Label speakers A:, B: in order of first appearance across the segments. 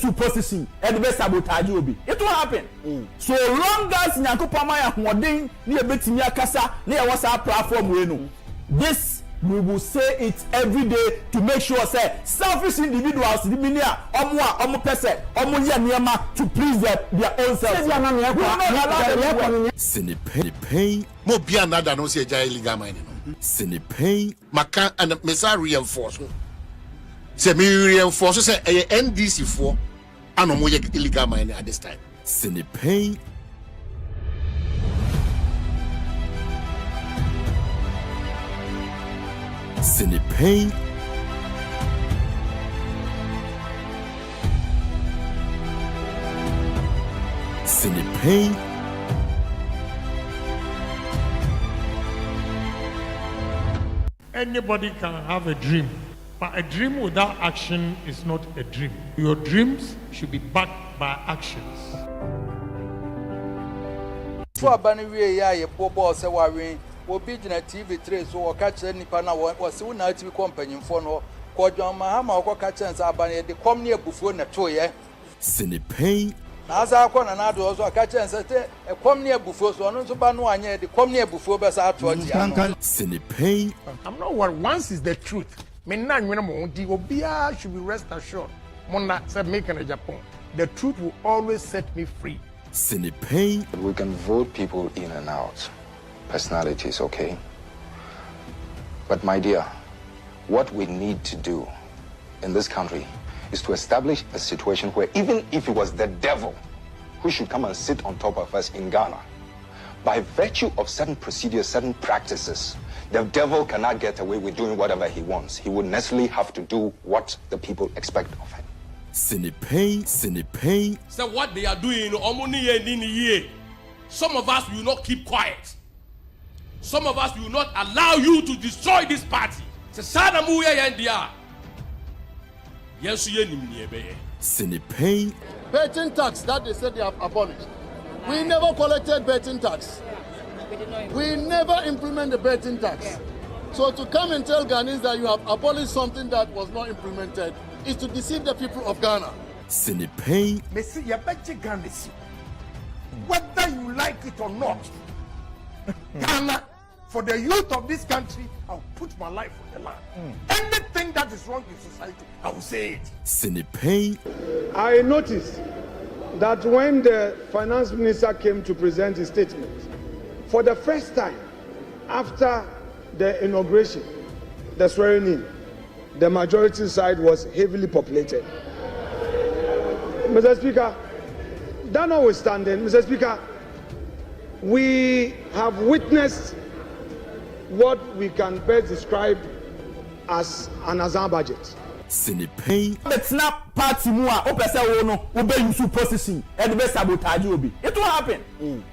A: use position and the best sabotage will be. It will happen. So long as Nyakopama Hoding near Betty Kasa near WhatsApp platform we know. This we will say it every day to make sure say selfish individuals the minia omo person omo ya niema to please their own self.
B: Sinipay mo bia nada no say jai illegal mining no. Sinipay maka and mesa reinforce. Say me reinforce say NDC for anomo illegal mining at this time. Sinipay Sinipay Sinipay
C: Anybody can have a dream, but a dream without action is not a dream. Your dreams should be backed by actions.
D: For Bannery, ya Bobo Sawari. Obi jina TV 3 so wakache nipa na wase una TV company mfo no kodwa mahama wakache nsa abane de komne abufuo na toye
B: Sinipay
D: na asa akọ na ado so wakache nsa te komne abufuo so no so ba no anye de komne abufuo be sa ato ji ano
B: Sinipay
C: I'm not what once is the truth. Me na nwena mo di obia should be rest assured. Mona said make an Agyapong. The truth will always set me free.
B: Sinipay
E: We can vote people in and out. Personalities, okay? But my dear, what we need to do in this country is to establish a situation where even if it was the devil who should come and sit on top of us in Ghana, by virtue of certain procedures, certain practices, the devil cannot get away with doing whatever he wants. He would necessarily have to do what the people expect of him.
B: Sinipay
F: So what they are doing, some of us will not keep quiet. Some of us will not allow you to destroy this party.
B: Sinipay
G: Betting tax that they said they have abolished. We never collected betting tax. We never implement the betting tax. So to come and tell Ghanaians that you have abolished something that was not implemented is to deceive the people of Ghana.
B: Sinipay
C: Whether you like it or not, Ghana, for the youth of this country, I'll put my life on the line. Anything that is wrong in society, I will say it.
B: Sinipay
H: I noticed that when the finance minister came to present his statement, for the first time after the inauguration, the swearing in, the majority side was heavily populated. Mr. Speaker, that notwithstanding, Mr. Speaker, we have witnessed what we can best describe as an Azan budget.
B: Sinipay
A: It's not party mua opesa wo no ube use position and the best sabotage will be. It will happen.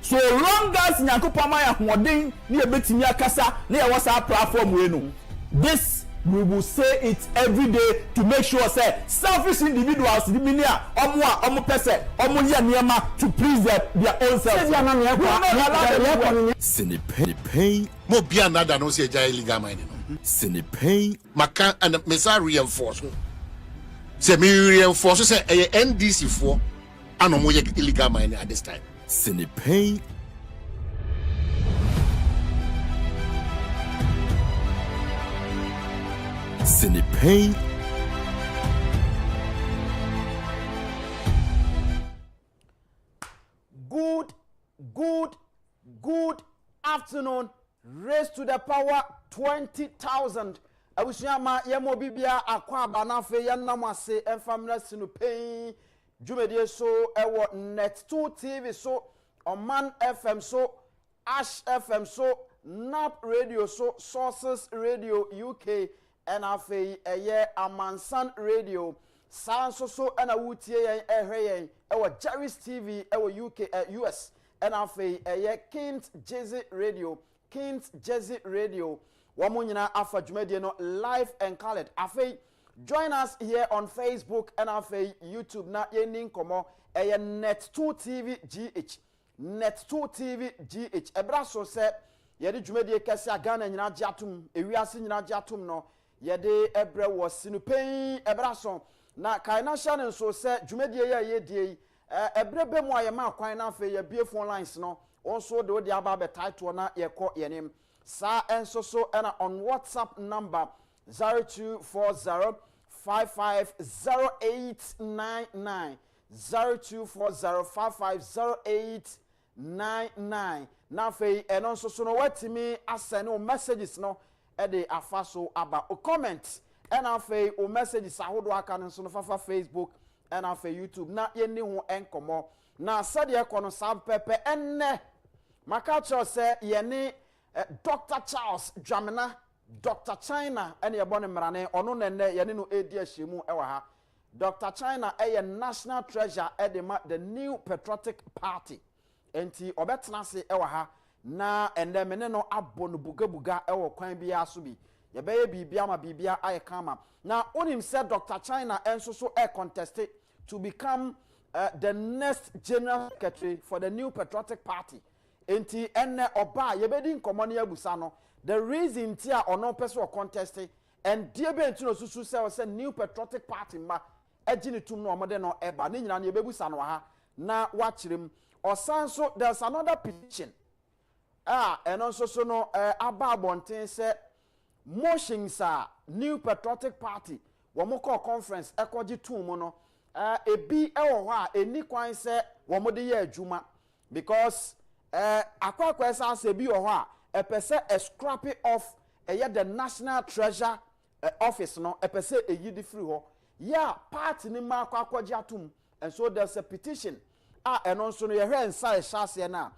A: So long as Nyakopama Hoding near Betty Kasa near WhatsApp platform we know. This we will say it every day to make sure say selfish individuals the minia omo person omo ya niema to please their own self.
B: Sinipay mo bia nada no say jai illegal mining no. Sinipay maka and mesa reinforce. Say me reinforce say NDC for anomo illegal mining at this time. Sinipay Sinipay
I: Good afternoon. Raise to the power 20,000. Abusuyama yemo bibia akwa banafe yanamase enfamna Sinipay Jumedie so ewo Net2 TV so Oman FM so Ash FM so Nap Radio so Sources Radio UK NFA eye Amansan Radio Sanso so ena wutie yen ehwe ewo Jerry's TV ewo UK US NFA eye Kent Jazzy Radio Wamunyina afa Jumedie no live and colored afa. Join us here on Facebook and afa YouTube na yenin komo eye Net2 TV GH Net2 TV GH ebra so se yede Jumedie kese Ghana nyina jatum ewiase nyina jatum no yede ebre wo Sinipay ebra so na kaina sha ne so se dwumadie ye die ebrebe mu ayema kwan na afa ye bie phone lines no also de odi aba be title na ye kɔ yenim sa enso so na on WhatsApp number 0240550899 0240550899 na fei eno nso so no watimi asene o messages no e de afaso aba o comment na fei o messages ahodo aka no nso no fafa Facebook na fei YouTube na ye ni ho enkomo na sade e kono sab pepe enne maka cho se ye ni Dr. Charles Dramina Dr. China ene ye bone mrane ono nenne ye ni no edi ahyemu e wa ha Dr. China a national treasure edema the new patriotic party enti obetena se ewa ha na endemene no abonu buga ewo kwan bia so bi ye beye bibia ma bibia ayekama na onim said Dr. China enso so contested to become the next general secretary for the new patriotic party enti enne oba ye bedi nkomo ne abusa no the reason tia ono person contested and die be enti no susu say new patriotic party ma ejini tum no omode no eba ne nyina ne bebusa no ha na wachirem osanso there's another petition eno so no aba bonten say motions new patriotic party wo mo call conference ekogi tum no ebi ewo ho eni kwan say wo mo de ye adwuma because akwakwa say ebi wo ho epese a scrap off the national treasure office no epese eyi di free ho yeah party ni ma akwaji atum and so there's a petition and also no ye hwe nsa ehase na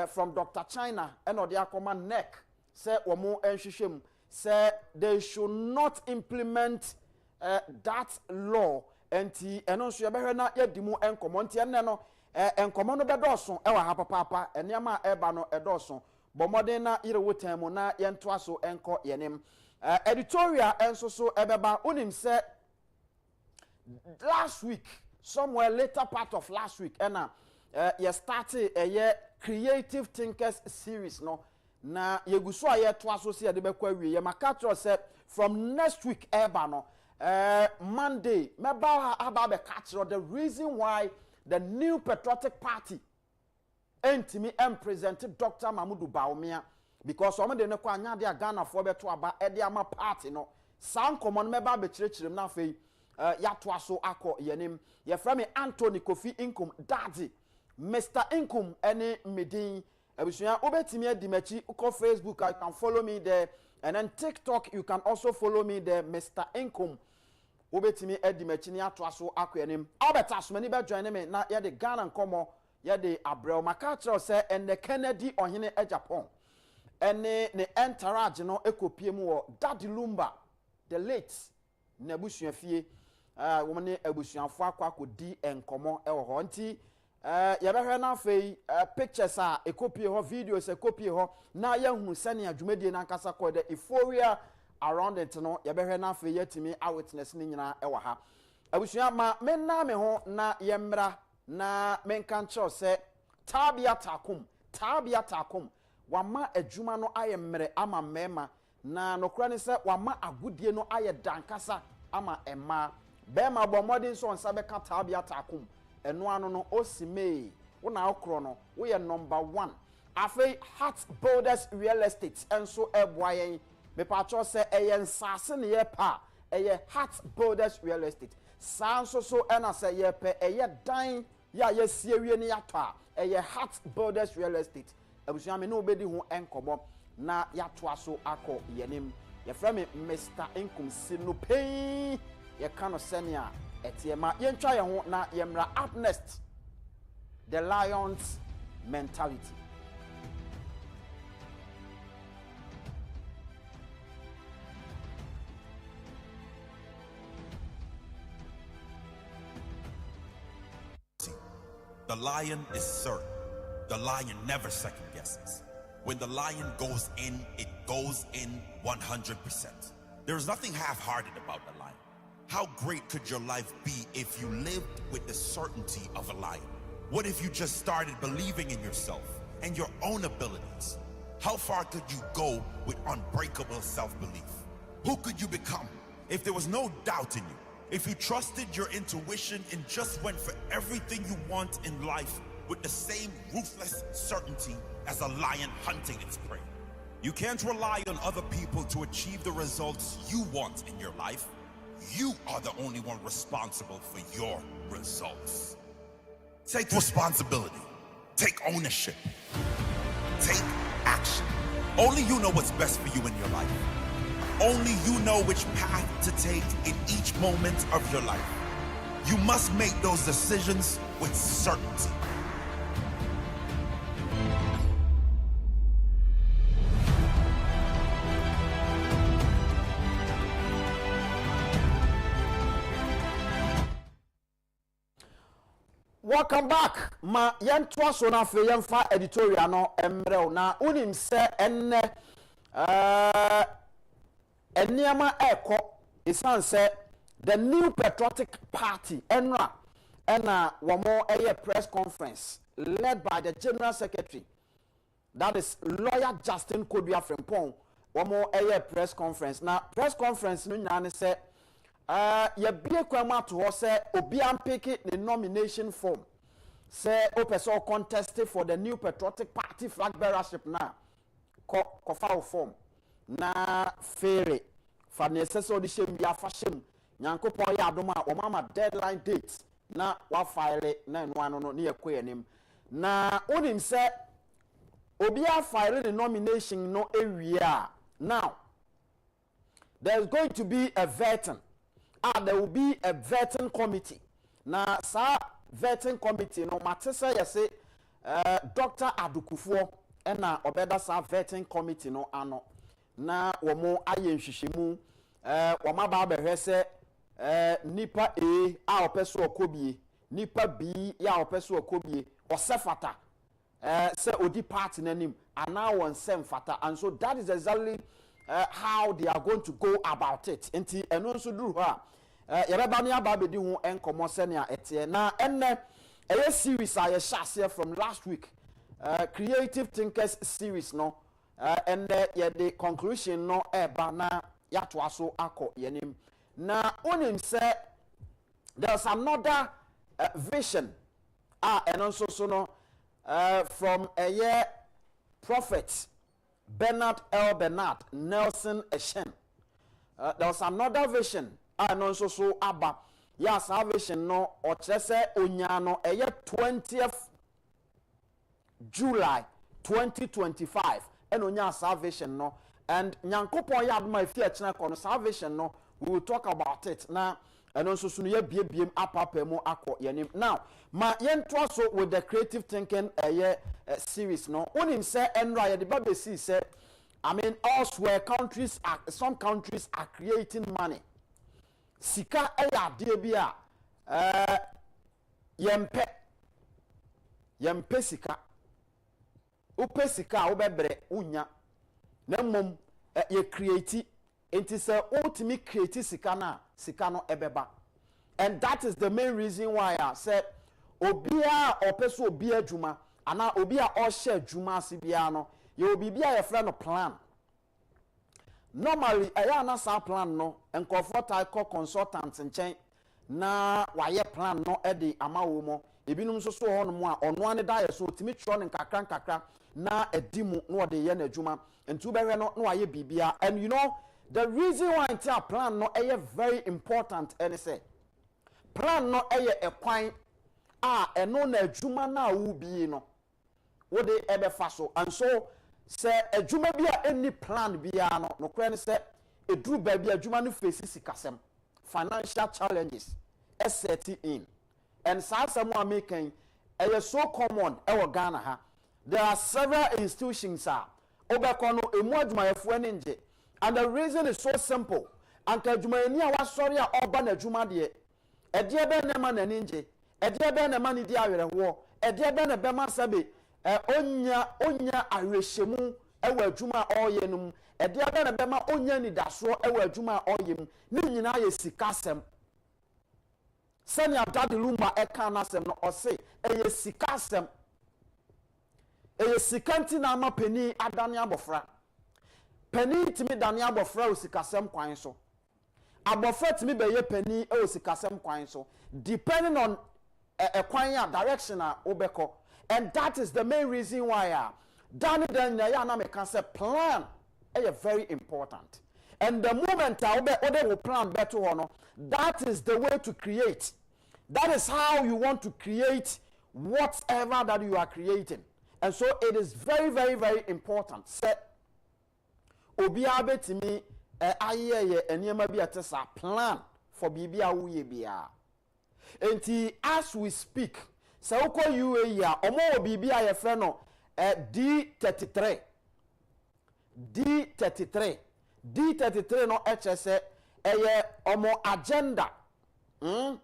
I: from Dr. China and odi akoma neck say womo enhwehwem say they should not implement that law enti and also ye behwe na yedimu enkomo nti enne no enkomo no bedoso e wa ha papa enema eba no edoso bomode na ire wotan mu na ye nto aso enko yenem editorial enso so ebeba unim say last week somewhere later part of last week and you started a creative thinkers series no na yeguso aye to associate de bekwa wie ye maka said from next week eba no Monday meba aba be catch the reason why the new patriotic party entimi presented Dr. Mamudu Baumia because some de ne kwa anya de Ghana for beto aba e de ama party no san common meba be chirechirem na fei yatwa so akọ yenim ye fra me Anthony Kofi Inkum Daddy Mr. Inkum any medin abusua obetimi adimachi uko Facebook you can follow me there and then TikTok you can also follow me there Mr. Inkum obetimi adimachi ni atwa so akọ yenim obeta so mani be join me na ye de Ghana nkomo ye de Abrel Makachro say and the Kennedy ohene Agyapong ene ne entourage no ekopie mu wo Daddy Lumba the late nabusua fie womane abusuafo akodi enkomo e wo ho nti ye behwe na afei pictures ekopie ho videos ekopie ho na ye hu sane adwumadie na nkasa ko the euphoria around it no ye behwe na afei yatimi witness ni nyina e wo ha abusua ma menna me ho na ye mra na menkan cho se tabia takum wama adwuma no aye mre ama mema na nokra ne se wama agudie no aye dankasa ama emma bema bomodin so nsa be kata bia takum eno anu no osime wona okro no we are number 1 afei Heart Builders Real Estate enso eboayen me pacho se eyen sase ne ye pa eye Heart Builders Real Estate sanso so ena se ye pe eye dan ya ye siewie ne yato eye Heart Builders Real Estate abusuame me no obedi ho enkobo na yato aso akọ yenim ye fra me Mr. Inkum Sinopei ye kano senia etiema ye ntwa ye ho na ye mra up next the Lions mentality.
J: The lion is certain. The lion never second guesses. When the lion goes in, it goes in 100%. There's nothing half-hearted about the lion. How great could your life be if you lived with the certainty of a lion? What if you just started believing in yourself and your own abilities? How far could you go with unbreakable self-belief? Who could you become if there was no doubt in you? If you trusted your intuition and just went for everything you want in life with the same ruthless certainty as a lion hunting its prey. You can't rely on other people to achieve the results you want in your life. You are the only one responsible for your results. Take responsibility. Take ownership. Take action. Only you know what's best for you in your life. Only you know which path to take in each moment of your life. You must make those decisions with certainty.
I: Welcome back. Ma yentwa so na fe yemfa editorial no emrew na unim se enne eniama eko isan se the new patriotic party enra womo eye press conference led by the general secretary, that is lawyer Justin Kodua Frimpong. Womo eye press conference na press conference no nyane se ye bie kwama to ho say obi ampeke the nomination form say opeso contest for the new patriotic party flag bearership na ko file form na fere for necessary di shem bia fa shem nyankopon ya adoma o mama deadline date na wa file na eno ano no ne yekoye nim na onim say obi a file the nomination no area. Now there's going to be a vetting. There will be a vetting committee. Now, sa vetting committee, no matter say you say Dr. Adukufo and na obeda sa vetting committee no ano. Na womo aye nhwehwemu woma ba behwe se nipa A opeso okobie, nipa B ya opeso okobie, osefata se odi party nanim ana won semfata, and so that is exactly how they are going to go about it. Enti eno nso duru ha yebeba ne ababedi hu enkomo senia etie na enne a series I share from last week, creative thinkers series no and the conclusion no eba na yatwa so akọ yenim na onim say there's another vision and also so no from a year prophet Bernard L. Bernard Nelson Eshen. There was another vision and also so abba ya salvation no or chese onyano a year 20th July 2025 and onya salvation no and nyankopon ya my fear china kono salvation no we will talk about it now and also so ye biem apapemu akọ yenim. Now ma yentwa so with the creative thinking series no onim say enra ye the baby see say I mean elsewhere countries are, some countries are creating money sika eya de bia yempe sika upe sika obebre unya na mom ye create enti say ultimate create sika no ebeba, and that is the main reason why I said obia opeso obia juma ana obia o share juma sibia no ye obibia ye friend no plan. Normally aya na sa plan no enkofo tai call consultants nchen na waye plan no e de amawo mo ebinum so so hono mo a ono ane da ye so timi tro ne nkakra na edimu no de ye na adwuma entu behwe no waye bibia. And you know the reason why entire plan no eye very important and say plan no eye ekwan eno na adwuma na wo bi no wo de ebefa so, and so say adwuma bia any plan bia no kwen say eduru ba bia adwuma no face sikasem financial challenges set in, and some American so common ewo Ghana ha. There are several institutions obekono emu adwuma yefo nje, and the reason is so simple. Anka adwuma ni a wasori a oba na adwuma de ede be na ma na nje, ede be na ma ni di awerehwo, ede be na be ma sabe onya ahwehemu ewa adwuma oyenum, ede be na be ma onya ni daso ewa adwuma oyem ni nyina ye sikasem. Sani Abdadi Lumba eka nasem no ose eye sikasem, eye sikanti na ama peni adani abofra, peni timi dani abofra o sikasem kwan so, abofra timi be ye pani e o sikasem kwan so depending on a kwan ya direction a obeko, and that is the main reason why dan ya na me can say plan is very important. And the moment will plan better or no, that is the way to create. That is how you want to create whatever that you are creating. And so it is very, very, very important. Say, obiabe timi ayeye eniyema bi atesa plan for bibia wuye bia. Enti as we speak, say uko UAE ya omo bibia ye fe no D33. D33 no HSE eye omo agenda. Eye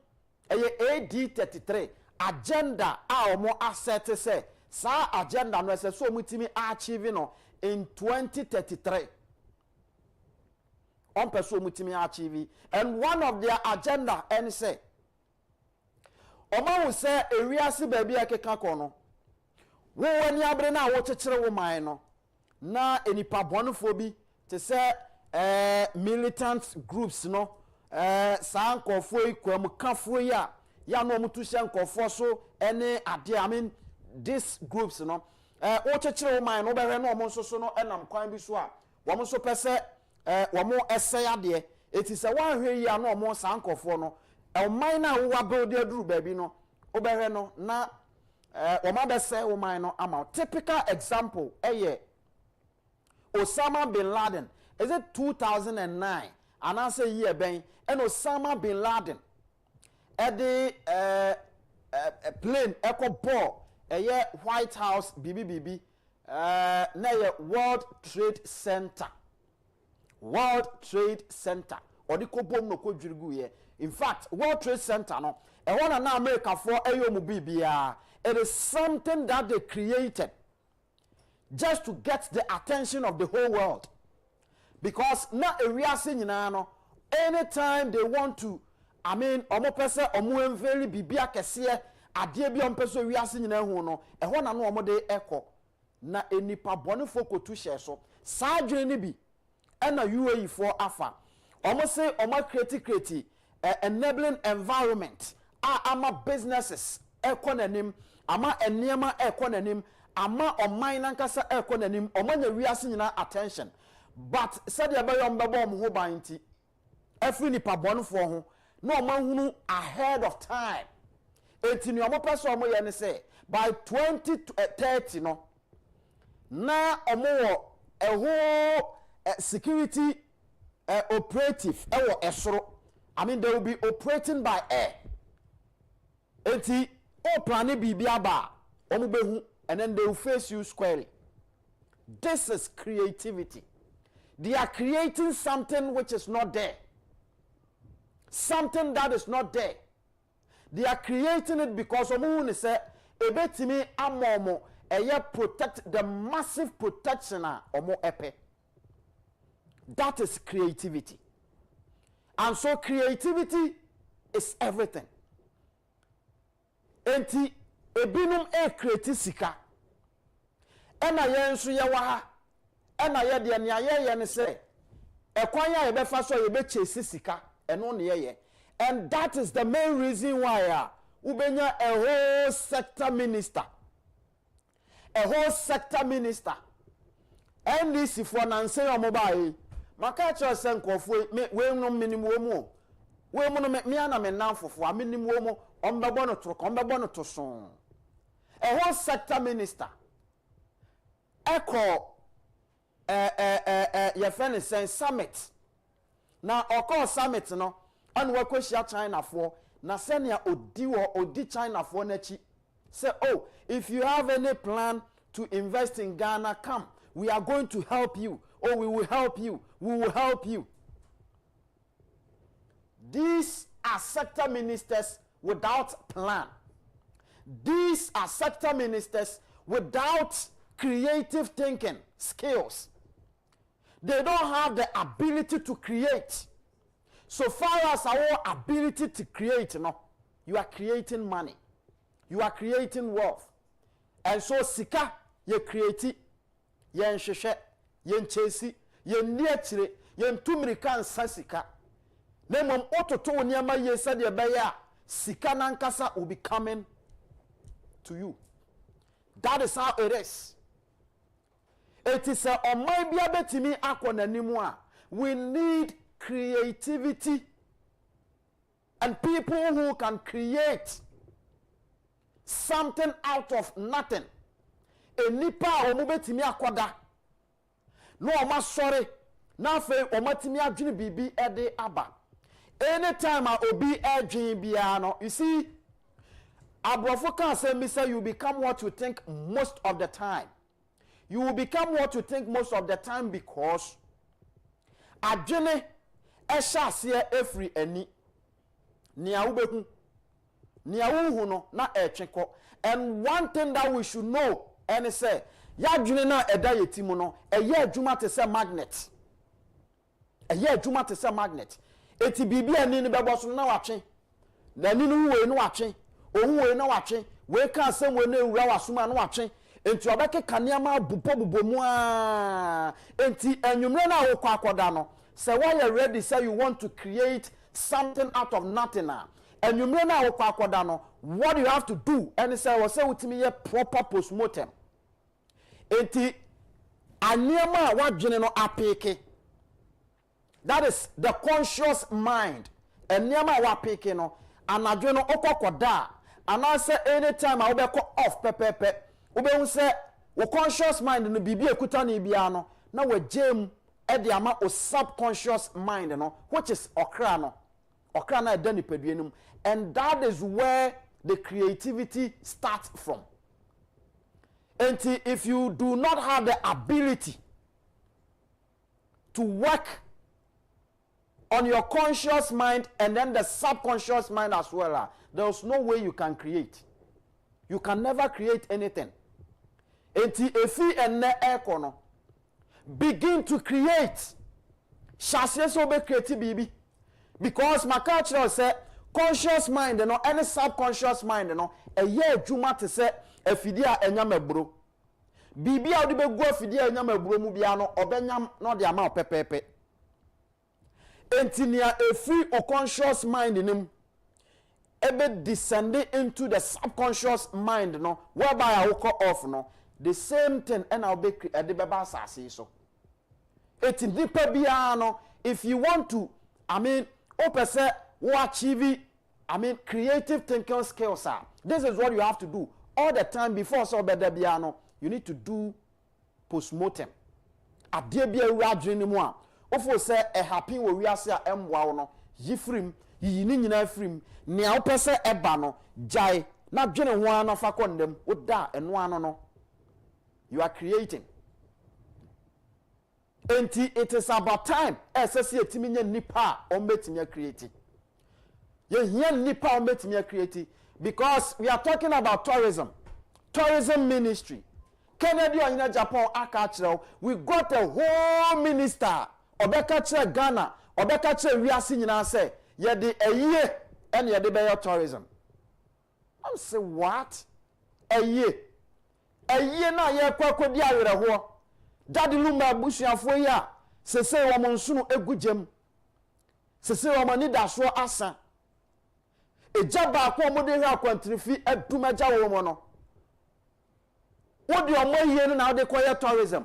I: AD33 agenda a omo asset say sa agenda no se so mutimi achieve no in 2033. On person mutimi achieve, and one of their agenda and say omo will say ewiase baby akeka kono wo wani abre na wo chechire wo man no na enipa bonfo bi te say militant groups no sa nkofo ikwam kafo ya no mutu hye nkofo so ene ade I mean these groups no wo chechire wo man no behwe no omo so so no enam kwan bi so a wo mo so pese wo mo ese ade eti se wan hwe ya no omo sa nkofo no o man na wo wa build aduru baby no obere no na o ma be say wo man no ama typical example Osama bin Laden. Is it 2009 and I say year ben and Osama bin Laden at the plane echo ball White House BBBB na World Trade Center or the kobom no ko dwirigu ye. In fact, World Trade Center no e wona na America for ayomu bibia. It is something that they created just to get the attention of the whole world. Because na ewiase nyina no anytime they want to I mean omo pese omo enveli bibia kese ade bi omo pese ewiase nyina hu no e wona no omo de ekọ na enipa bonefo kotu hye so sa adwene ni bi na UAE for afa omo say omo create enabling environment ama businesses ekonanim ama enema ekonanim ama oman nankasa ekonanim omanya wiase nyina attention but said ya bayo mbebo mo ho banti every nipa bonfo ho na omanhunu ahead of time enti ni omo pese omo ye ne say by 2030 no na omo wo whole security operative ewo esoro I mean they will be operating by air enti o plan bibia ba omo behu and then they will face you squarely. This is creativity. They are creating something which is not there. Something that is not there. They are creating it because omo say ebetimi amomo protect the massive protection omo epe. That is creativity. And so creativity is everything. Enti ebinum create sika ena yenso ye wa ha ena ye de ne aye ne se ekwan ya ye be fa so ye be chase sika eno ne ye and that is the main reason why ubenya a whole sector minister NDC for nanse yo mobile maka cho se nkofo we no minimum mu we mu no me ana me nanfofo a minimum mu ombebo no tro ombebo no to so a whole sector minister echo your friend is saying summit now oko summit no and we kweshia China for na senia odi China for nachi say oh if you have any plan to invest in Ghana come we are going to help you oh we will help you these are sector ministers without plan. These are sector ministers without creative thinking skills. They don't have the ability to create. So far as our ability to create, you are creating money. You are creating wealth. And so sika, you create, you ensheshe, you chase, you niachire, you tumrikan sasika. na mom ototo oniama ye said ye beya sika nankasa will be coming to you. That is how it is. It is a oman bia betimi akona nimu a we need creativity and people who can create something out of nothing. Enipa omo betimi akoda no oma sorry na fe omatimi adwene bibi ede aba. Anytime a obi adwene bia no, you see, abrofo can say me say you become what you think most of the time. You will become what you think most of the time because adwene ehyaase efri ani nia ubehu nia uhu no na etweko. And one thing that we should know and say ya adwene na eda yetimu no eye adwuma te say magnet. Eye adwuma te say magnet. Eti bibi ani ne bebo so na watwe. Na ni no we no watwe. Ohun we na watwe. We kan asem we na ewura wasoma na watwe. Enti obeke kaneama bupo mu a. Enti enwumre na wo kwa akoda no. Say why you ready say you want to create something out of nothing na. Enwumre na wo kwa akoda no. What you have to do and say we say witimi ye proper postmortem. Enti aneama wadwene no apeke. That is the conscious mind. And nyama wa peke no anadwe no okokoda and I say anytime I will go off pepepe ube say wo conscious mind no bibi ekuta na bia no na we jam e de ama o subconscious mind no which is okra na eda ni peduenum, and that is where the creativity starts from. And if you do not have the ability to work on your conscious mind and then the subconscious mind as well, there's no way you can create. You can never create anything. Efi enne ekono begin to create. Shase so be create bibi. Because my culture say conscious mind no any subconscious mind no eye adwuma te say afidi a enya mabro. Bibi a odi be go afidi a enya mabro mu bia no obenyam no de ama opepepe. Entinia free or conscious mind in him ebe descending into the subconscious mind no whereby I will call off no the same thing and I'll be at the baba sasi so it in deeper no if you want to achieve creative thinking skills are this is what you have to do all the time before so better biano you need to do postmortem adie bia wadwene mu a ofo say a happy wo wiase a emwa no yifrim yi ni nyina frim ne a wopese eba no jai na dwene ho ana fa kondem oda eno ano no you are creating. Enti it is about time esese etimi nya nipa o metimi create ye hia nipa o metimi create because we are talking about tourism ministry. Kennedy in Agyapong aka we got a whole minister obeka kire Ghana obeka kire wiase nyina say ye de aye and ye de be tourism. I'm say what aye na ye kwakodi awere ho dadi luma busuafo ya sese wo monsunu egugem sese wo mani daso asa ejaba akwa mode hwa kwantrifi adumaja wo mo no wodi omoye no na wode koye tourism.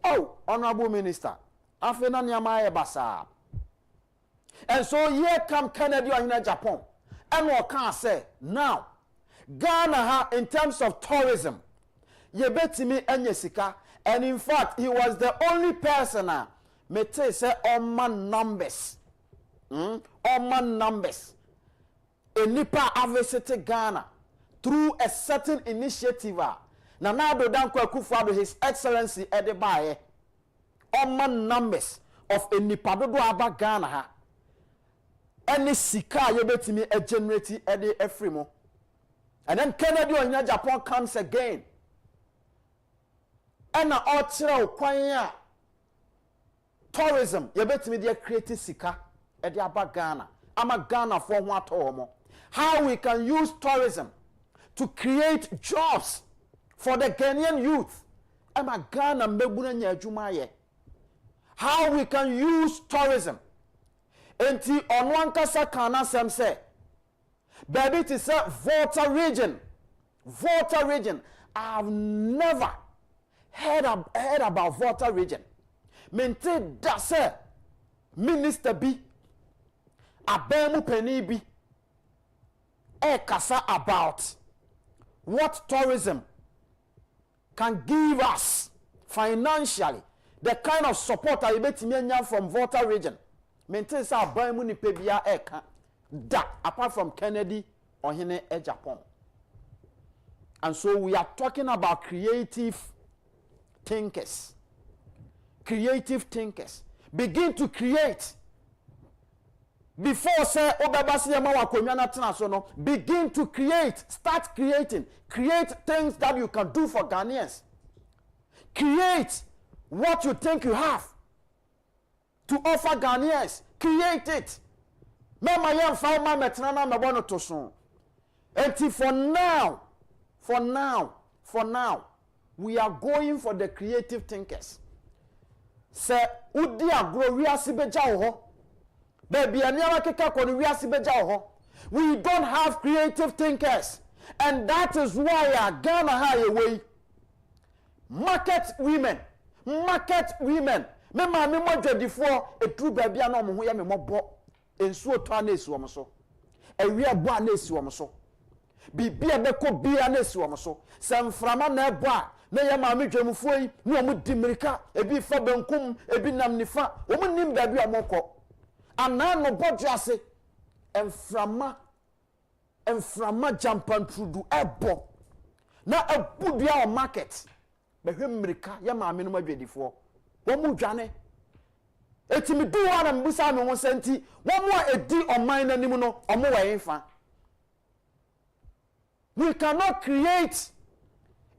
I: Oh, honorable minister, afena nyama ye basa. And so here come Kennedy in Agyapong and what can say now Ghana in terms of tourism ye betimi enye sika, and in fact he was the only person me say on man numbers enipa avesete Ghana through a certain initiative na do danko akufo-addo his excellency edebaye on man numbers of enipa dodo aba Ghana ha any sika ye betimi e generate ede efrimo. And then Kennedy in Agyapong comes again. And na otira kwanya tourism ye betimi dey create sika e dey aba Ghana ama Ghana for ho atomo. How we can use tourism to create jobs for the Ghanaian youth ama Ghana mbeguna nya adwuma ye. How we can use tourism enti ono ankasa kana sem say baby to say Volta region I've never heard about Volta region. Mente da say minister bi abemu peni bi kasa about what tourism can give us financially, the kind of support I bet from Volta region. Maintain say abemu ni pebia eka da apart from Kennedy or hine Agyapong. And so we are talking about creative thinkers. Creative thinkers. Begin to create. Before say begin to create. Start creating. Create things that you can do for Ghanaians. Create what you think you have to offer Ghanaians. Create it. And for now, we are going for the creative thinkers. Say, udi agro wiase beja ho. Baby, we don't have creative thinkers. And that is why Ghana high away. Market women. Me ma me mo dwedifo etru baby na mo ho ya me mobo. Ensuo to na esu omso. Ewi abo na esu omso. Bibia beko bia na esu omso. Semframa na ebo a na ya ma me dwamfo yi na omu dimirika ebi fa benkum ebi nam nifa omu nim baby omoko. Ana no bodwase emframa jampan trudu ebo na abudua o market behwe mmirika ya ma me no madwedifo womu dwane etimi duwa na mbusa me ho senti womu edi oman nanim no omo wɛnfa. We cannot create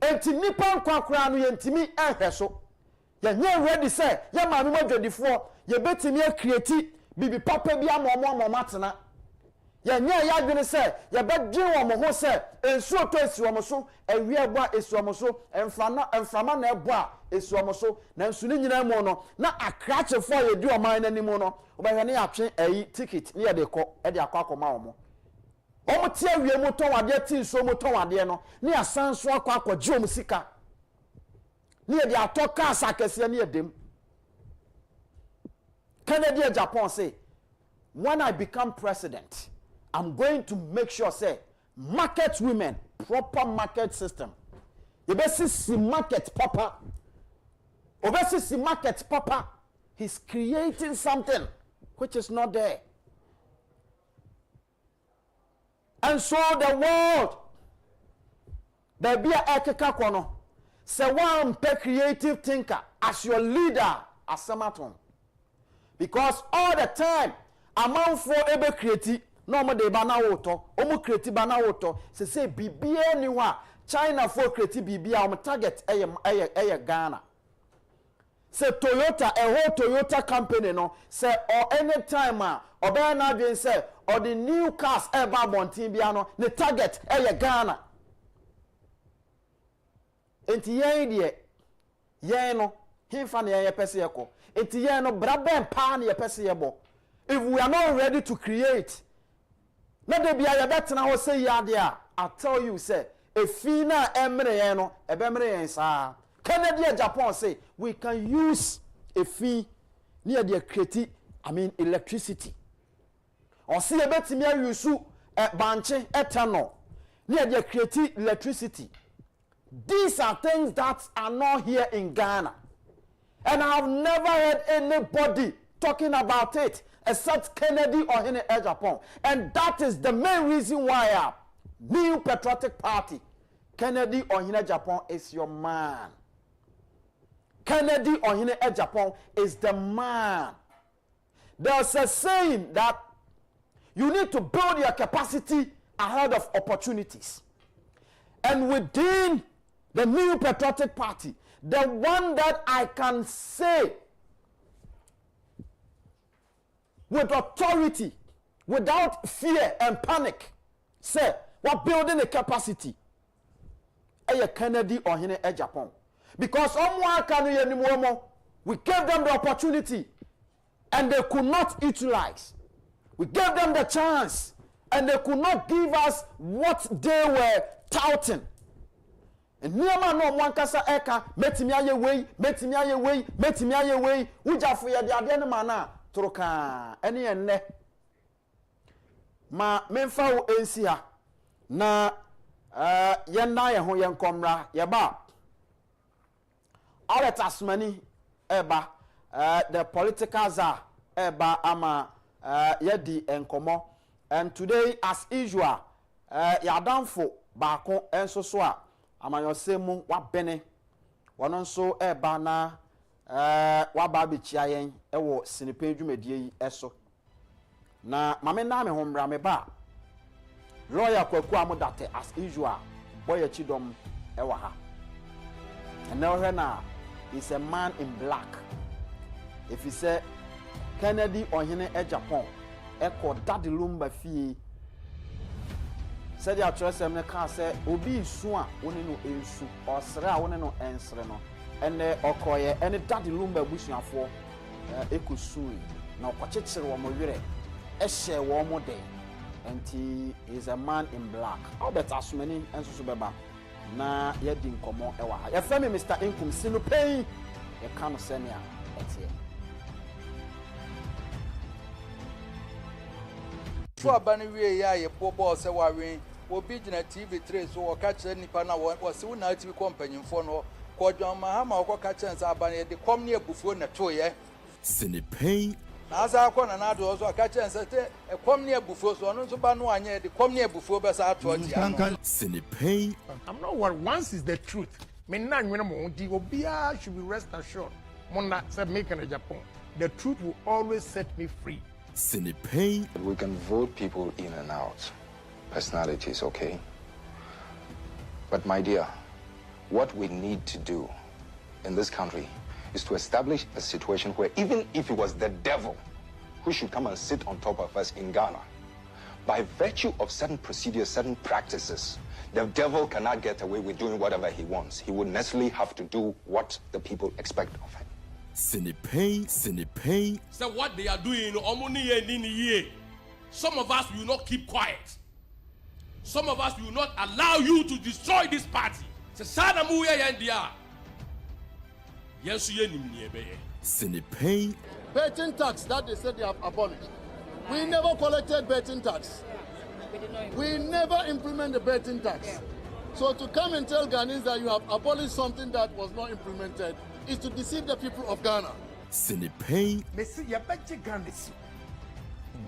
I: enti nipa kwakra no yentimi ehwe so ya nye ready say ya ma me madwedifo ye betimi create bibi papa bi amomo matena ya nya ya dwene say ya bedwe wo mo ho say ensuo to esi wo mo so awie ebo a esi wo mo so emframa na ebo a esi wo mo so na nsu ni nyina mu no na akrache fo ye di oman nanim no obehwe ne atwe ayi ticket ne ye de ko e de akwa wo mo omo tie awie mo ton wade ti nso mo ton wade no ne asanso akwa je om sika ne ye de atoka asakese ne ye dem. Kennedy Agyapong say, when I become president, I'm going to make sure, say, market women, proper market system. Obesisi market papa. He's creating something which is not there. And so the world, there be a ekeka kono. Say one creative thinker as your leader, as Samaton. Because all the time, amount for ebe create, no more de bana woto, omu create bana woto, say bibi anywhere, China for create bibi, target Ghana. Say Toyota, a whole Toyota company, no, say, or any time, or Bernard say, or the new cars, ever Montimbiano, the target Ghana. Enti no, him fan ye pesiyako. Enti ye no braben pan ye pesiyabo. If we are not ready to create, not de bia ye betena ho say ya there. I tell you, say, a fina emre ye no, ebemre ye sa. Kencity Agyapong say we can use a fee near the create, electricity. Or see a betimi use banche eternal near the create electricity. These are things that are not here in Ghana. And I have never heard anybody talking about it except Kennedy or Agyapong. And that is the main reason why New Patriotic Party, Kennedy or Agyapong is your man. Kennedy or Agyapong is the man. There's a saying that you need to build your capacity ahead of opportunities. And within the New Patriotic Party, the one that I can say with authority, without fear and panic, say, we're building a capacity. Kennedy or Agyapong. Because we gave them the opportunity and they could not utilize. We gave them the chance, and they could not give us what they were touting. And Niama no one kasa eka, metimi aye way, metimi aye way, metimi aye way, uja for ya de mana, troka, any and ne. Ma memfa wo ensi ha na yenna ye ho yenkomra ye ba all tasmani eba the political za eba ama yedi enkomo, and today as usual ya danfo baako enso so a amanyosemu wa bene wono nso eba na wa ba be chia yen ewo sinipe dwumadie yi eso na mame na me hombra me ba lawyer kwaku amodate as usual boy chidom ewa ha, and now na is a man in black. If he say Kennedy ohene Agyapong eko daddy lumba fie said ya trusem ne ka say obi isu a woni no ensu osre a woni no ensre no ene okoye ene daddy lumba busuafo ekosu na okochechire wo mo were ehye wo mo den, and he is a man in black. Albert Asumani and Susubeba na yedi nkomo ewa ha. Your friend Mr. Inkum sinu pay e kan senia etie.
D: So abani wie ya ye bobo se wawe obi gina TV3 so o ka kire nipa na wo se una TV companyfo no ko dwon hama o ka kire nsa abani de kom ne abufuo na toye
B: Sinipay
D: Asa akona na do so aka chense te ekom ne abufuo so no so ba no anye de kom ne abufuo be sa ato ti ano.
B: Sinipay.
C: I'm not worried. Once is the truth. Me na nwene mo di obia should be rest assured. Mona said make in Japan. The truth will always set me free.
B: Sinipay.
E: We can vote people in and out. Personality is okay. But my dear, what we need to do in this country is to establish a situation where even if it was the devil who should come and sit on top of us in Ghana, by virtue of certain procedures, certain practices, the devil cannot get away with doing whatever he wants. He would necessarily have to do what the people expect of him.
B: Sinipay, Sinipay.
F: So what they are doing, some of us will not keep quiet. Some of us will not allow you to destroy this party.
B: Sinipay.
G: Betting tax that they said they have abolished. We never collected betting tax. We never implement the betting tax. So to come and tell Ghanaians that you have abolished something that was not implemented is to deceive the people of Ghana.
B: Sinipay.
C: Messi yabache Ghana.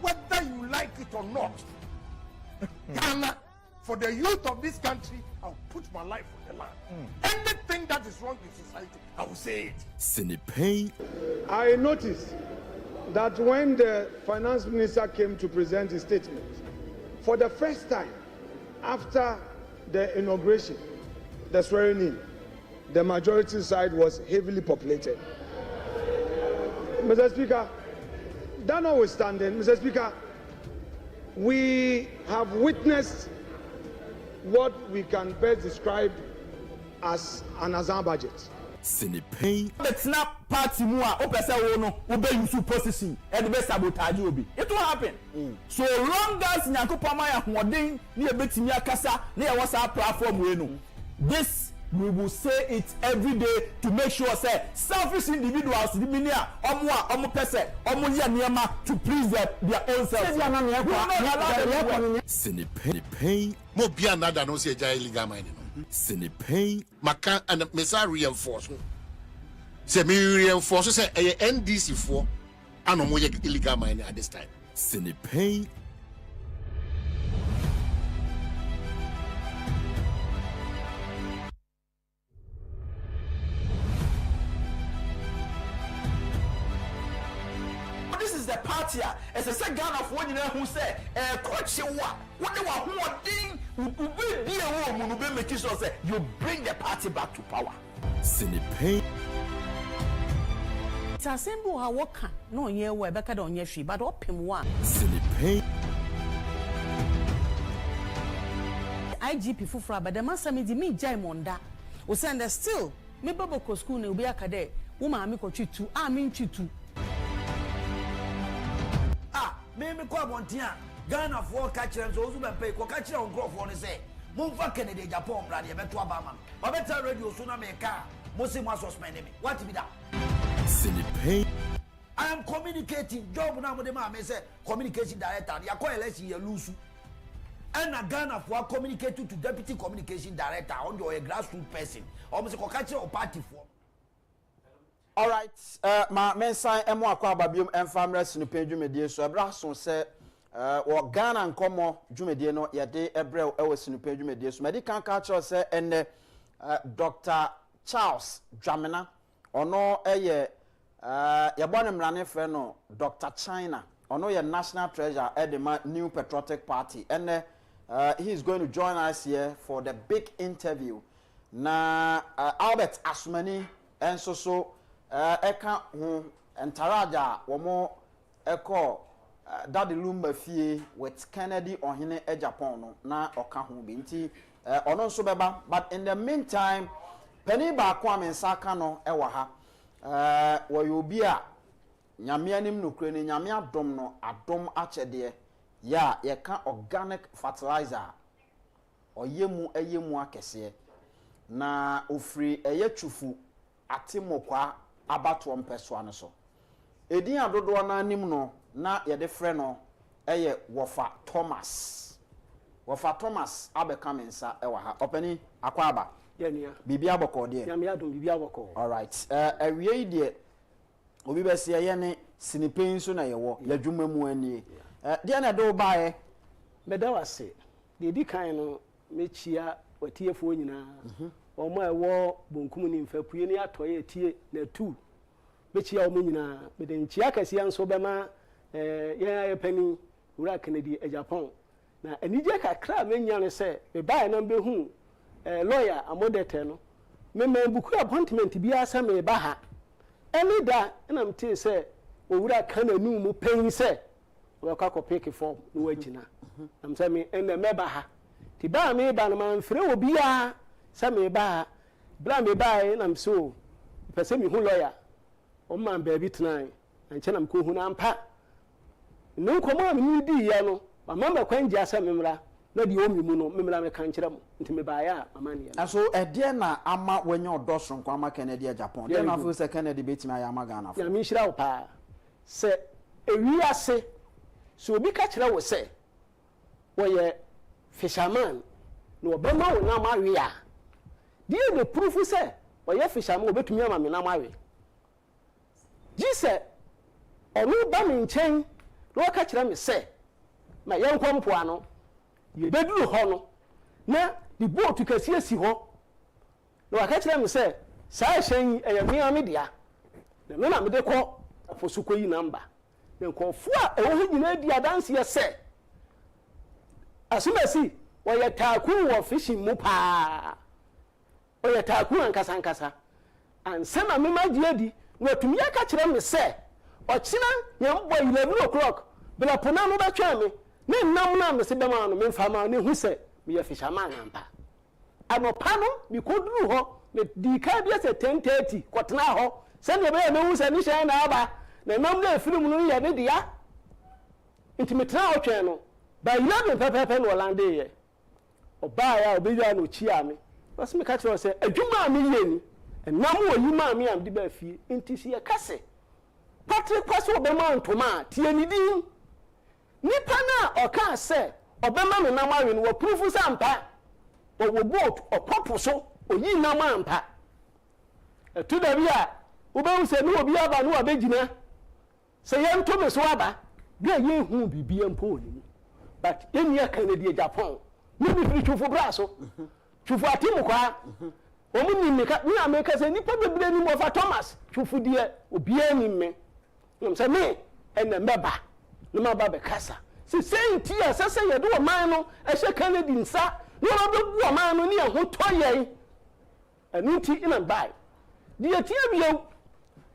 C: Whether you like it or not, Ghana, for the youth of this country, I'll put my life on the line. Anything that is wrong in society, I will say it.
B: Sinipay.
H: I noticed that when the finance minister came to present his statement, for the first time after the inauguration, the swearing in, the majority side was heavily populated. Mr. Speaker, that notwithstanding, Mr. Speaker, we have witnessed what we can best describe as an Azan budget.
B: Sinipay.
A: Let's not party more. Opesa wono ube yusu position and be sabotage obi. It will happen. So long as Nyankopama ya hoden ni ebetimi akasa na ya wasa platform we no. This we will say it every day to make sure say selfish individuals the minia omo pese omo ye niema to please their own self.
B: Sinipay. Mo bia nada no se jai illegal mining. Sinipay. Maka and mesa reinforce. Se me reinforce say NDC for ano mo ye illegal mining at this time. Sinipay.
A: This is the party. As a second of one who say, coach you what they were doing, you bring the party back to power.
B: Sinipay.
K: Tasembu ha woka no ye we beka don ye hwi but opem wa
B: Sinipay.
K: IGP fufura but the masami di mi jai monda o send still me baboko school ne obi akade wo ma mi ko twitu a mi twitu
L: me ko abontia Ghana for catch them so be pay ko catch on grow for say Mumfa Kennedy Agyapong brother ye beto abama o better radio so na me ka mo say mo suspend me what be that I am communicating job na mo de ma me say communication director ya call election ye lose and a Ghana for communicate to deputy communication director on your grassroots person or say ko catch your party for.
I: All right, ma mensan emo akwa ababium enfamra sinu pedwumedie so ebra so se wo Ghana nkomo dwumedie no yede ebrel ewo sinu pedwumedie so medical culture se enne Dr. Charles Dwamena ono eye yebone mrane fe no Dr. China ono ye national treasurer edema New Patriotic Party enne he is going to join us here for the big interview na Albert Asmani enso so eka hu entaraja womo eko daddy lumba fie with Kennedy ohene Agyapong no na oka hu bi nti ono nso beba but in the meantime pani ba kwa mensaka no ewa ha wo yobi a nyame anim no kure ni nyame adom no adom achede ya yeka organic fertilizer oyemu akese na ofri chufu atimokwa abato mpeso ane so edin adodo na anim no na yede frɛ no eye Wofa Thomas abeka mensa ewa ha opani akwa aba
M: yenia
I: bibia aboko de
M: nyame adom bibia aboko
I: all right awie de obi bese ye ne sinipen so na yewo yadwuma mu ani de na do bae
M: meda wase de di kan no mechia watiefo nyina omo ewo bonkum ni mfapue ni atoye tie na tu mechia omo nyina mede nchia kase anso bema ye pani wura Kennedy Agyapong na anije kakra menya ne se me bae na behu lawyer amodete no me buku appointment bi asa me ba ha eni da na mte se owura kananu mu pen se we kwa pick form no wagina na mse me ene me ba ha ti ba me ba na manfre obi a se me ba bra me ba na mso pese me hu lawyer o man ba bi tnan anche na mko hu na mpa no komo me di ya no mama kwanje asa memra na di omi mu no memra me kan kire mu nti me ba ya mama ne ya
I: so ede na ama wenye odoso nko ama Kennedy Agyapong de na fu se Kennedy betima ya ama Ghana
M: ya mi hira opa se ewi ase so obi ka kire wo se wo ye fisherman no obama wo na mawe ya di the proof se wo ye fisherman obetumi ama me na mawe jise onu ba mi nchen no ka kire me se ma ye nkompo ano ye beduru ho no na the boat kase si ho no aka kire me se saa hyen eyamia me dia na me na me de kɔ afosuko yi namba na nkɔfu a ewo ho nyina di adanse ye se asumasi wo ye taku wo fishing mu pa wo ye taku ankasa ansema me magye adi watumi aka kire me se ɔkyina nyambo 11 o'clock bela pona no ba twa me ne nam na me se be ma no me mfa ma ne hu se me ye fisherman ampa anopa no mi koduru ho me di ka bia se 10:30 kotena ho se ne be me hu se ni hyen na aba na nam na film no ye ne dia nti me tena otwen no ba 11 pepepe no lande ye oba ya obedwa no chia me bas me ka kire se adwuma me ye ni enam wo yi ma me am di ba fie nti si ye kase Patrick kwaso obema ntoma tie ni din nipa na oka se obema me nam awe no wo proof sampa wo boat opopo so oyi nam ampa etu da bia wo be se no obi aba no abegina se ye nto me so aba bia ye hu bibia mpo ni but eni aka na di Agyapong ni bi firi chufu braso chufu atimu kwa omu ni meka ni ameka se nipa bebre ni Wofa Thomas chufu die obi ani me se me ene meba no ma ba be kasa se senti asese ye do man no ehye Kennedy nsa no ma be bu man no ne ho toyei enu ti ina bai die tie bio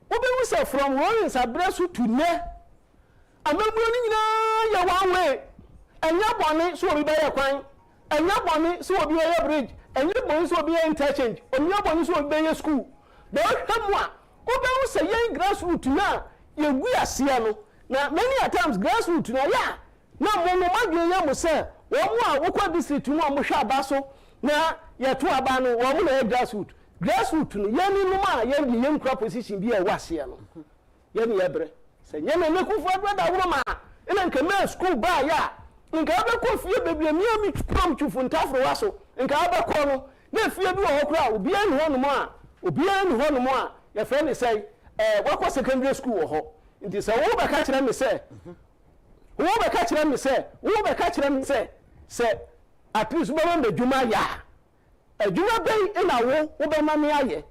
M: obe wu se from Lawrence Abresu to ne amabu ni nyina ya wanwe enya bone so obi ba ye kwan enya bone so obi ye bridge enya bone so obi ye interchange enya bone so obi ye school be hwemu a obe wu se ye grassroots na yegu asia no na many a times grassroots na ya na mo madwe ya mo se wo mo a wo kwa district mo a mo hwa aba so na ya to aba no wo mo na grassroots no ya ni no ma ya ni yem kra position bi e wase ya no ya ni ya bre se nya me akufo-addo da wo ma ina nka me school ba ya nka ba ko fie bebre mi ami prom chufu ntafro waso nka ba ko no na fie bi wo kra obi ani ho no mo a ya fe ni say wakɔ secondary school wɔ hɔ nti sɛ wo bɛka kyerɛ me sɛ at least bɛma bɛdwuma ya adwuma bɛn na wo bɛma me ayɛ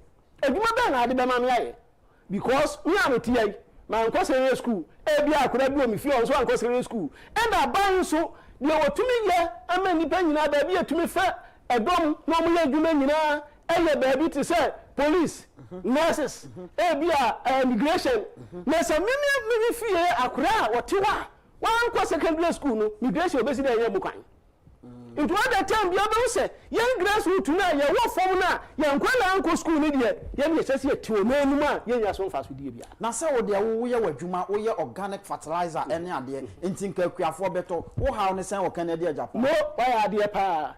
M: adwuma bɛn na ade bɛma me ayɛ because me a mete yi ma nkɔ secondary school bi akora bi o me fie on so ankɔ secondary school and ban so deɛ wɔtumi yɛ ama nipa nyinaa da bi atumi fɛ ɛdɔm na ɔmo yɛ adwuma nyinaa ɛyɛ baabi te sɛ police nurses immigration na se mimi fie akura wotiwa wan ko secondary school no migration obesi da yɛ bukan into other time bia be se young grassroots na ye wo form na ye nkwala anko school ni de ye bi sese tiwo na enum a ye nya so mfa so die bia
I: na se wo de wo ye wadwuma wo ye organic fertilizer ene ade ntinka akuafo beto wo ha ne sen wo Canada Agyapong
M: mo wa ya ade pa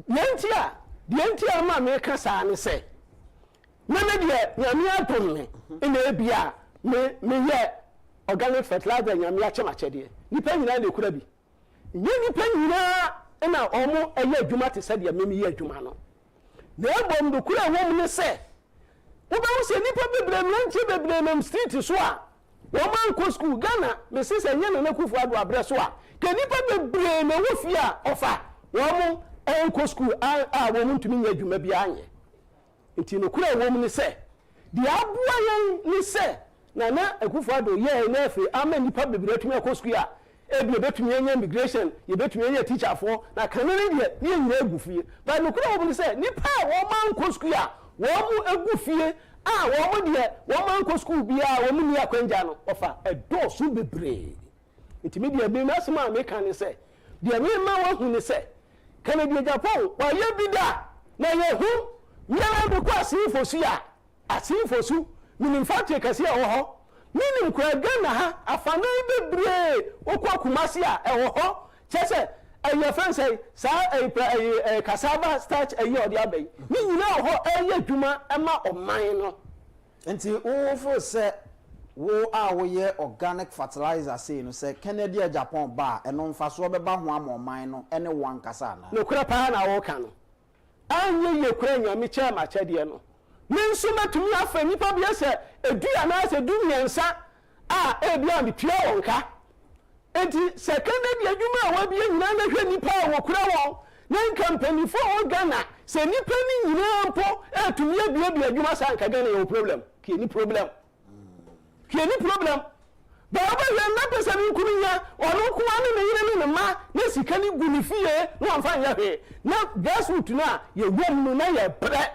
M: yentia ma me ka sa ne se na me de nyame atom me ina ebia me ye organic fertilizer nyame achemache de nipa nyina na ekura bi nye nipa nyina ina omo eye adwuma te se de me ye adwuma no na ebom do kura wo mu ne se wo ba wo se nipa bebre nam street so a wo man ko school Ghana me se se nye na akufo-addo abre so a ke nipa bebre na wo fi a ofa wo mu enko school wo mu ntumi nya adwuma bi anye nti no kura wo mu ne se di aboa yen ni se na akufo-addo ye na afi ama nipa bebre atumi akɔ school a ebi betumi anya immigration ye betumi anya teacher for na kanene de ye nyina agufie ba no kura wo mu ne se nipa wo man kɔ school a wo mu agufie wo mu de wo man kɔ school bi a wo mu ni akwanja no ofa edo so bebre nti media be masema me kan ne se de me ma wo hu ne se Kencity Agyapong wa ye bi da na ye hu nyara be kwa asifosu a asifosu minim factory kase a wo ho minim kwa Ghana ha afana bebre okwa kumasi a wo ho chese aye fancy sa cassava starch aye odi abai ni nyina ho aye adwuma ema oman no
I: nti wo fo se wo a wo ye organic fertilizer say no se Kencity Agyapong ba eno mfa so beba ho ama oman no ene wan kasa na
M: no kura pa na wo ka no anye ye kura nyame che ma che de no menso matumi afa nipa bia se edua na se dunyensa a ebia me pia wonka enti se Kencity adwuma wa bia nyina na hwe nipa wo kura wo nyen company for Ghana se nipa ni nyina mpo etumi abia adwuma sa nka Ghana ye problem ki ni problem ba ba ye na pesa ni kunya onu ko anu ne yire ni ma na sika ni guni fie no amfa nya hwe na grassroots na ye wom no na ye bre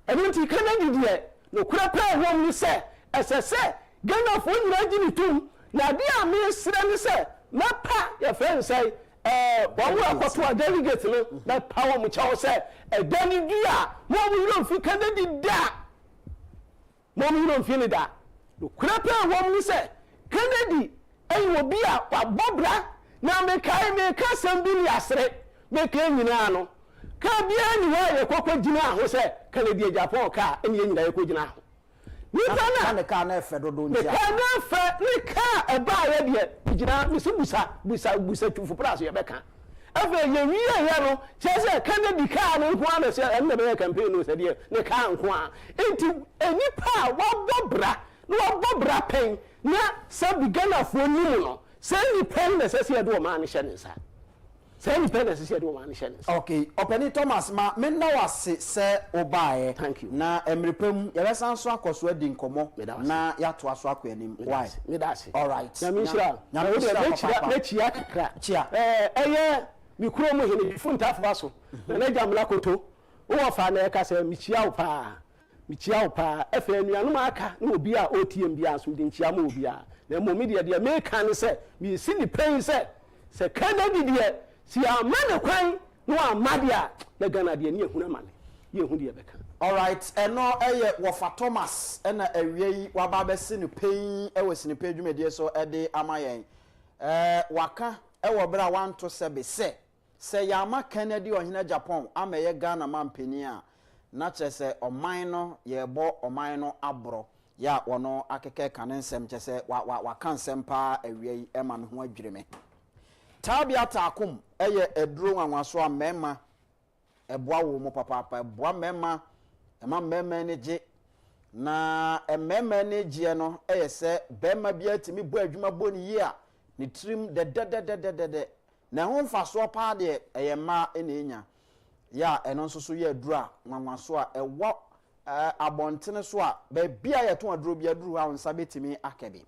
M: enti Kencity de no kura pa wom ni se esese Ghana fo nyina gini tum na de a me sre ni se na pa ye friend say wa wo akoto a delegate no na power mu chawo se edani dua mo mu no fi Kencity da mom you feel that no krapa wom ni se Kencity ayi obi a wabobra na me ka sambi ni asre me ka nyina no ka bia ni wa ye kokko gina ho se Kencity Agyapong ka eni nyina ye ko gina ho ni ta na
I: ka na efe dodo ntia
M: ka na fe ni ka e ba ye de gina mi se busa tufu praso ye beka afa ye wiye no chese Kencity ka no nko ana se en be campaign no se de ne ka nko a enti enipa wabobra pen na se bigana fo nimu no se ni pen na se se do ma ne hye nsa
I: okay Openi Thomas ma me na wase se obae
M: thank you
I: na emrepem ye besan so akoso adi nkomo na ya to aso akọ anim why
M: me da se
I: all right
M: nyamishira na chia kakra
I: chia
M: eye mi kuro mo hene funta afa so na jamla koto wo fa na ka se mi chia wo pa efe anuanu aka na obi a otiem bia so de nchia ma obi a na mo media de me kan se mi si ni pain se Kencity de si amane kwan no amade a na Ghana de ni ehuna mane ye hu de beka
I: Alright, eno eye Wofa Thomas ena ewie yi waba besi no pain ewesi no pedwumedie so ede amayen. Waka ewo bra wanto sebe se yama Kennedy ohina Japan ameye Ghana mampeni a na chese oman no yebo oman no abro ya wono akeke kanensem chese wa kansem pa ewie yi ema me ho adwireme. Tabia takum eye eduro nwanwaso a mema eboa wo mo papa eboa mema ema mema ne je na mema ne je no se bema bia timi bo adwuma boni yi a ni trim de na ho mfaso pa de ma enya ya eno nso so ye adura nwanwaso a ewo abontene so a ba bia ye to aduro bia aduru ha nsa betimi akebe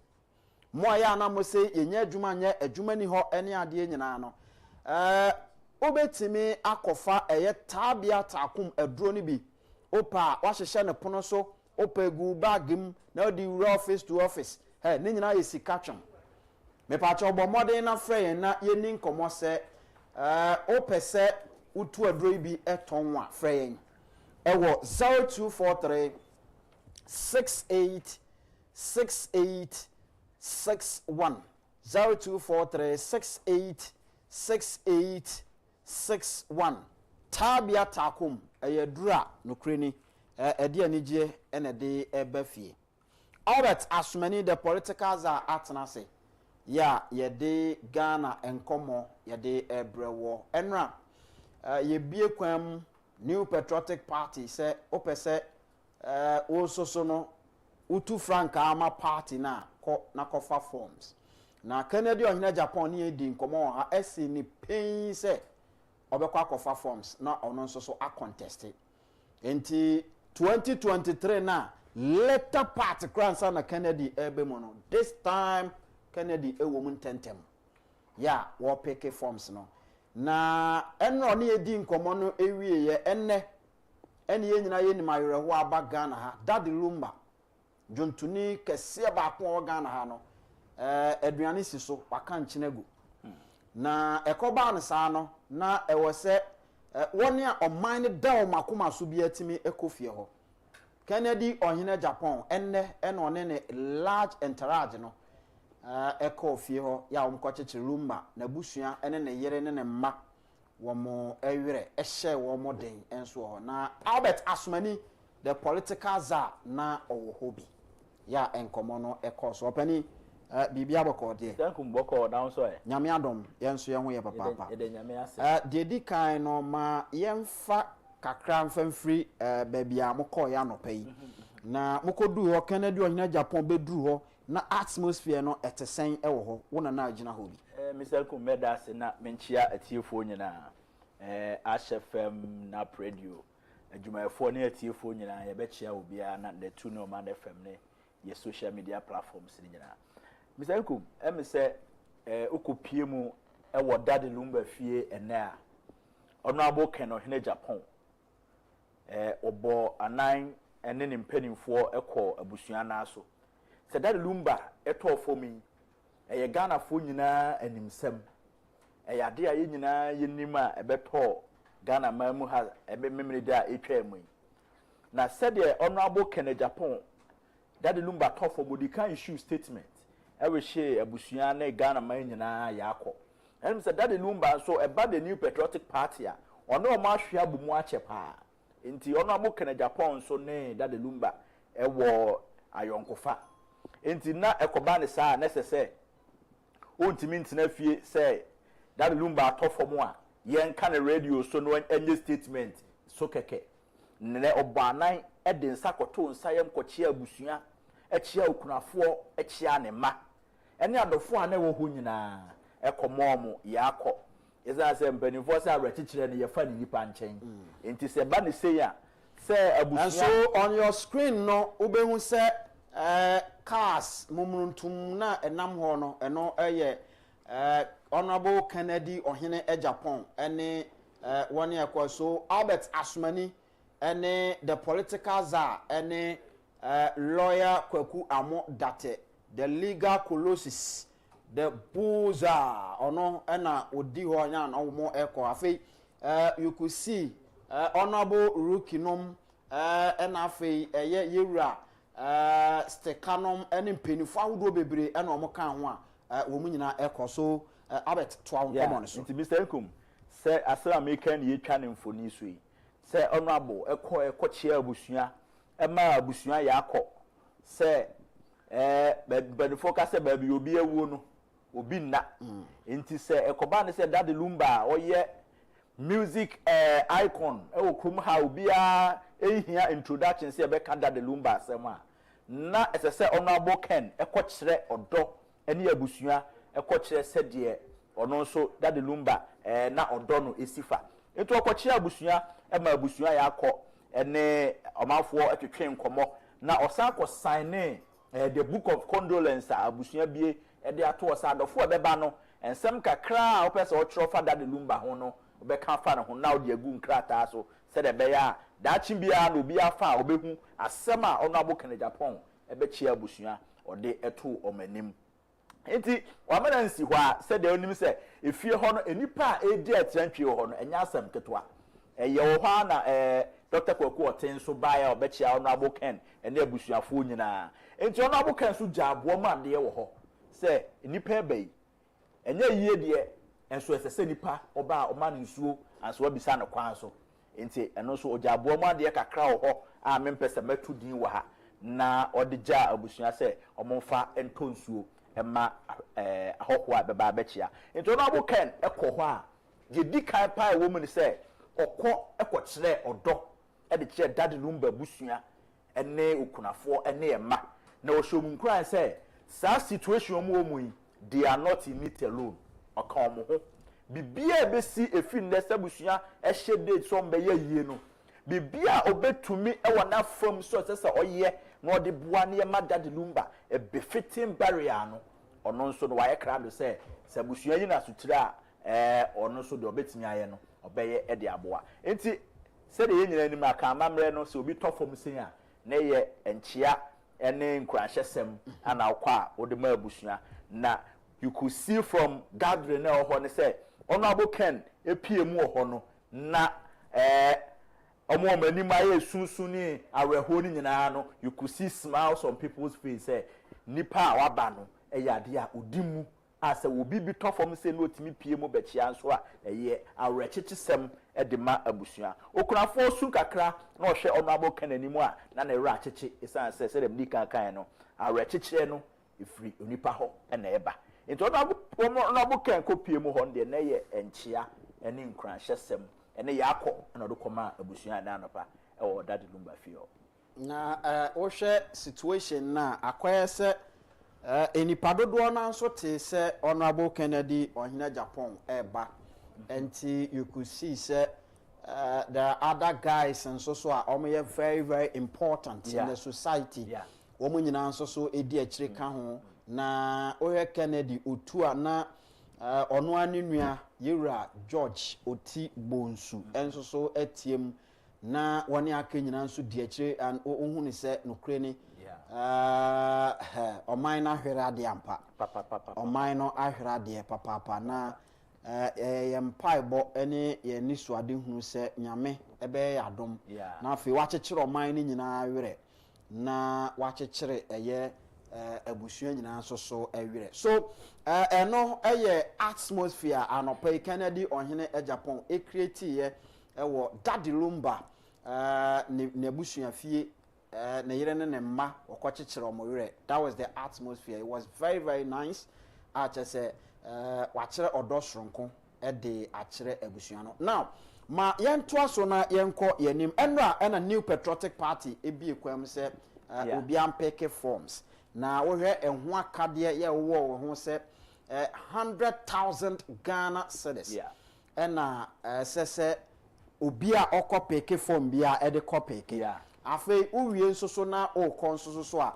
I: mo ya na mo se yenya adwuma nya adwuma ni ho ene ade nyina no obetimi akofa tabia takum aduro ni bi opa wahyehyɛ ne pono so opa gu bagim na odi office to office ne nyina yɛ sikatwon me pa cho bomode na frɛ na yɛni nkomo sɛ opɛ utu aduro bi eton wa frɛ yɛn ɛwɔ 0243 68 68 61 0243 68 68 61 tabia takum ayadura nokreni ede anigye ene de ebafie Albert Asumani the politicals are atnase ya yede Ghana enkomo yede ebrewo enra ye bie kwam New Patriotic Party say opese ososo no utu franka ama party na kofa forms na Kennedy ohina Japan ni edi nkomo ha esi ni pain say obekwa kofa forms na ono nso so a contest enti 2023 na later part kransa na Kennedy ebemo no this time Kennedy ewo mu tentem ya wo pick forms no na enro na edi nkomo no ewie ye enne ye nyina ye ni mayreho aba Ghana ha Daddy Lumba jontuni kese ba ko Ghana ha no aduane si so waka nkyinagu na ekoba ne saa no na ewose woni a oman ne da o makoma so bi atimi ekofie ho Kennedy ohina Japan enne one ne large entourage no ekofie ho ya omkocheche Lumba na busua ene ne yere ne mma wo mo ewere ehye wo mo den enso ho na Albert Asumani the political czar na owo hobi ya enkomo no ekoso opani bibia boko de
A: dankum boko down so e
I: nyame adom yenso ye ho ye papa
A: de nyame ase
I: de di kan no ma yemfa kakra mfamfiri babia moko ya nopai na mokodu ho Kennedy ohina Japan beduru ho na atmosphere no etesen ewo ho wona na agina ho bi
A: Mr. Kumeda se na menchia atiefo nyina HFM na radio adwumayefo ne atiefo nyina ye bechia obia na the two no man FM ne ye social media platforms ni nyina Mr. Kum say ukopie mu ewo Daddy Lumba fie ene a ono aboken no hene Japan obo anan ene ne mpanimfo ekọ abusua na so se Daddy Lumba eto fomi eye Ghana fo nyina animsem eye ade aye nyina yenima ebeto Ghana mamu ha ebe memre da etwa mu na said ono aboken Japan Daddy Lumba to for modikan issue statement ewe she abusua na Ghana man nyina yakọ em say Daddy Lumba so eba the New Patriotic Party a ono ma hwe abumu ache pa enti ono aboken Japan so ne Daddy Lumba ewo ayonkofa enti na ekoba ne saa necessary ontimi ntina fie say Daddy Lumba atofo a yen ka na radio so no enye statement so keke ne obanan eden sakoto nsayem kochi abusua echia okunafo echia ne ma ene adofo ana wo ho nyina ekomomo yakọ eza se mpanifo se arechichire ne yefa ne nipa nchen enti se ba ne se ya se abusua
I: and so on your screen no ubehu se cars mumruntum na enam ho no eno eye honorable Kennedy ohine Japan ene one yakọ so Albert Asumani ene the political czar ene lawyer Kwaku Amo Date the legal colossus the boozer ono ena odi ho nya na omo eko afi you could see honorable Rukinom ɛna afei ɛyɛ yewura stekanom ɛne mpanyinfo ahodoɔ bebree ɛna ɔmo ka ho a wɔn nyinaa ɛkɔ so abet to our common so
A: nti Mr. Nkum sɛ asra America ne yɛtwa ne mfoni so yi sɛ honorable ɛkɔ kyia abusua ɛma abusua yɛ akɔ sɛ benefo ka sɛ baabi obi awuo no obi nna nti sɛ ɛkɔba ne sɛ Daddy Lumba ɔyɛ music icon ɛwɔ krom ha obi a ehia introduction sɛ ɛbɛka Daddy Lumba asɛm a na ɛsɛ sɛ honorable Ken ɛkɔ kyerɛ ɔdɔ ɛne abusua ɛkɔ kyerɛ sɛ deɛ ɔno nso Daddy Lumba na ɔdɔ no esifa etu ɔkɔ kyerɛ abusua ɛma abusua yɛ akɔ ɛne ɔmanfoɔ ɛtwetwe nkɔmɔ na ɔsan kɔ sign the book of condolence abusua bie ɛde ato ɔsa adɔfo ɛbɛba no ensɛm kakra a ɔpɛ sɛ ɔkyerɛ fa Daddy Lumba ho no ɔbɛka fa ne ho na ɔde agu nkrataa so sɛ de bɛyɛ a daakye bia na obi afa a ɔbɛhu asɛm a ɔno abo kan Agyapong ɛbɛkyia abusua ɔde ɛto ɔmanim enti wamana nsi hɔ a sɛ de onim sɛ efie hɔ no enipa a edi atrantwie hɔ no ɛnya asɛm ketewa ɛyɛ wɔ hɔ na Dr. Kwaku Oten so baa ɔbɛkyia ɔno abo Ken ɛne abusuafoɔ nyinaa enti ɔno abo Ken so gya aboɔ ma adeɛ wɔ hɔ sɛ nipa ɛbɛyi ɛnyɛ yie deɛ enso ɛsɛ sɛ nipa ɔba ɔma ne nsuo anso wabisa ne kwan so enti ɛno so ɔgya aboɔ ma adeɛ kakra wɔ hɔ a mempɛ sɛ mɛto din wɔ ha na ɔde gya abusua sɛ ɔmomfa ɛntɔ nsuo ɛma ahɔho a bɛba abɛkyia enti ɔno abo Ken ɛkɔ hɔ a yɛdi kan pa ɛwɔ mu ne sɛ ɔkɔ ɛkɔ kyerɛ ɔdɔ ɛde kyerɛ Daddy Lumba busua ɛne okunafoɔ ɛne ɛma na ɔhyɛ mu nkran sɛ saa situation mu omu yi they are not in it alone ɔka ɔmo ho bibia ebesi efi ndɛsɛ busua ɛhyɛ date so mbɛyɛ yie no bibia obetumi ɛwɔ na fam so sɛ ɔyɛ na ɔde boa ne ma Daddy Lumba ebefitting barrier no ɔno nso no wayɛ krado sɛ busua yi na sutira ɔno nso de obetumi ayɛ no ɔbɛyɛ ɛde aboa enti sɛ de yɛn nyina anim aka amamrɛ no sɛ obi tɔ fam sen a na yɛ nkyia ɛne nkranhyɛsɛm ana akɔ a ɔde ma abusua na you could see from gathering na ɔhɔ ne sɛ honorable Ken epie mu ɔhɔ no na ɔmo anim ayɛ sunsun ne awerɛhoɔ ne nyinaa no you could see smiles on people's face sɛ nipa a waba no ɛyɛ ade a odi mu a sɛ obi bi tɔ fam sɛ no otimi pie mu bɛkyia nso a ɛyɛ awerɛkyekyesɛm ɛde ma abusua okunafoɔ su kakra na ɔhwɛ honorable Ken anim a na ne werɛ akyekye esan sɛ sɛ dem di kankan no awerɛkyekyerɛ no efiri onipa hɔ ɛna ɛba nti honorable Ken kɔ pie mu hɔ ndeɛ na ɛyɛ nkyia ɛne nkranhyɛsɛm ɛne yɛakɔ ɛna ɔde kɔma abusua na anɔpa ɛwɔ Daddy Lumba fie hɔ
I: na wohwɛ situation na akɔyɛ sɛ enipa dodoɔ na nso te sɛ honorable Kennedy ɔhene Agyapong ɛba enti you could see sɛ there are other guys nso so a ɔmo very very important in the society wɔn nyinaa nso so edi akyire ka ho na ohwɛ Kennedy otu a na ɔno ani nua yewura George oti bonsu enso so etiem na wɔne aka nyinaa nso di akyire and ohun ne sɛ nokure ni ɔman na hwere ade ampa ɔman no ahwere ade papa na yɛ mpaebɔ ɛne yɛ nisuade hunu sɛ nyame ɛbɛyɛ adom na afei wakyekyere ɔman no nyinaa werɛ na wakyekyere ɛyɛ abusua nyinaa nso so ɛwerɛ so ɛno ɛyɛ atmosphere anɔpa Kennedy ɔhene Agyapong create yɛ ɛwɔ Daddy Lumba ne abusua fie na yere ne ne mma wɔkɔkyekyere ɔmo werɛ that was the atmosphere it was very very nice a kyerɛ sɛ wakyerɛ ɔdɔ soronko ɛde akyerɛ abusua no now ma yɛntoa so na yɛnkɔ yɛnim ɛna New Patriotic Party ebie kwam sɛ obi ampeke forms na wohwɛ ɛho akadeɛ yɛ wɔ ho sɛ 100,000 Ghana cedis ɛna sɛ obi a ɔkɔ peke form bia ɛde kɔ peke afei uwie nso so na okɔ nso so a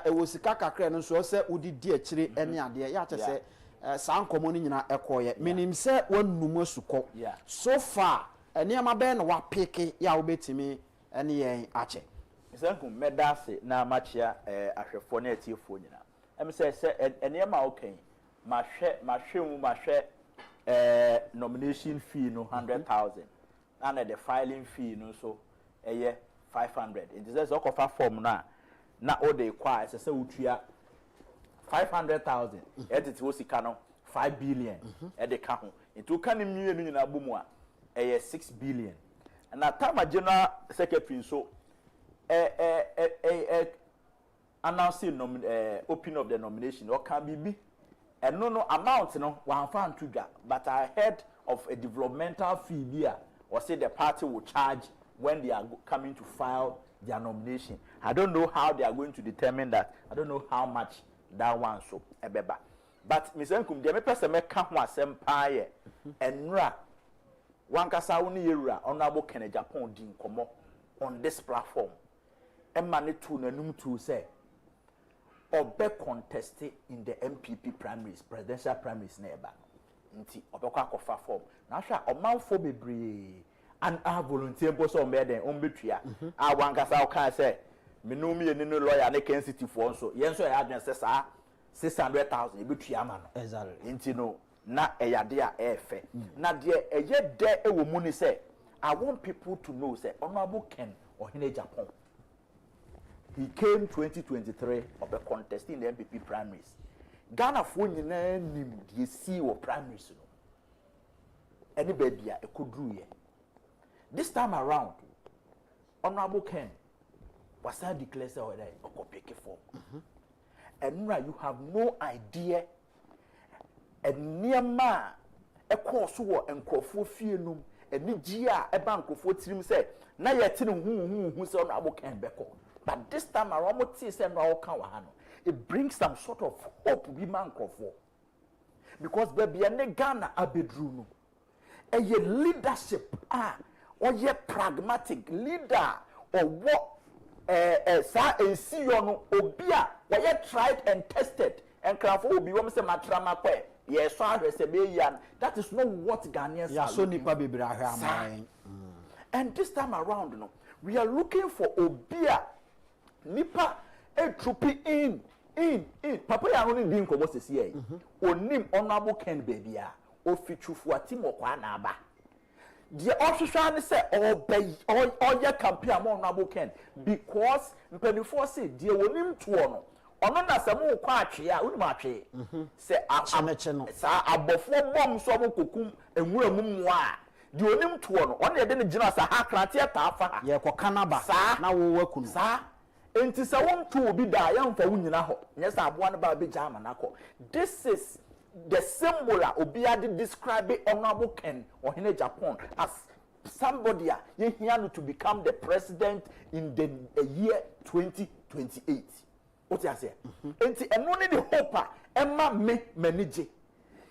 I: ɛwɔ sika kakra no nso sɛ udi di akyire ɛne adeɛ ya kyerɛ sɛ saa nkɔmɔ no nyina ɛkɔyɛ menim sɛ wannum asukɔ so far nneɛma bɛɛ na wapeke ya wobɛtumi ɛne yɛn akyɛ
A: nsankum medase na machia ahwɛfo na atiefo nyina em sɛ nneɛma okay mahwɛ nomination fee no 100,000 and the filing fee no so ɛyɛ 500 it says offer form na all the require say utua 500,000 edit wo sika no 5 billion e ka ho it will can million nyina bomu a 6 billion and at time general secretary so announcing opening of the nomination or can be and no amount no one fan to that but I heard of a developmental fee here or say the party will charge when they are coming to file their nomination. I don't know how they are going to determine that. I don't know how much that one so ebeba. But Mr. Nkum, the person me ka ho asem paaye enra one kasa woni yewura honorable Agyapong din komo on this platform. Emma ne tu nanum tu say obe contested in the MPP primaries, presidential primaries neighbor. Nti obekwa kofa form. Na hwa omanfo bebre and our volunteer boss on bed on betria. I want us out can say, Minumi and no lawyer, they can city for so. Yes, I had 600,000 betria man. Exactly. Intino, na a yadia airfare. Na dear a yet there a woman say, I want people to know, say, Honorable Ken or Agyapong. He came 2023 of the contest in the MPP primaries. Ghana for nim the see or primaries. Any baby a could do ye. This time around, Honorable Ken was declared already a copy form. And now you have no idea. And near ma a course war and crofo fienum and Nigia a bank of 4 say, now you're telling who's Honorable Ken Beko. But this time around, what is it brings some sort of hope we man for. Because baby and Ghana abedruno. A leadership or ye pragmatic leader or what sa see no obia or ye tried and tested and crafo obi wo say matrama kwe yes so ahwese that is not what Ghanaians are so nipa bebre ahwe and this time around no we are looking for obia nipa a trooping in papa ya no ndi nkomo sesi ye onim Honorable Ken babia o fichufu atimo kwa na aba the official say all your campaign Honorable Ken because mpanifo say the wonim to no ono na se mo kwa atwe a unim atwe say ameche no sa abofo bom so mo kokum enwura mu a the wonim to no ono de ne gina sa ha krate ta afa ye koka na ba na wo wakunu sa enti se won to obi da ya mfa wunyina ho nye sa aboa na ba be jama na ko this is the symbol obiade describe Honorable Ken or Agyapong as somebody you hear to become the president in the year 2028. What you say? And only the hope Emma me manage.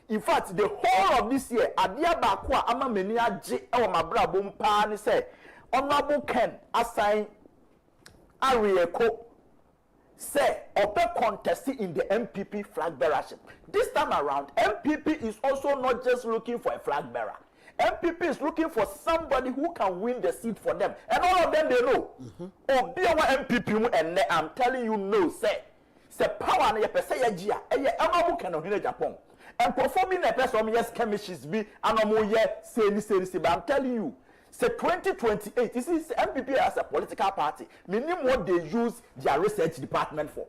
A: In fact, the whole of this year, Adia Bakwa Ama Menia J or my brother Bumpa say Honorable Ken assign Arieko say open contesting in the MPP flag bearership. This time around, MPP is also not just looking for a flag bearer. MPP is looking for somebody who can win the seat for them. And all of them they know. Oh, be our MPP and I'm telling you no, say power na yepese yajia. Eye Honorable Ken Agyapong. And performing a person yes chemistries be anomo ye say but I'm telling you. Say 2028, this is MPP as a political party. Meaning what they use their research department for.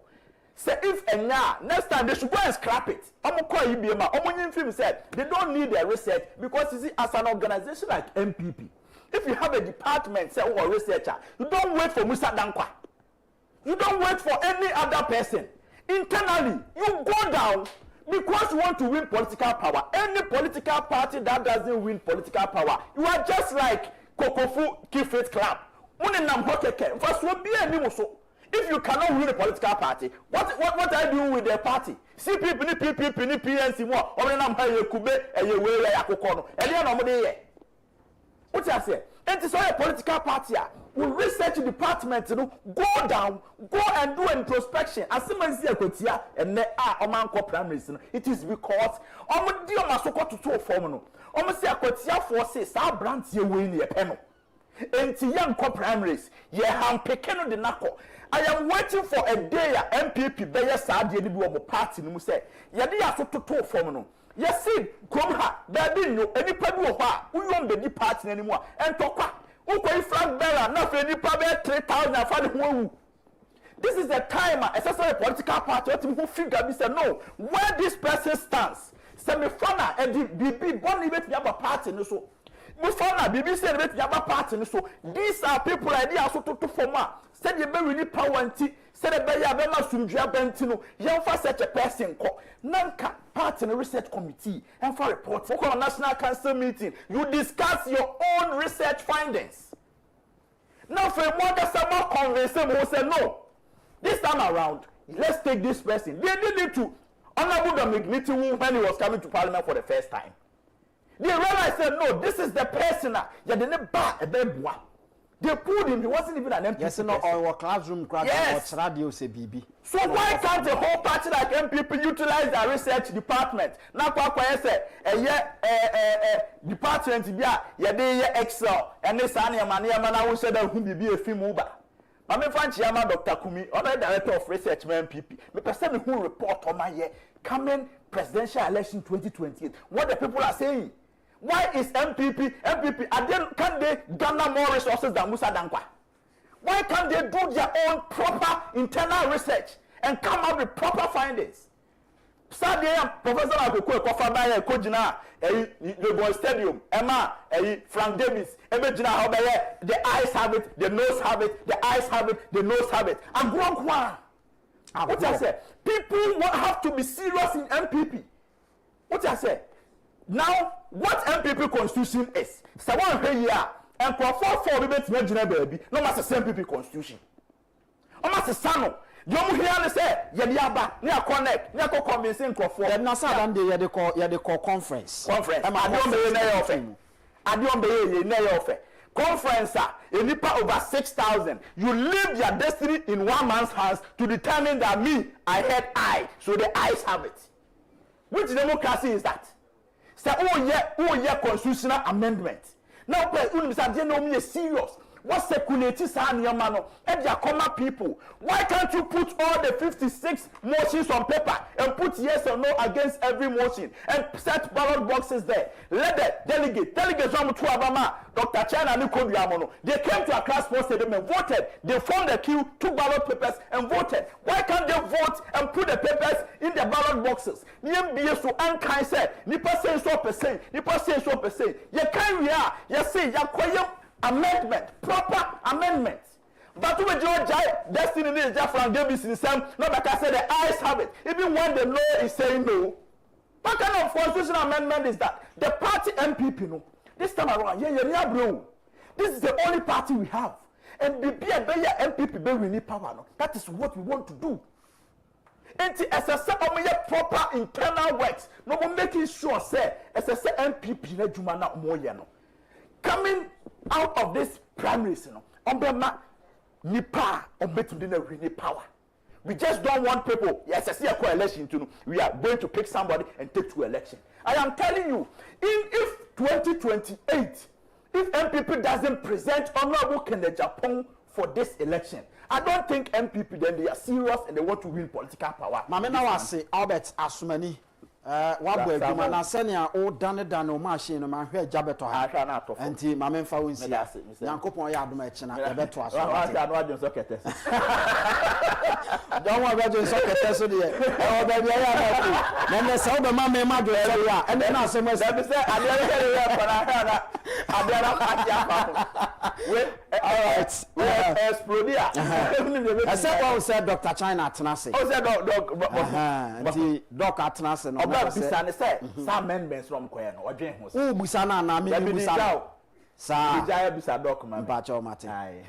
A: Say if and now next time they should go and scrap it. Film said they don't need their research because you see, as an organization like MPP, if you have a department say or researcher, you don't wait for Musa Dankwa. You don't wait for any other person. Internally, you go down. Because you want to win political power, any political party that doesn't win political power, you are just like Kokofu Kifrit Club. If you cannot win a political party, what are you doing with the party? CPP, PNC, what you say? And it's all a political party. We research department, go down, go and do introspection. As soon as you go and they are Omanko primaries, it is because dear Masoko to 2 form. Almost a Kotia forces our brands you win your panel. And to young primaries, ye ham pekeno de nako. I am waiting for a day MPP beya sad ye of party no say. Yadi aso to 2 form. Yes, see, come ha, baby, no, any padu of her, we won't be party anymore. And talk. ukoi flag bearer na fe nipa be 3,000 fa de ho. This is the time especially political party who figure be say no, where this person stands. Say me fana e di bibi boni bet yaba party no so. Me fana bibi say bet yaba party no so. These are people idea so to forma. Say the be really power nti, say the be ya be ma sumdua benti no. Yen fa such a person ko. Nanka party no research committee and for report for national council meeting. You discuss your own research findings. Now for more that someone convince him who say no. This time around, let's take this person. They did it to Honorable Dominic Nitiwu when he was coming to Parliament for the first time. They realized that no, this is the person that didn't buy a baby. They pulled him. He wasn't even an MPP.
I: Yes, no, or classroom crowd.
A: Yes.
I: Or radio say BB.
A: So why can't the whole party like MPP utilize their research department? Now, Papa say department be Excel and this ania man who said that who be a film Uber. Mame Fanchi Yama Dr. Kumi, other director of research MPP. Me person who report on my year coming presidential election 2028. What the people are saying? Why is MPP? Can they garner more resources than Musa Dankwa? Why can't they do their own proper internal research and come up with proper findings? Saturday, Professor Akufo-addo Kofabaya Kojina, the boy stadium, Emma, Frank Davis, Ebejina, the eyes have it, the nose have it, the eyes have it, the nose have it. And what I say? People have to be serious in MPP. What I say? Now, what MPP constitution is? Someone here and for baby, no matter same MPP constitution. No matter Sano. You hear say yaba near connect near convincing for
I: na sa dan de ye call conference
A: conference a nipa over 6,000. You leave your destiny in one man's hands to determine that me I had I, so the eyes have it. Which democracy is that? Say oh yeah constitutional amendment. Now me is serious. What's circulating Sanyamano and their common people? Why can't you put all the 56 motions on paper and put yes or no against every motion and set ballot boxes there? Let the delegates from Tuabama, Dr. China Nikobiamono, they came to a class post stadium and voted. They formed a queue, took ballot papers and voted. Why can't they vote and put the papers in the ballot boxes? So unkind said, Nipa say so percent, Nipa say so percent. You can't you say you amendment, proper amendment. But to your destiny is just from Davis in some, not like I said, the eyes have it. Even when the law is saying no. What kind of constitutional amendment is that? The party MPP, no. This time around, bro. This is the only party we have. And be a MPP, we need power. No? That is what we want to do. And as I said, proper internal works. No one making sure, say, as I said, MPP, no. Coming out of this primaries, nipa really power. We just don't want people. Yes, I see a coalition to. We are going to pick somebody and take to election. I am telling you, if 2028, if MPP doesn't present Honorable Agyapong for this election, I don't think MPP then they are serious and they want to win political power.
I: Mame na wase Albert Asumani. Wabwe adwuma na senia o dane o machine no ma hwe Agyabeto ha enti mame mfa wonsi Yankopon ya adoma echi na Agyabeto aso don't want to socket so there o ba bia ya na so be mame ma do so ya and na so mo say all right explodia I said what said Dr. China Atenase o said doc Atenase no
A: bisa ne say some amendments from koye no odwen ho
I: o busa na na me busa sa
A: bija bisa document
I: ba cho mate ai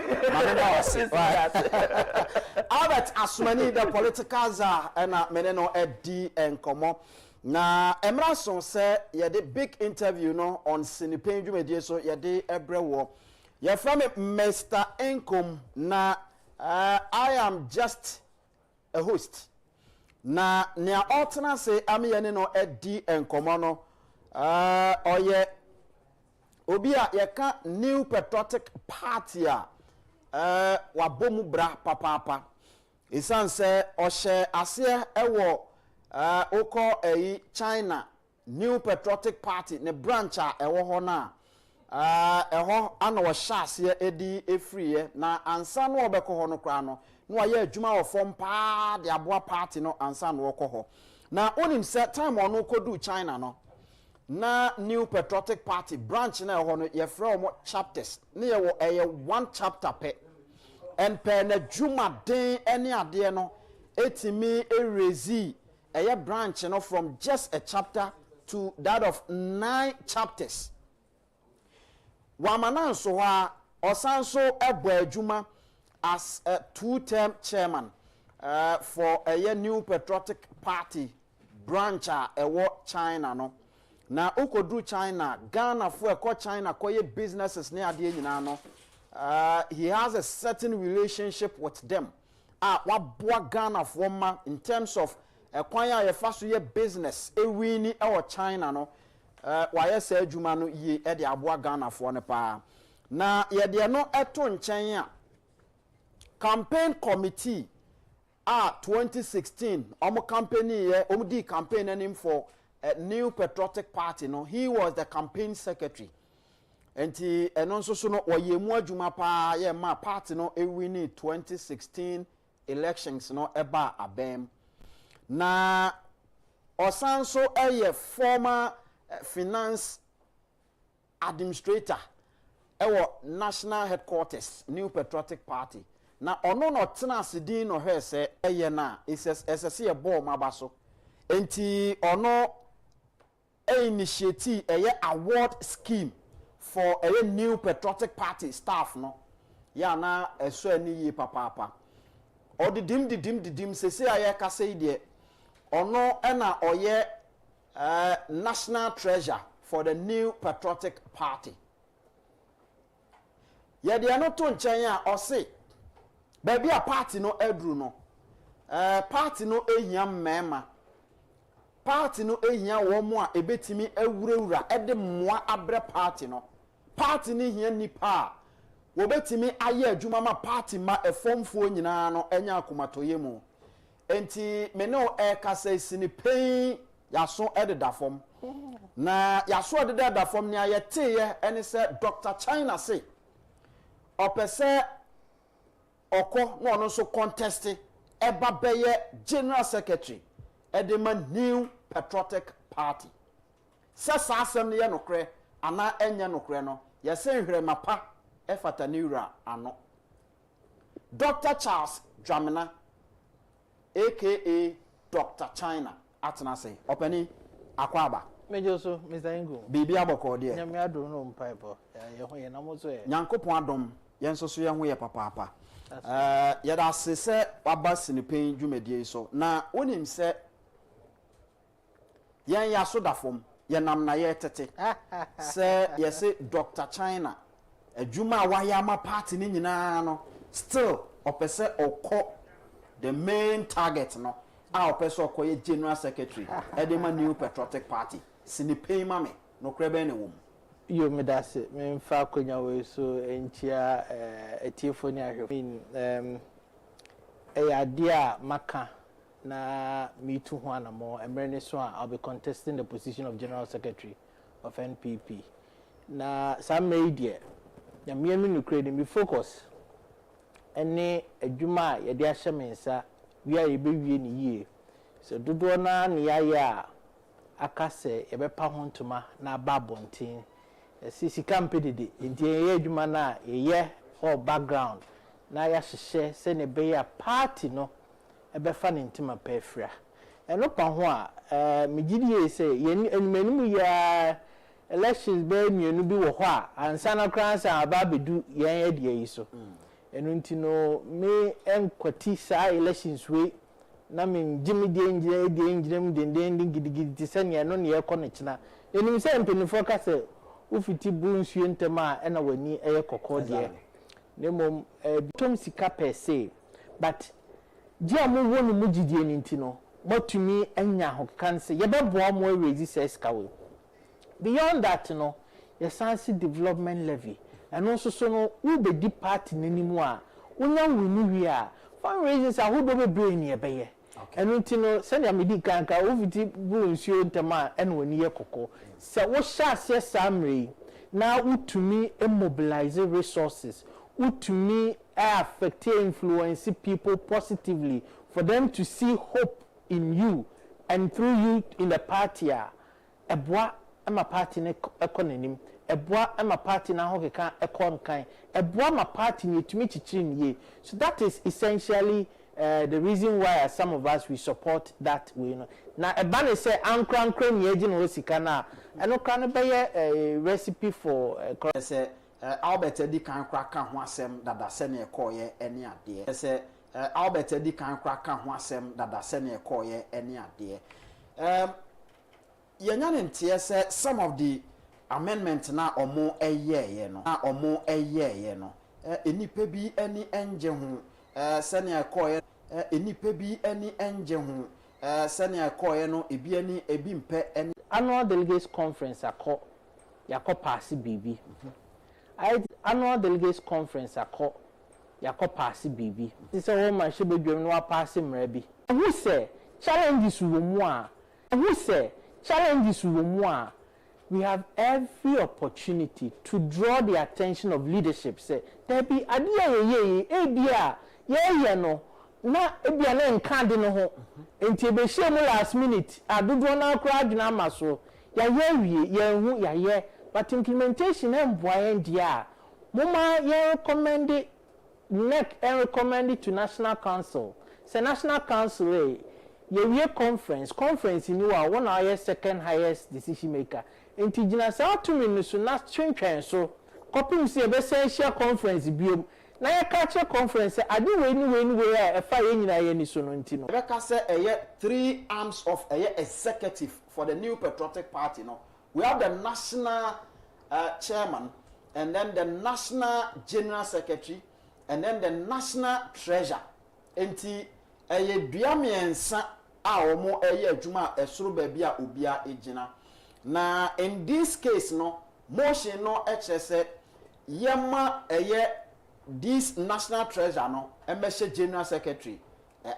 I: Albert Asumani the political czar na mene no edi enkomo na Emerson say ye the big interview no on Sinipen Dwumedie so ye de ebrewo ye from Mr. Income na I am just a host na nea alternate say amiyene no edi enkomo no oye obi a yeka New Patriotic Party a wabomu bra papa isan say ohye ase ewo oko China New Patriotic Party ne branch a ewo ho na eho ana wo hyase edi efriye na ansa no obekọ ho no kra no no aye adwuma wo fom pa de aboa party no ansa no wokọ ho na onim set time ono kodu China no na New Patriotic Party branch na ho no ye frɛ omo chapters ne ye wo one chapter pe and pe na dwuma den ene ade no etimi erezi branch no from just a chapter to that of 9 chapters. Wamanan so ha osanso ebo adwuma as a 2-term chairman for a New Patriotic Party branch ewo China no. Na ukodu China, Ghana for a China koye businesses ne ade nyina no. He has a certain relationship with them. Wabua Ghana for ma in terms of kwanya ye faso ye business ewini ewo China no. Waye se adwuma no ye de aboa Ghana for ne pa na ye de no eto nchen a campaign committee 2016 omo campaign ye omo di campaign anim for a New Patriotic Party no. He was the campaign secretary enti eno nso so no oye mu adwuma pa ye ma party no ewini 2016 elections no eba abem na osanso former finance administrator ewo national headquarters New Patriotic Party na ono no tena sidin no he se na ss ye ball mabaso enti ono initiate award scheme for a New Patriotic Party staff no ya na eso ani yi papa odidim sese aye kase ide ono na oye national treasure for the New Patriotic Party. Yede no to nchen a ose baby a party no edru no party no ehia mmema party no ehia wo mo a ebetimi awurawura ede moa abre party no party ni hia nipa wo betimi aye adwuma ma party ma efomfo nyina no enya akomatoye mu enti me no kasa sini pay yaso ededa fom na yaso ededa fom ni ayete ye ene se Dr. China say opese oko no no so contest eba beye general secretary edema New Patriotic Party sasa asem ne ye nokre ana enya nokre no ye se nhwere mapa efata niura ano Dr. Charles Dramina aka Dr. China atena say openi akwaba
N: mejo so Mr. Ingo
I: bibi aboko de
N: nyame adoro no mpaipo ye ho ye namozo ye
I: nyankopon adom ye nso so ye ho ye papa ye da se waba sinipen dwumedie so na onim se yen ya so dafom ye nam na ye tete se ye se Dr. China adwuma wayama party ni nyina no still opese okọ the main target no opese okoye general secretary edema New Patriotic Party sinipen mame no krebe ne wom
N: yo medase me mfa konya we so enchia etiefo ni ahwe ade maka na meetu ho anamo emrene so I'll be contesting the position of general secretary of NPP na some media ya mienu no kredi me focus ene adwuma ye de ahye mensa wi a ye bewie ni yie so dodo na ne ya akase ye bepa ho ntoma na babontin sisi campaign enti ye adwuma na ye all background na ya hyehyɛ se ne be ya party no ebefa ne ntima pefra eno pa ho a megidi ye se ye enimanimu ya elections be mienu bi wo ho a ansa na kransa ababedu yen adie yi so eno ntino me enkwati sa elections we na men jimi de enjire denden gidigidi se ne no ne yekɔ ne kina enim se mpenifo ka se ufiti bu nsuo ntema ena wani kokɔ de nemom bitom sika per se but dia mo wonu mu gidie ni ntino motumi anya ho kanse ye bebo mo raise sika we beyond that no ye sansi development levy and also so no we be di party nanimu a wonya wini wi a fundraisers a ho do be brain ye beye enu ntino se na medi kanka ufiti bu nsuo ntema ena wani ye kokɔ se wo sha se samre
M: na utumi mobilize resources, utumi affect influence people positively for them to see hope in you and through you in the party eboa ama party ne ekononim eboa ama party na hokeka ekonkan eboa ma party ne tumi chichirin ye. So that is essentially the reason why some of us we support that way. Now a banner say ankran kran ye gin osika na eno kran be a recipe for
I: say Albert Edi kan kraka ho asem dada se na ekoye ene ade say Albert Edi kan kraka ho asem dada se na ekoye ene ade yenya ne ntie say some of the amendment na omo eyeye no enipa bi eni enje ho se na ekoye enipa bi eni enje ho se na ekoye no ebi eni ebi mpe eni
M: annual delegates conference yakọ pass bibi annual delegates conference yakọ pass bibi this all man she bedwem no pass mrabi who say challenges wo mu a we have every opportunity to draw the attention of leadership say there be adia ye ebia ye no na ebia na nka de no ho enti be hye mu last minute adodo na akra adwena amaso ya ye hu ya ye but implementation em boyen dia mama ye recommend NEC and recommend it to National Council. Say National Council ye conference in you are one of our second highest decision maker. Enti gina say to me so na twentwen so copy say be say share conference biom na ye catch conference ade we ni e fa ye nyina ye ni so no enti no
I: be ka say 3 arms of executive for the New Patriotic Party no. We have the national chairman, and then the national general secretary, and then the national treasurer. Enti duamiensa a omo adwuma esoro ba bia obia ejina. Na in this case no motion no HSE yema this national treasurer no emeshe general secretary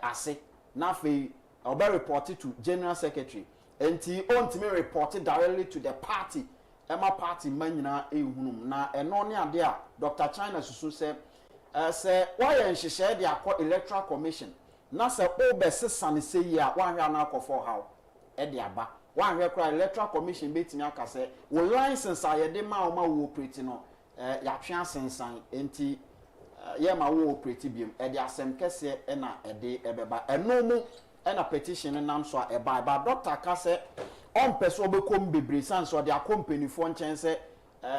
I: ase na fe oba report to general secretary. Enti ontime reported directly to the party ema party manyina ehunum na eno ne ade a Dr. China susu say why nhihye de akọ electoral commission na say obesesa ne sei a wanhwe na akọfọ haw e de aba wanhwe kra electoral commission betimi aka say wo license a ye de ma o ma wo operate no ya twe asensan enti ye ma wo operate biem e de asem kese e na e de ebeba eno mu ena petition nam so e ba doctor ka say on person obekom bebre san so de company fo nchen say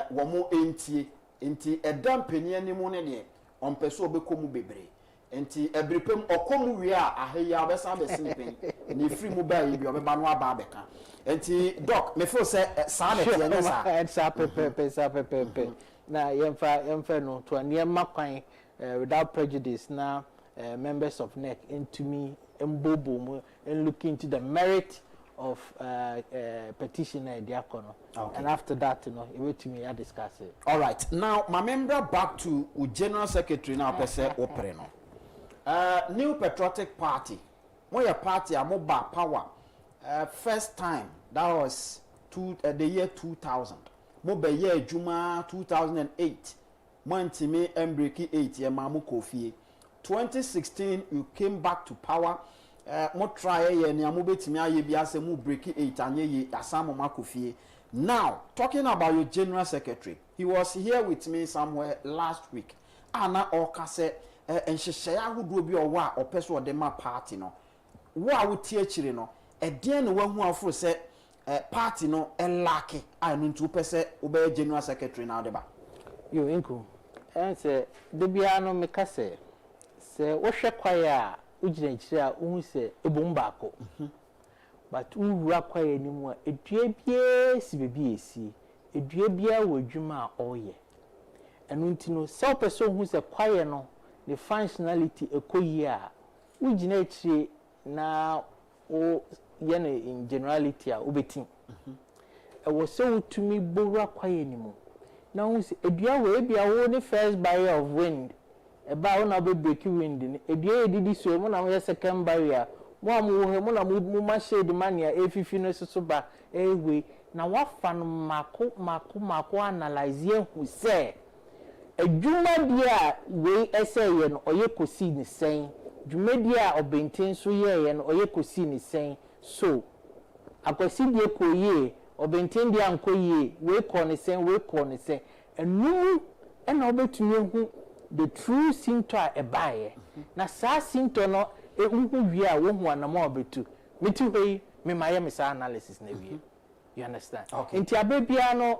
I: wo mo entie enti edam pani animu ne de on person obekom bebre enti ebrepem okom wi a aheya obesa be sinpen ni free mu ba yi bi obeba no aba abeka enti doc me feel say sa na tie nyesa
M: sa pepe na yemfa no to aniema kwan without prejudice now members of NEC into me and look into the merit of petitioner Diakono. Okay. And after that, you wait to me, I discuss it.
I: All right. Now, my member back to General Secretary now, Pese Opreno. New Patriotic Party. When your party are mobile power, first time, that was the year 2000. Mobile year Juma 2008. Montime Mbreki 8 year Mamu Kofi. 2016 you came back to power. Mo try ye ni amubetimi aye bia se mu break 8 anye ye asamo makofie. Now talking about your general secretary, he was here with me somewhere last week. Ana okase enhyehyɛ ahodo bi owo a opeso de ma party no wo a wo tie chire no ɛdeɛn ne wahu aforo sɛ party no elake a no ntu pese obey general secretary na odeba
M: yo enko say de bia no meka se wohwɛ kwae a ugina chire a uhu se ebom baako but uwura kwae ni mu a edua bia si bebi esi edua bia wo adwuma a ɔyɛ ɛno ntino sɛ person hu se kwae no the functionality ekoyi a ugina chire na o yene in generality a obetin ɛwɔ sɛ wotumi bowura kwae ni mu na hu se edua wo ebia wo ne first barrier of wind eba wo na be break wind ni edua edidi so mo na wo second barrier mo amu wo mo na mo ma shade mania efifi no so ba ewe
N: na wafa no mako analyze hu say adwumadi a we eseye no oye kosi ni sen dwumadi a obentin so ye no oye kosi ni sen so akwasi die koye obentin dia ankoye we ko ni sen enum ena obetumi hu the true symptom ebaye na sa symptom no ehunhu wie a wo hu anama obetu meti hoi me maye me sa analysis na wie you understand okay nti abebia no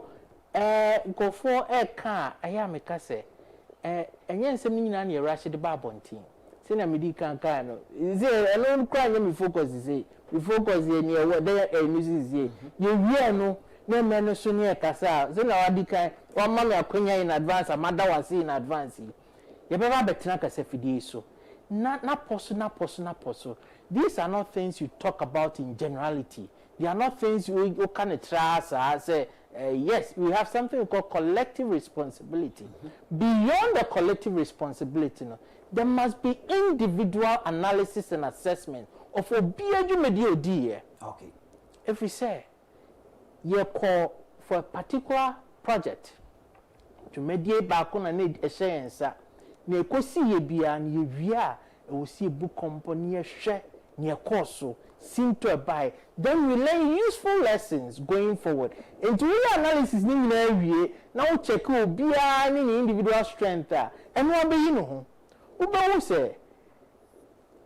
N: nkofo ka aya me ka se enye nsem nyina na rush de ba bontin se na medi kan no ze alone kwa nya me focus ze we focus ye ni e dey music ze ye wie no na me no so ne kasa ze na wadi kan wa ma me akonya in advance amada wasi in advance ye be ba betina kasa fidie so na poso these are not things you talk about in generality. They are not things you can trust say yes, we have something called collective responsibility. Beyond the collective responsibility, there must be individual analysis and assessment of a media.
I: Okay.
N: If we say you call for a particular project to mediate back on a need a science, ne kosi ye bia ne wia e wo si book company hwe ne course sinto by then we learn useful lessons going forward into analysis ni na wie na wo check obia ni individual strength and one be no ho wo ba wo say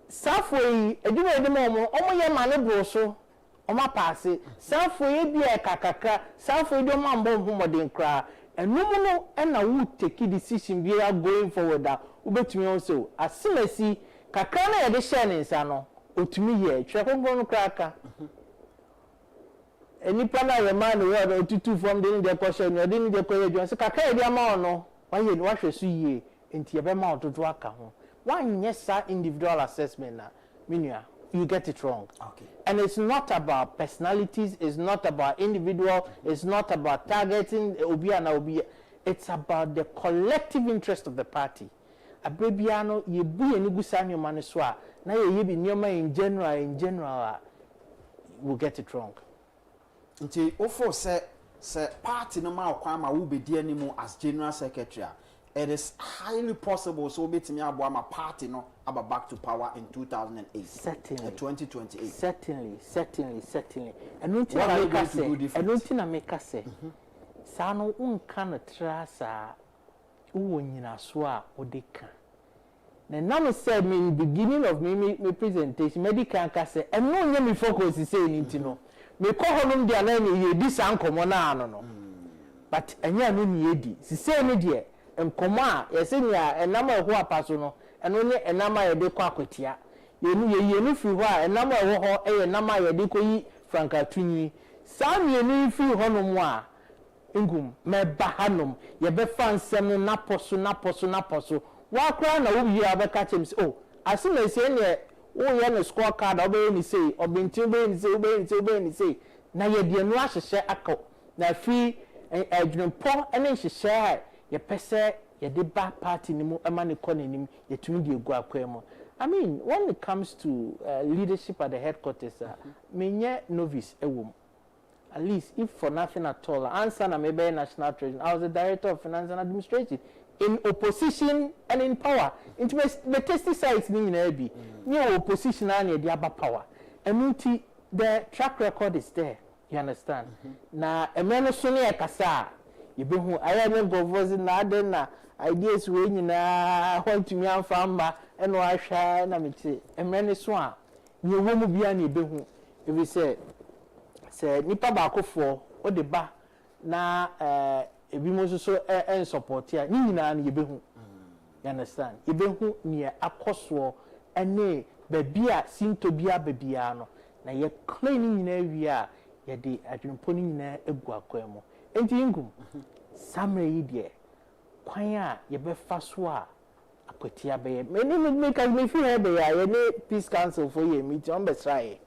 N: safoi edwuma de mo ye ma ne bro so oma paase safoi bia kakaka safoi de mo ambo homodin kra enum no na wo take decision we are going forward that ubetumi also asimasi kakra na ye de share nsa no otumi ye twekongro no kraka enipa na ye man we are otutu from the question no de ni de koye dwan se kakra ye de ma ono wa ye wa hwesu yie enti ye be ma ototo aka ho one yes individual assessment na minua you get it wrong.
I: Okay.
N: And it's not about personalities, it's not about individual, it's not about targeting Obia na Obia. It's about the collective interest of the party. Abrebiano, ye bu ye nigusanyo maniswa, na ye bi nyoma in general, we'll get it wrong.
I: Nti ofo se party no ma kwama wo be die nimu as general secretary. It is highly possible so betimi abo ma party no aba back to power in 2008.
N: Certainly.
I: 2028.
N: Certainly. And nothing I make us say. Sano unka na trasa uwo nyina so a odeka. Na nam said me in the beginning of me presentation medical ka say and no nya me focus say anything no. Me ko honum dia na me ye di san komo na ano no. But anya no ni edi. Si say me dia nkomo a yesenya enam eho apaso no eno ne enam a yede kwa kwatia yenu fi ho a enam eho ho enam a yede koyi franka tunyi sam yenu fi ho no mo a ngum me bahanom ye be fansem na poso wa kra na wo yi abeka chem oh asima sie ne wo ye no score card obe ni say obintin be ni say na ye de no ahyehye akọ na fi adwunpo ene hyehye ye pese ye de ba party ni mu ema ne konanim ye tumi de egu akwemo. I mean when it comes to leadership at the headquarters menye novice ewom at least if for nothing at all answer na maybe national treasury I was the director of finance and administration in opposition and in power into the testing sites ni na bi ni opposition and e de aba power emunti the track record is there you understand na emeno so ne kasa yebehu aya me governors na aden na ideas we nyina hwantumi amfamba eno ahwa na meti emrene so a yewo mu bia na yebehu ebi se nipa ba akofo o de ba na ebi mo so en support ya ni nyina na yebehu you understand yebehu ne akoso ene babia sinto bia babia no na ye clean nyina wi a ye de adwunpo ni nyina egu akwemo enti ngum samre yi de kwan a ye be fa so a akwatia be me ka me fi he be ya ye ne peace council for ye meet on be try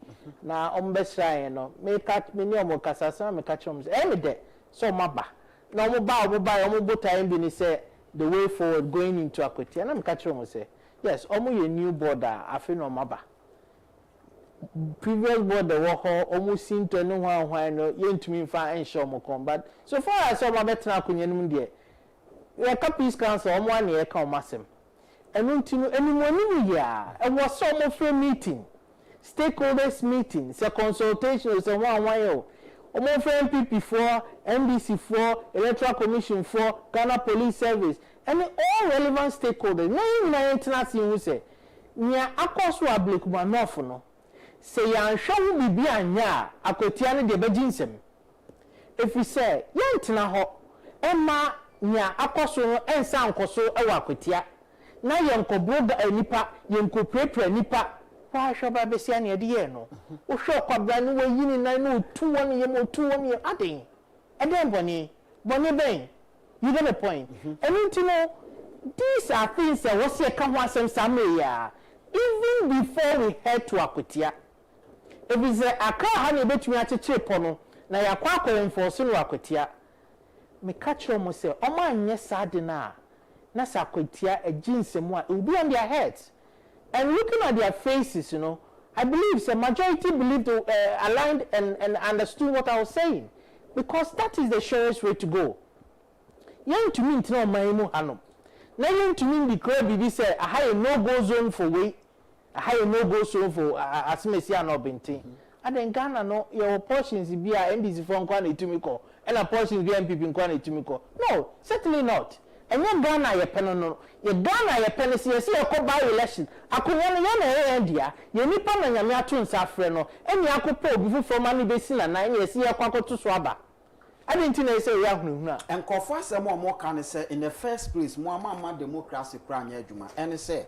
N: na on be try no me ka me ni omo kasasa me ka chom me de so maba na omo ba time bi ni say the way forward going into akwatia na me ka chom say yes omo ye new border afi no maba previous board the work almost seem to know why no yentumi fa ensure mo come but so far as some better akonya nim de ya peace council omo an ye ka omasem enu ntinu enimoni ya e was some free meeting stakeholders meeting say consultation say one yo omo free MPP for NDC for electoral commission for Ghana police service and all relevant stakeholders na international say nya akoso ablekuma nofo no say yan hwe bibi anya akotia ne de beginsem if we say yentena ho ema nya akoso no ensa nkoso ewa akotia na yenkobroga anipa yenkoprepre nipa wa hwe besia ne de ye no wo hwe kwabra ne wayini na no tu won ye mo tu won ye aden eden boni ben you get the point and you know these are things that was here come one some ya even before we head to akotia if we say aka ha na betumi acheche pono na yakwa akọ enforce no akotia me catch them say omo anye sade na sakotia aginsem a it will be on their heads and looking at their faces, you know, I believe the majority believed aligned and understood what I was saying because that is the surest way to go. Young to me no maimu hanom. Now young to me declare bibi say a high no go zone for way, a high no go zone for asimesi no binti. And then Ghana no your portions be a NDC for nkwane itumiko and a portions be MPP nkwane itumiko. No, certainly not. And then Ghana ye pen no ye Ghana ye pen see ye by election akonya no ye na endia ye nipa na nyame ato nsa afre no eni akopo obi fu mani be si na ye see ye kwakoto so aba ade nti na say ya hunhuna
I: enkofo asem o mo kan say in the first place mo ama democracy kra anya adwuma ene say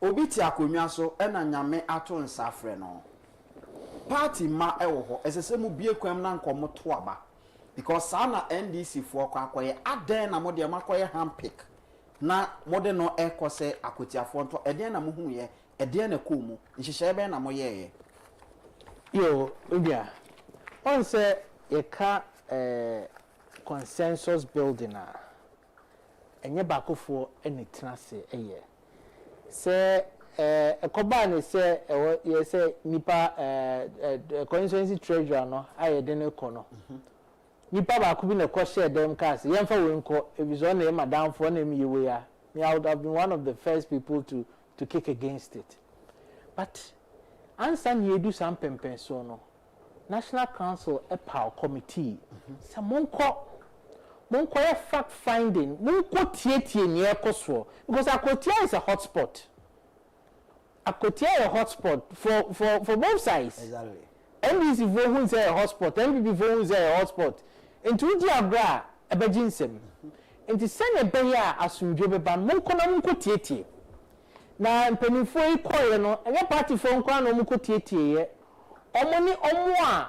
I: obi ti akonwa so ena nyame ato nsa afre no party ma ewo ho esese mu bie kwam na nkomo to aba because sana NDC for kwakoye aden na mode makoye handpick na mode no ekose akotiafo nto eden na muhu ye eden na komu nhihye be na moye
N: yo ubia on say e ka consensus building a enye bakofo eni tenase eye say ekoba ne say ye say nipa constituency treasurer no ayede ne kono nipa ba ku bi na share them cars yemfa we nko ebizo na madam for na mi yewe ya me I would have been one of the first people to kick against it but answer you do some pempen so no National Council EPAL committee sa monko fact finding monko tie ne ekoso because Akotia is a hotspot Akotia a hotspot for both sides
I: exactly
N: NDC vote who say a hotspot MPP vote who say a hotspot into di abra ebeginsem into send ebeya asumdwe beba monko na monko tie na mpanifo ikoye no enye party fo nkwa na monko tie ye omoni omo a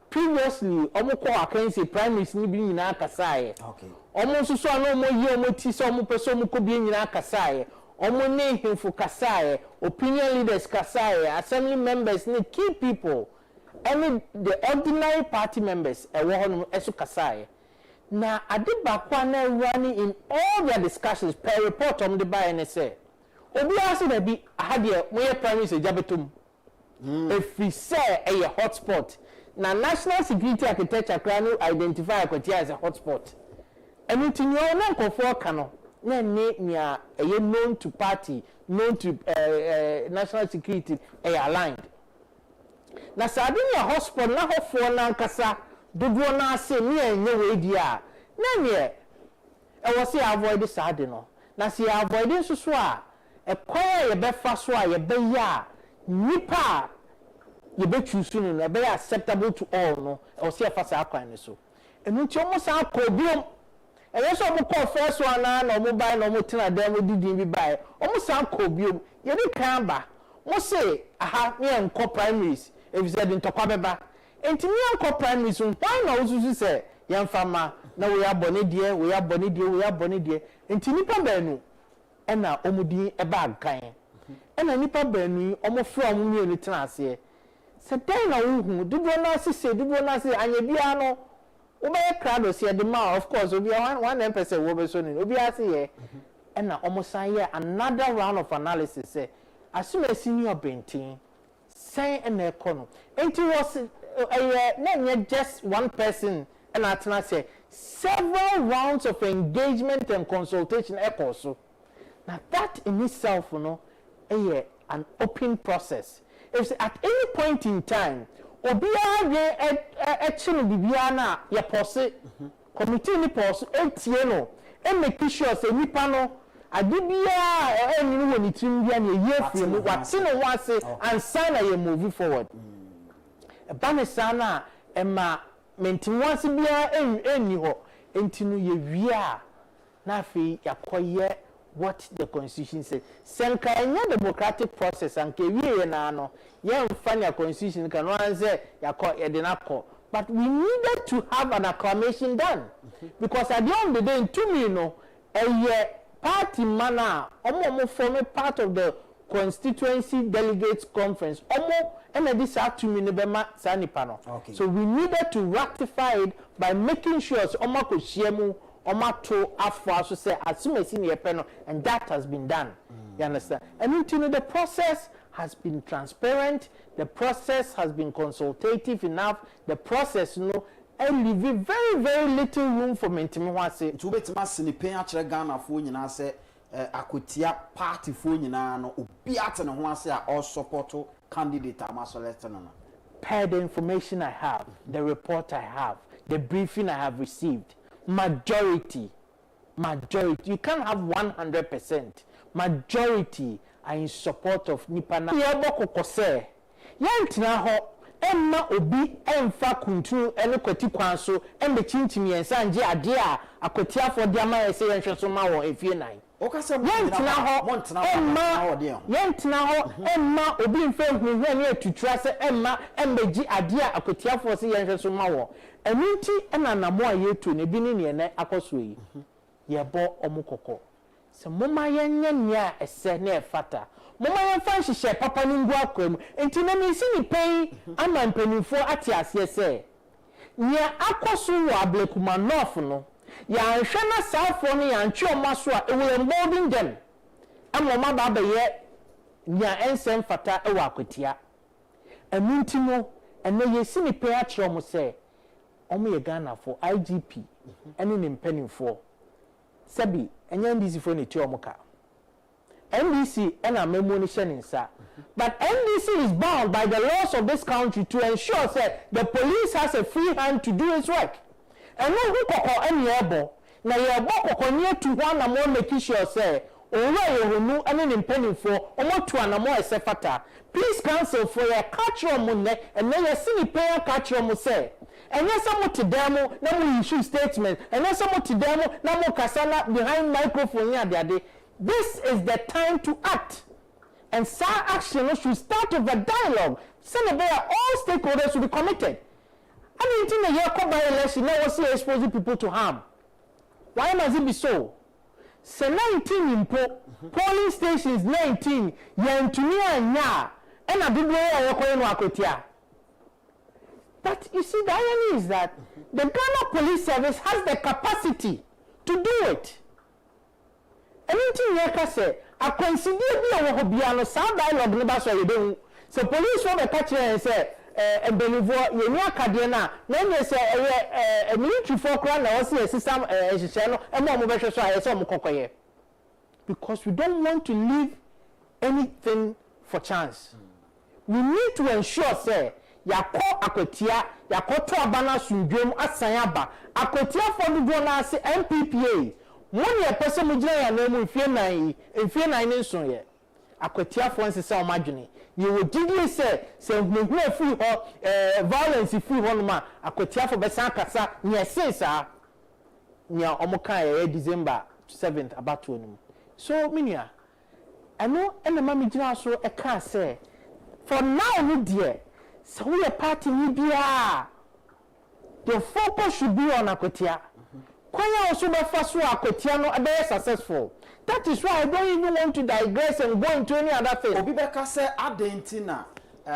N: previously omo ko akansi primaries ni bi nyina kasaye
I: okay
N: omo nso so na omo yi omo ti so omo peso omo ko bi nyina kasaye omo ne hemfo kasaye opinion leaders kasaye assembly members ni key people and the ordinary party members ewo esu kasaye na adibakwa na running in all their discussions per report on the by NSA obi ase na bi ahade moye primaries ejabetom if we say a hotspot na national security architecture can identify Akotia as a hotspot and it in your non for kano na nia known to party known to national security aligned na sabini a hotspot na hofo na nkasa dodo na ase me enye we dia na me e wo se avoid sade no na se avoid so so a e kwaya ye befa so a ye be ya nipa ye be choose no na be acceptable to all no e se fa sa akwan so enu ti omo sa ko biom e ye so omo ko first one na omo buy na omo tena dem didin bi buy omo sa ko biom ye di kan ba mo se aha me enko primaries if said ntokwa beba enti me enko primaries why na osusu se ye mfama na we abone die enti nipa banu ena omudi eba agan ena nipa banu omo fra omo mi eni tena ase se den na wo dubo na se anya bia no wo be crowd se de ma of course obi 1% wo be so ni obi ase ye ena omo san ye another round of analysis say assume senior bentin say and econo it was not just one person and atna say several rounds of engagement and consultation echo. Now that in itself an open process. If at any point in time obia ye action bibiana ya pose committee ni pose etie no e make sure say nipa no adibia eni no woni trim bia na ye fie mu wate no wase and sign a move forward banisa na ema mentimwase bia eni ho enti no ye wia na afi yakoye what the constitution says. Senka enya democratic process and kewiye na no ye mfanya constitution kan wan say yakọ edinakọ, but we needed to have an acclamation done because at the end of the day to me no party mana omo form a part of the constituency delegates conference omo and this to me ne bema sanipa no. So we needed to ratify it by making sure omo ko shiemu omato afwa so say asumesi ne yepe and that has been done. You understand? And the process has been transparent, the process has been consultative enough, the process and leave very very little room for mentimi wase
I: to betima sinipen a kire Ghana fo nyina say akotia party fo nyina no obi ate ne ho ase a all support candidate am select no.
N: Per the information I have, the report I have, the briefing I have received, majority, you can't have 100%. Majority are in support of Nipana. Yaboko se, yantina ho, emma obi emfa kuntu ene kwati kwanso embe chinchimi ensa anje adea akotia for diama ese yenhwe so ma wo efie nan.
I: Okase
N: yantina ho emma obi mfe hwehwe ne atutura se emma embeji adea akotia for se yenhwe so ma wo. Eminti ena namo ayetu ne bi ne ne akoso yi. Yebo omukoko. Se moma yenye nya ese na efata. Moma yenfa nhihye papa ni ngu akwam. Enti na mi si ni pei ama mpanimfo ate ase se. Nya akoso wo ablekuma north no. Ya nhwe na saafo no ya ntwe omaso a ewe embolding them. Ama ma ba ba ye nya ensem fata ewa akwatia. Eminti no ene yesi ni pei a kire omo se omo ye Ghana for IGP ene ni mpanimfo. Sabi enya NDC for ne ti omoka. NDC ena memo ni sheninsa. But NDC is bound by the laws of this country to ensure that the police has a free hand to do its work. And no who koko eni ebo na yebo koko nie to one na mo make sure say owo yehunu ene ni mpanimfo omo to anamo esefata. Please cancel for your catch omo ne and then you see ni pay catch omo say. And yes, someone to demo, no more issue statement, and then someone to demo, no more kasala behind microphone. This is the time to act. And SAR action should start with a dialogue. Senator, all stakeholders should be committed. I mean, in the year come by election, now we see exposing people to harm. Why must it be so? So 19 in polling stations, 19, Yantunia, and a big way. But you see, the irony is that the Ghana Police Service has the capacity to do it. Anything you say, I consider be a sound dialogue never so you do. So police will catch and say, a Benivo, you know, Cadena, then they say a military folk run or see a system, and more motion so I saw Mokoye. Because we don't want to leave anything for chance. We need to ensure, say, yako akotia yakoto abana sundwem asanyaba akotia fodo na ase MPPA woni e pese mu gina ya na mu mfie nan ni nso ye akotia fo nsese o madwene ye wo didi se muhu afi ho violence fi ho no ma akotia fo besa kasa nya sensa nya omoka ye December 7th about onum so minia eno ena ma mi gina so e ka say for now ni dear. So we are party media. The focus should be on Akotia. Kwanya also be first Akotia no be successful. That is why I don't even want to digress and go into any other thing.
I: Obi beka say adentina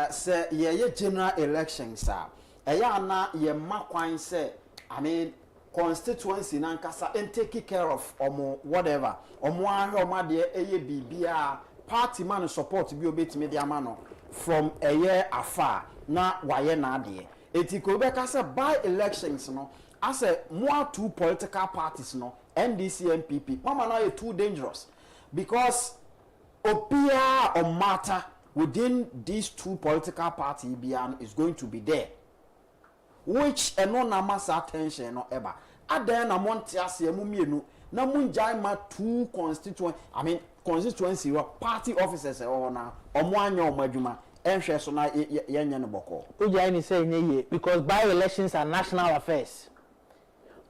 I: say ye general elections sir. Eya na ye makwan say I mean constituency nankasa and take care of omo whatever. Omo ahwe omo de eye bibia party man support bi obetimi de ama no from a year afar na waye na ade eti ko be ka say by elections no as a more two political parties no NDC and NPP mama now too dangerous because opia or matter within these two political parties is going to be there which no na mass attention no ever adan na monte ase mu mienu na munjai ma two constituency party officers or na omo anya omo adwuma enhwe so na yenye ne boko
N: ujai ni say nye because by elections are national affairs.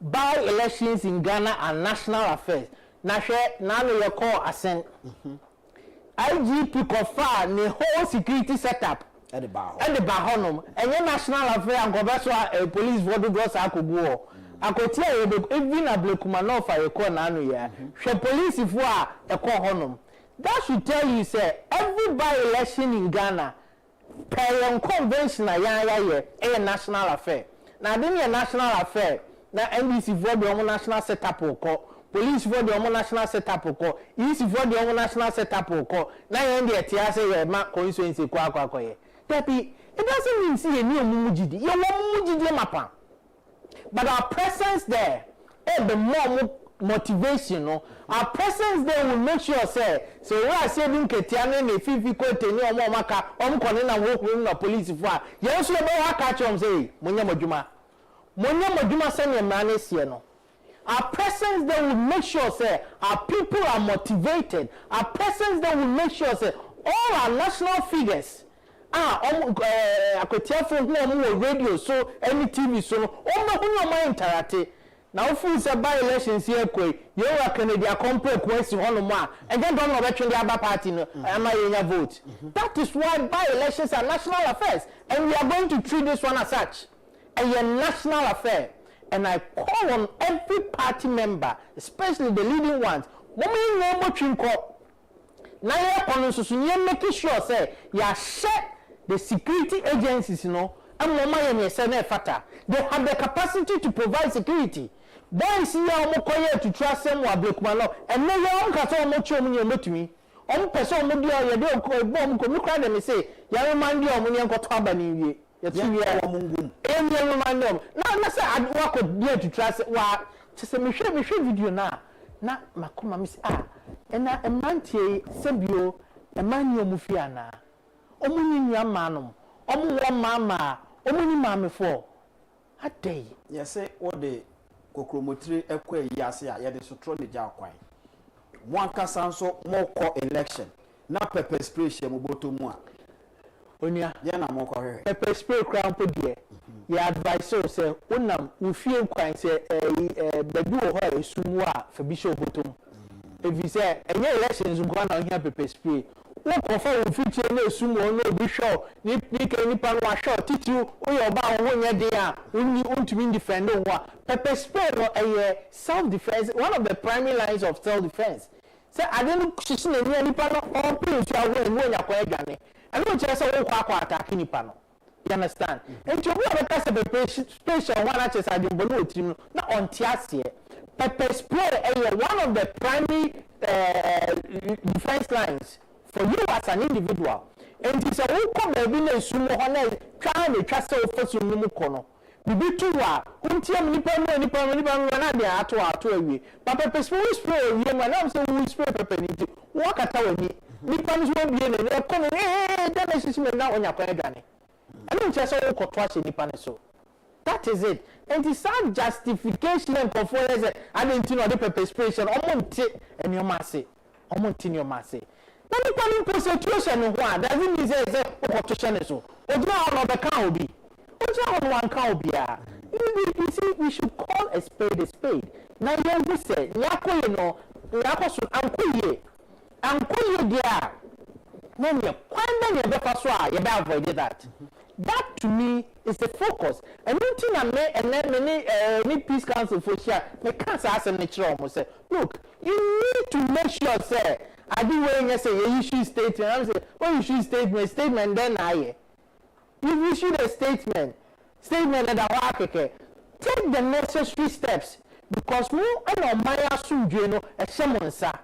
N: By elections in Ghana are national affairs. Na no you call assent. IGP confer the whole security setup
I: at the bar.
N: And the Bahonom. And your national affair and go police vote goes akubuo. Akotia even a Blekumanov for a corner ya. She police if a call honum. That should tell you say every by election in Ghana per convention a national affair. Now then a national affair. Na NDC for the national setup or police for the national setup or EC for the national setup or na end the TSA ma constituency kwa ye. Tapi it doesn't mean see a new mumujidi. You want mumujidi mapa. But our presence there, the more motivation, no? Our presence there will make sure say so we are saving Ketiane ne fifi kote ni omo maka kone na work na police for. You also be catch on say munya moduma. Our presence there will make sure say our people are motivated. Our presence there will make sure say all our national figures akotia phone no radio so any TV so no interactive. Now if say by elections here koi you are Canada compare question on more and then don't know the other party no am I vote. That is why by elections are national affairs and we are going to treat this one as such. A national affair, and I call on every party member, especially the leading ones. Making sure say you share the security agencies, and they have the capacity to provide security. Boys here to trust them or and no one can much to me. Person they say, young man, you let's say I could dare to trust wa say me video na makoma miss na a man tie sebio a man yo mufia na omuni nua manom omo mama omuni mame for adey
I: yes say what the kokromotire ekwa yi ase a ye de sotro ne ja kwan mo ankasa nso mo kọ election na pepper spray she mo botomu a onia ya na mo ko hehe pepper spray crown podie ya advice so say unam ufie kwan say bedu ho a esumu a fa bi show botom if say enye elections go na ohia pepper spray wo confirm ufiche na esumu no bi show ni ke ni pa no show titiu o yo ba wo nya de a untumi defend wo a pepper spray no self defense, one of the primary lines of self defense. Say I didn't see any panel or place you are when you are going. I don't just say attacking the panel. You understand? And to be a special one access I didn't below team not on Tiasia. Pepper spray one of the primary defense lines for you as an individual. And it's a whole come a sumo honor trying to trust for some mukono. Bibi tuwa untia nipa na dia ato awie papa pespray we na say we spray pepper niti wo kata wani nipa nso bie ne e kono da na sisi me na onya kwa adwane ani ntia so wo koto ahye nipa ne so. That is it. And it's a justification for foreigners and into the pepper spray omonti enioma se omonti nioma se na nipa no situation no ho a doesn't mean say okoto hye ne so odwa no be kan obi. You see, we should call a spade a spade. Now, you say, Yako, you know, Yako should uncle dear. Then you find the Paswa, you better avoid that. That to me is the focus. And nothing I may and then many peace council for sure. The cancer has a nature almost say, look, you need to make sure, say, I do when you say you issue statement. I say, oh, issue statement, then I. You issued a statement that take the necessary steps because more and my assume a shamansa.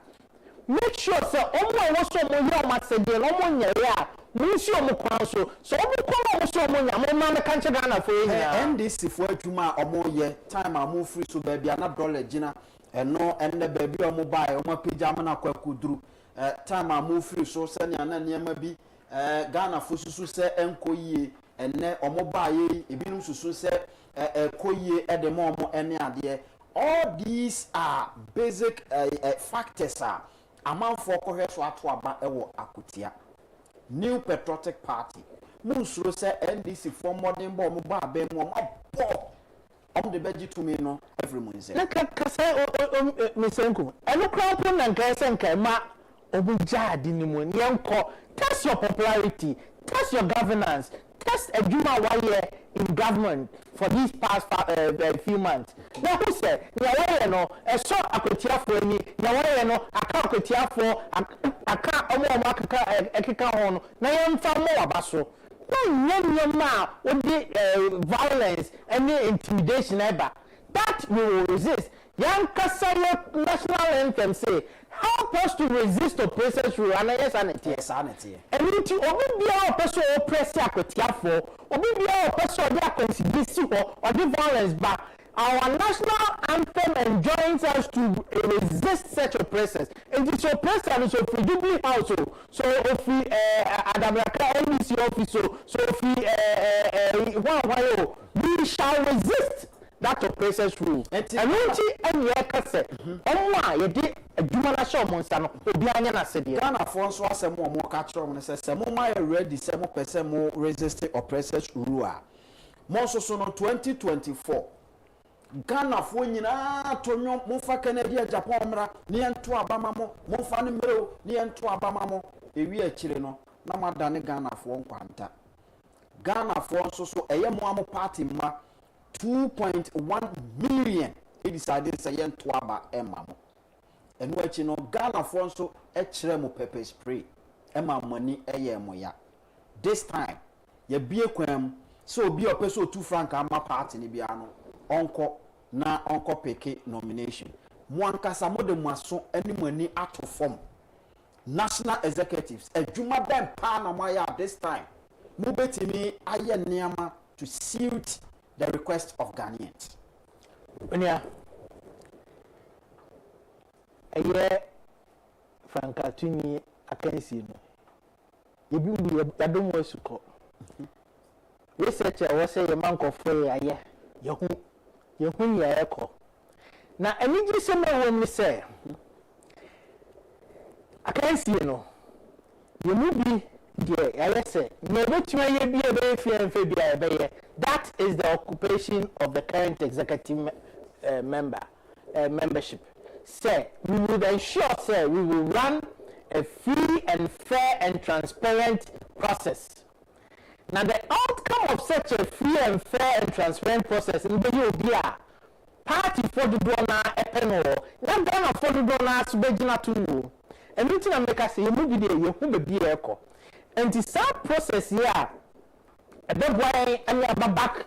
M: make sure say omo wo so mo ye o ma se de no mo nyere a mo si o mo kwan so omo kwa mo so mo nya mo ma me kan che Ghana for enya
I: NDC for adwuma omo ye time a mo free so baby na dollar gina eno enne baby omo buy omo pija ma na kwakuduru time a mo free so se nya na niam bi Ghana for susu se enko yie enne omo buy ebinum susu se koyie edemo omo ene ade. All these are basic factors amount for cohesion to aba ewo akutia New Patriotic Party Munsuro say NDC for modern bomb ba be mo the beji to me no every month say
M: ka say misenku eno crowd na nka say nka ma obuja adi ni mo nyenko test your popularity test your governance test adwuma why in government for these past few months. Now who said, "Nyawaye no, so akotia for ni, nyawaye no, aka akotia for aka omo akaka ekeka ho no, na yemfa mo abaso." No nyema with the violence and the intimidation ever. That we will resist. Young Kasaya national anthem say, help us to resist oppressors rule and sanity. And it will be our person oppress akotia for, will be our person that consider or the violence back. Our national anthem enjoins us to resist such oppressors. And this oppressor is predictably also. So if we Adabraka NBC officer, so if we shall resist that oppressors rule. And yekase onwa yedi adwuma na show monsa no obi anya na sede
I: Ghana for so asem mo ka kire mo se se mo my ready se mo pese mo resist oppressors rule a mo so no 2024 Ghana for nyina tonyo mo fa Canada Agyapong mra ne ento abama mo fa ne mreo ne ento abama mo ewi akire no na madane Ghana for nkwanta Ghana for so eye mo am party ma 2.1 million it decided say ento aba emamo enu achi no Ghana for so ekire mo pepper spray emamani eye mo ya this time ye bie kwam so obi opeso 2 franc ama party ni bia no onko peke nomination mwankasa mode mwaso animani ato form national executives adwuma dem pa na moya this time mu betimi aye niama to suit the request of Ghanaians
M: onia aye franka tuni akansi no yebi yadom wasuko research I was say your man ko free aye yehun ya eko na eniji se me won mi se akansi no yemu bi de ya say me betuma ye bi e be fie enfe bi e be ye that is the occupation of the current executive membership say we will ensure say we will run a free and fair and transparent process. Now the outcome of such a free and fair and transparent process in the UBA party for the donor epenor na Ghana for the donor subegina to and meeting America say you move there you who be echo and the same process here a big boy and back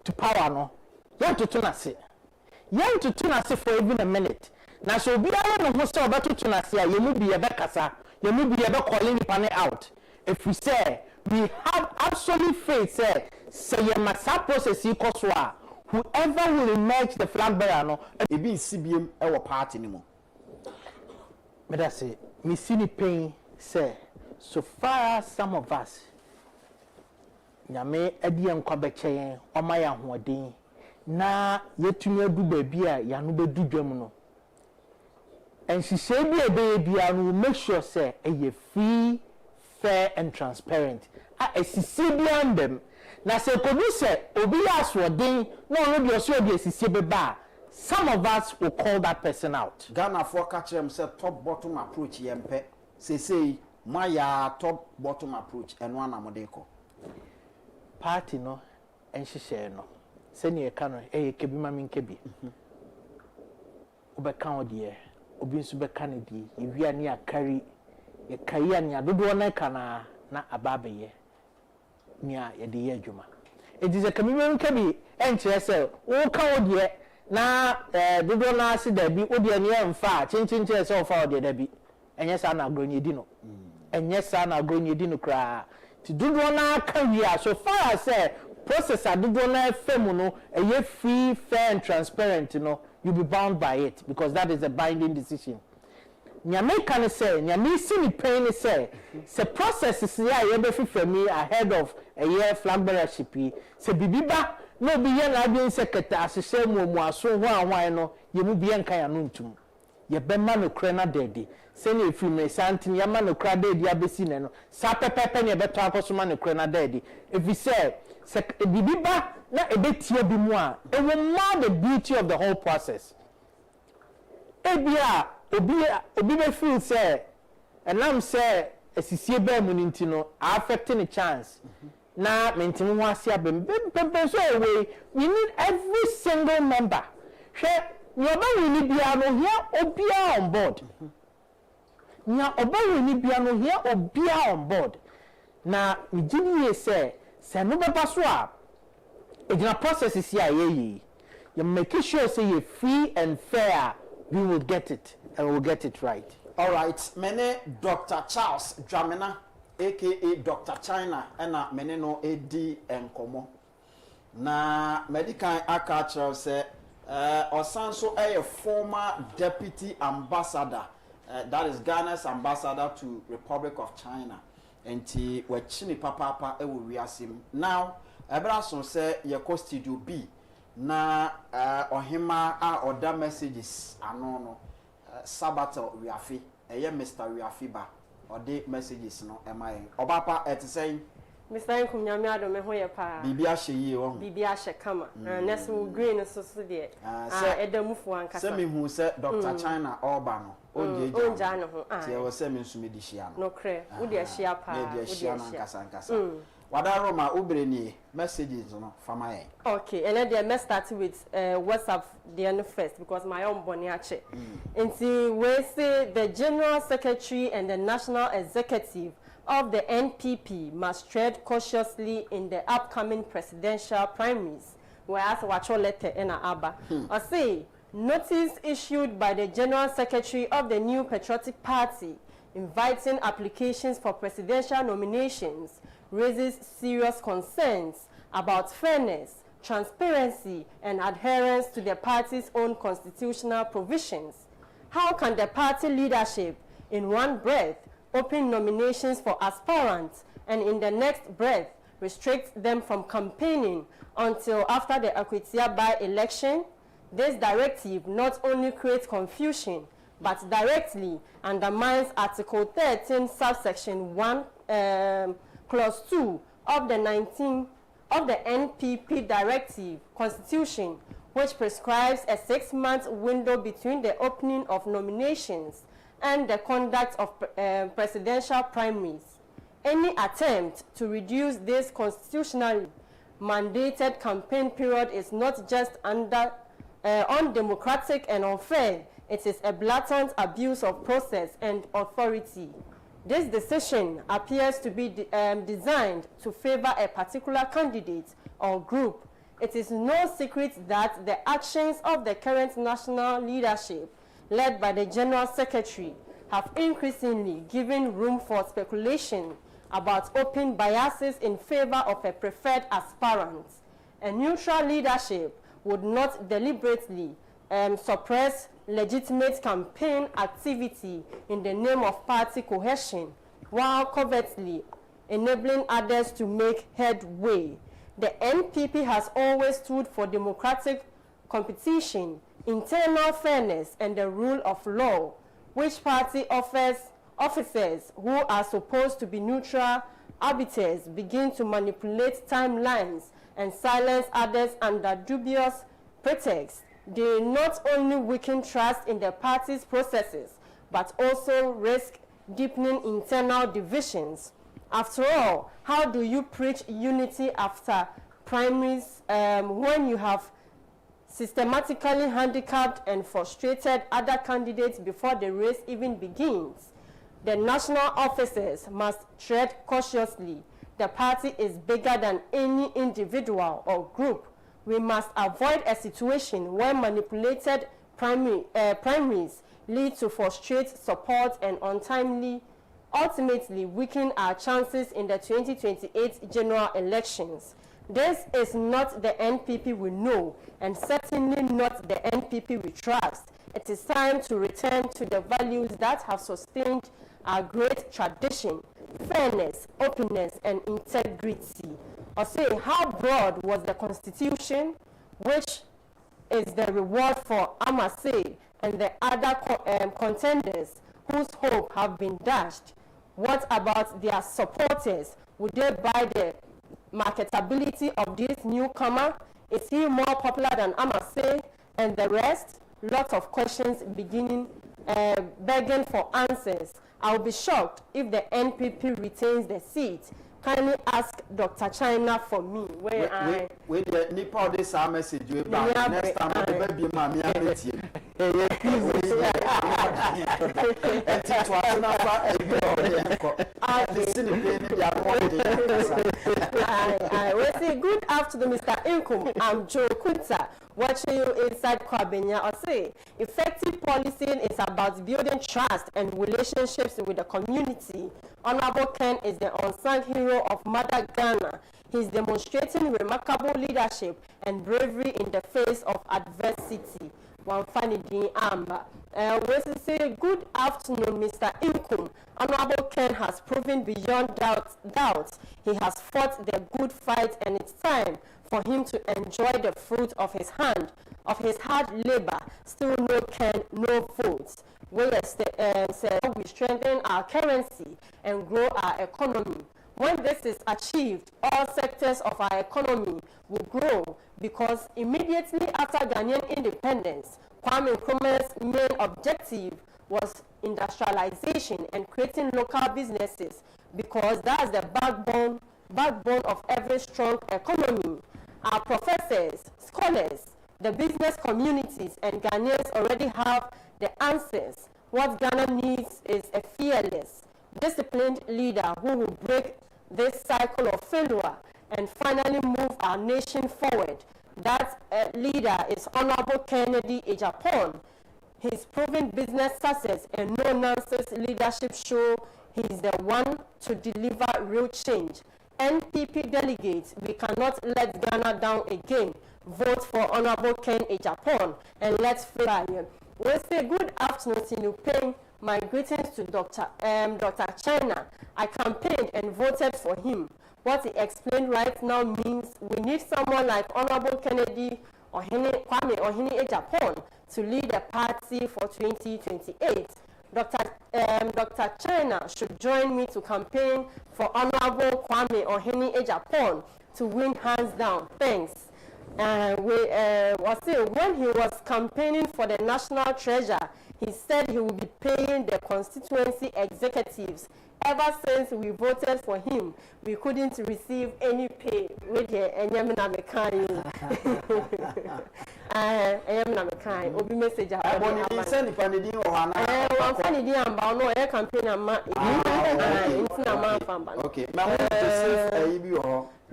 M: to power no you to tunase for even a minute now so be no who say about to tunase you move be kasa you move be calling the panel out if we say we have absolute faith say you must process whoever will emerge the flag bearer no e be CBM our party anymore. But I say me see the pain say so far as some of us nyame adi enkwa beche oma ya hoden na yetumi adu baabi a ya no bedu dwam no and she say be will make sure say e free fair and transparent a esisi them na se kobi se obi aswodin no no bi oso bi esisi beba some of us will call that person out. Ghana for catch them say top bottom approach yempe say my top bottom approach and one amodeko party no and she share no se ne ka no kebi mami nkebi obeka odie obi nso beka ne di ewia ne akari ye kaya ni adodo na kana na ababeye ni a ye de ye adwuma edi se kamime nka bi enkyere se wo ka odie na dodo na ase da bi odie ne emfa chinchin kyere se wo fa odie da bi
N: enye sa na agro nyedi no enye sa na agro nyedi no kra ti dodo na aka wi so far as process adodo na femu no eye free fair and transparent no you be bound by it because that is a binding decision nyame kan say nyame si ni pain say process is ya ye be free me ahead of a year flag bearership se bibiba no be ye na bi secretary asese mu aso ho anwan no ye mu bi enkan ya no ntum ye be ma no kra na dedi se na efi me santin ye ma no kra dedi abesi ne no sa pepepe ne be to akoso ma no kra na dedi efi say bibiba na ebetie bi mu a it will mar the beauty of the whole process ebia obi be feel say enam say esisie ba mu ninti no affecting the chance na mentimi ho ase abem so we need every single member hwe nyoba we ni bia no here obia on board nya oba we ni bia no here obia on board na migini say se no beba so a ejina process is here you make sure say you free and fair we will get it and we'll get it right.
I: All right, mene Dr. Charles Dramina aka Dr. China ena mene no edi enkomo na medical akacho say osanso a former deputy ambassador that is Ghana's ambassador to Republic of China enti wachini papa ewo wiasim now ebraso say ye studio B na ohima a order messages anono Sabato Riafi eye Mr. Riafi ba ode messages no emaye obapa etisen
O: Mr. Nkumnyame adome ho ye pa
I: bibia hye yi wo
O: bibia hye kama neso green so de edamufu ankasa
I: se me hu se Dr. China Oba no
O: onja no ho
I: tie wo se me nsumi di hia no
O: no kre wo de hia pa
I: wo de hia no ankasa Wada ma ubreni messages no famaye.
O: Okay, and then let's start with WhatsApp the first because my own boni ache. Until we say the General Secretary and the National Executive of the NPP must tread cautiously in the upcoming presidential primaries. Whereas watch your letter in Aba. I say notice issued by the General Secretary of the New Patriotic Party inviting applications for presidential nominations raises serious concerns about fairness, transparency, and adherence to the party's own constitutional provisions. How can the party leadership, in one breath, open nominations for aspirants and in the next breath restrict them from campaigning until after the Akufo-Addo by-election? This directive not only creates confusion, but directly undermines Article 13, subsection 1, Clause 2 of the NPP Directive Constitution, which prescribes a 6-month window between the opening of nominations and the conduct of presidential primaries. Any attempt to reduce this constitutionally mandated campaign period is not just undemocratic and unfair, it is a blatant abuse of process and authority. This decision appears to be designed to favor a particular candidate or group. It is no secret that the actions of the current national leadership, led by the General Secretary, have increasingly given room for speculation about open biases in favor of a preferred aspirant. A neutral leadership would not deliberately suppress legitimate campaign activity in the name of party cohesion, while covertly enabling others to make headway. The NPP has always stood for democratic competition, internal fairness, and the rule of law, which party officers who are supposed to be neutral arbiters begin to manipulate timelines and silence others under dubious pretexts. They not only weaken trust in the party's processes, but also risk deepening internal divisions. After all, how do you preach unity after primaries when you have systematically handicapped and frustrated other candidates before the race even begins? The national officers must tread cautiously. The party is bigger than any individual or group. We must avoid a situation where manipulated primaries lead to frustrate support and ultimately weaken our chances in the 2028 general elections. This is not the NPP we know, and certainly not the NPP we trust. It is time to return to the values that have sustained our great tradition: fairness, openness, and integrity. Or say, how broad was the Constitution, which is the reward for Amase and the other contenders whose hope have been dashed? What about their supporters? Would they buy the marketability of this newcomer? Is he more popular than Amase and the rest? Lots of questions beginning begging for answers. I'll be shocked if the NPP retains the seat. Kindly ask Dr. China for me.
I: Wait, Nipa this our message we back next time the baby mommy and it.
O: We say good afternoon, Mr. Inkum. I'm Joe Kunta, watching you inside Kwabenya. Or say, effective policing is about building trust and relationships with the community. Honorable Ken is the unsung hero of Mother Ghana. He's demonstrating remarkable leadership and bravery in the face of adversity. One funny day, Amber. We say good afternoon, Mr. Inkum. Honorable Ken has proven beyond doubt he has fought the good fight, and it's time for him to enjoy the fruit of his hard labor. Still no Ken, no votes. We strengthen our currency and grow our economy. When this is achieved, all sectors of our economy will grow, because immediately after Ghanaian independence, Kwame Nkrumah's main objective was industrialization and creating local businesses, because that's the backbone of every strong economy. Our professors, scholars, the business communities, and Ghanaians already have the answers. What Ghana needs is a fearless, disciplined leader who will break this cycle of failure and finally move our nation forward. That leader is Honorable Kennedy Agyapong. His proven business success and no-nonsense leadership show he's the one to deliver real change. NPP delegates, we cannot let Ghana down again. Vote for Honorable Ken Agyapong and let's fly. We say good afternoon, Sinupeng. My greetings to Dr. China. I campaigned and voted for him. What he explained right now means we need someone like Honorable Kennedy Kwame Agyapong to lead the party for 2028. Dr. China should join me to campaign for Honorable Kwame Agyapong to win hands down. Thanks. When he was campaigning for the national treasure, he said he would be paying the constituency executives. Ever since we voted for him, we couldn't receive any pay. With the Enyamina Mekai. Enyamina Mekai. Obi message.
I: Okay.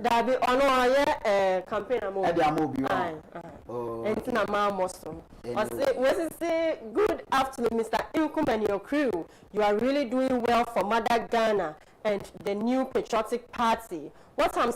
O: Dabi ono aye campaign amo.
I: E dey amobi
O: o. Entina ma moso. We say good afternoon, Mr. Inkum and your crew. You are really doing well for Mother Ghana and the new patriotic party. What I'm